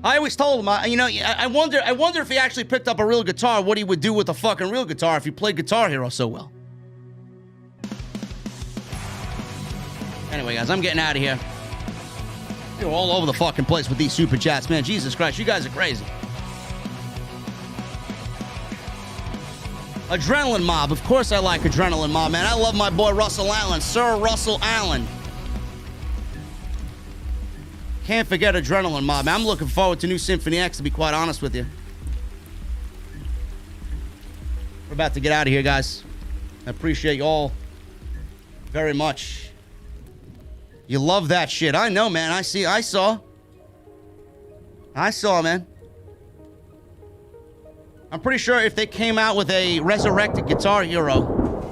I always told him, I wonder if he actually picked up a real guitar, what he would do with a fucking real guitar if he played Guitar Hero so well. Anyway, guys, I'm getting out of here. You're all over the fucking place with these super chats, man. Jesus Christ, you guys are crazy. Adrenaline Mob. Of course I like Adrenaline Mob, man. I love my boy Russell Allen. Sir Russell Allen. Can't forget Adrenaline Mob, man. I'm looking forward to New Symphony X, to be quite honest with you. We're about to get out of here, guys. I appreciate you all very much. You love that shit. I know, man. I saw, man. I'm pretty sure if they came out with a resurrected Guitar Hero,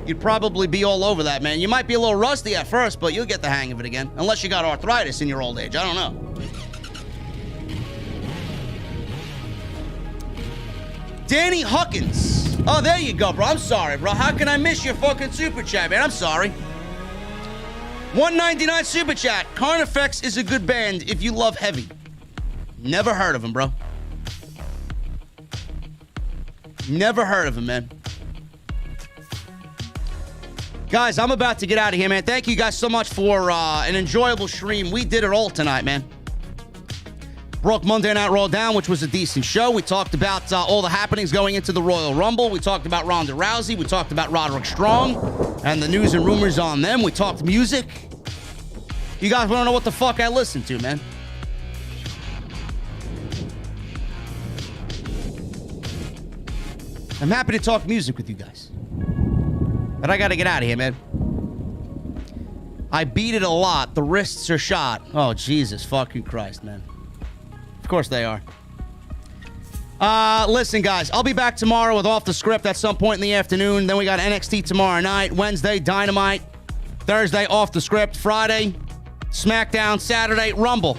you'd probably be all over that, man. You might be a little rusty at first, but you'll get the hang of it again. Unless you got arthritis in your old age. I don't know. Danny Huckins. Oh, there you go, bro. I'm sorry, bro. How can I miss your fucking super chat, man? I'm sorry. $1.99 super chat. Carnifex is a good band if you love heavy. Never heard of him, bro. Never heard of him, man. Guys, I'm about to get out of here, man. Thank you guys so much for an enjoyable stream. We did it all tonight, man. Broke Monday Night Raw down, which was a decent show. We talked about all the happenings going into the Royal Rumble. We talked about Ronda Rousey. We talked about Roderick Strong and the news and rumors on them. We talked music. You guys want to know what the fuck I listen to, man? I'm happy to talk music with you guys. But I got to get out of here, man. I beat it a lot. The wrists are shot. Oh, Jesus fucking Christ, man. Of course they are. Listen, guys. I'll be back tomorrow with Off the Script at some point in the afternoon. Then we got NXT tomorrow night. Wednesday, Dynamite. Thursday, Off the Script. Friday, SmackDown. Saturday, Rumble.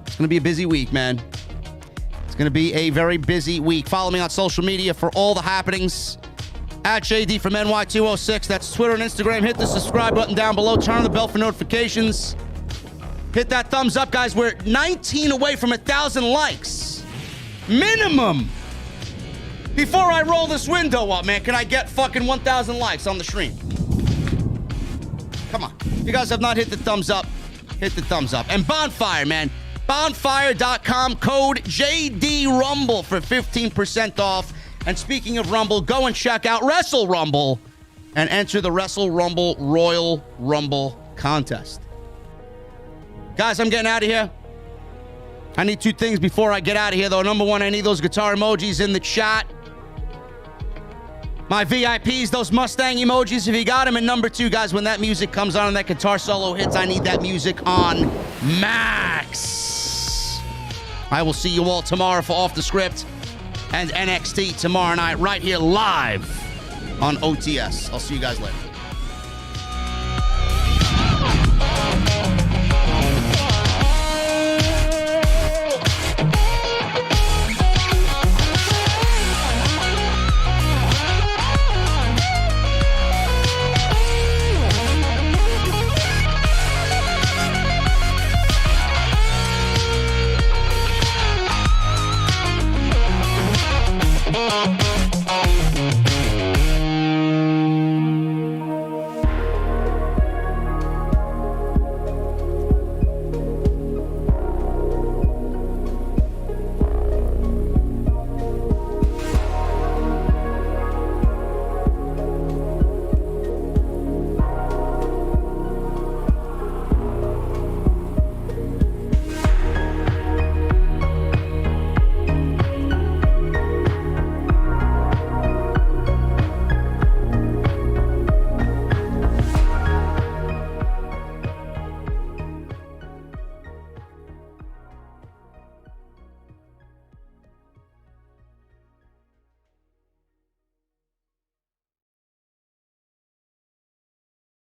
It's going to be a busy week, man. It's going to be a very busy week. Follow me on social media for all the happenings. At JDfromNY206. That's Twitter and Instagram. Hit the subscribe button down below. Turn on the bell for notifications. Hit that thumbs up, guys. We're 19 away from 1,000 likes. Minimum. Before I roll this window up, man, can I get fucking 1,000 likes on the stream? Come on. If you guys have not hit the thumbs up, hit the thumbs up. And Bonfire, man. Bonfire.com. Code JDRumble for 15% off. And speaking of Rumble, go and check out Wrestle Rumble and enter the Wrestle Rumble Royal Rumble contest. Guys, I'm getting out of here. I need two things before I get out of here, though. Number one, I need those guitar emojis in the chat. My VIPs, those Mustang emojis, if you got them. And number two, guys, when that music comes on and that guitar solo hits, I need that music on max. I will see you all tomorrow for Off the Script and NXT tomorrow night right here live on OTS. I'll see you guys later.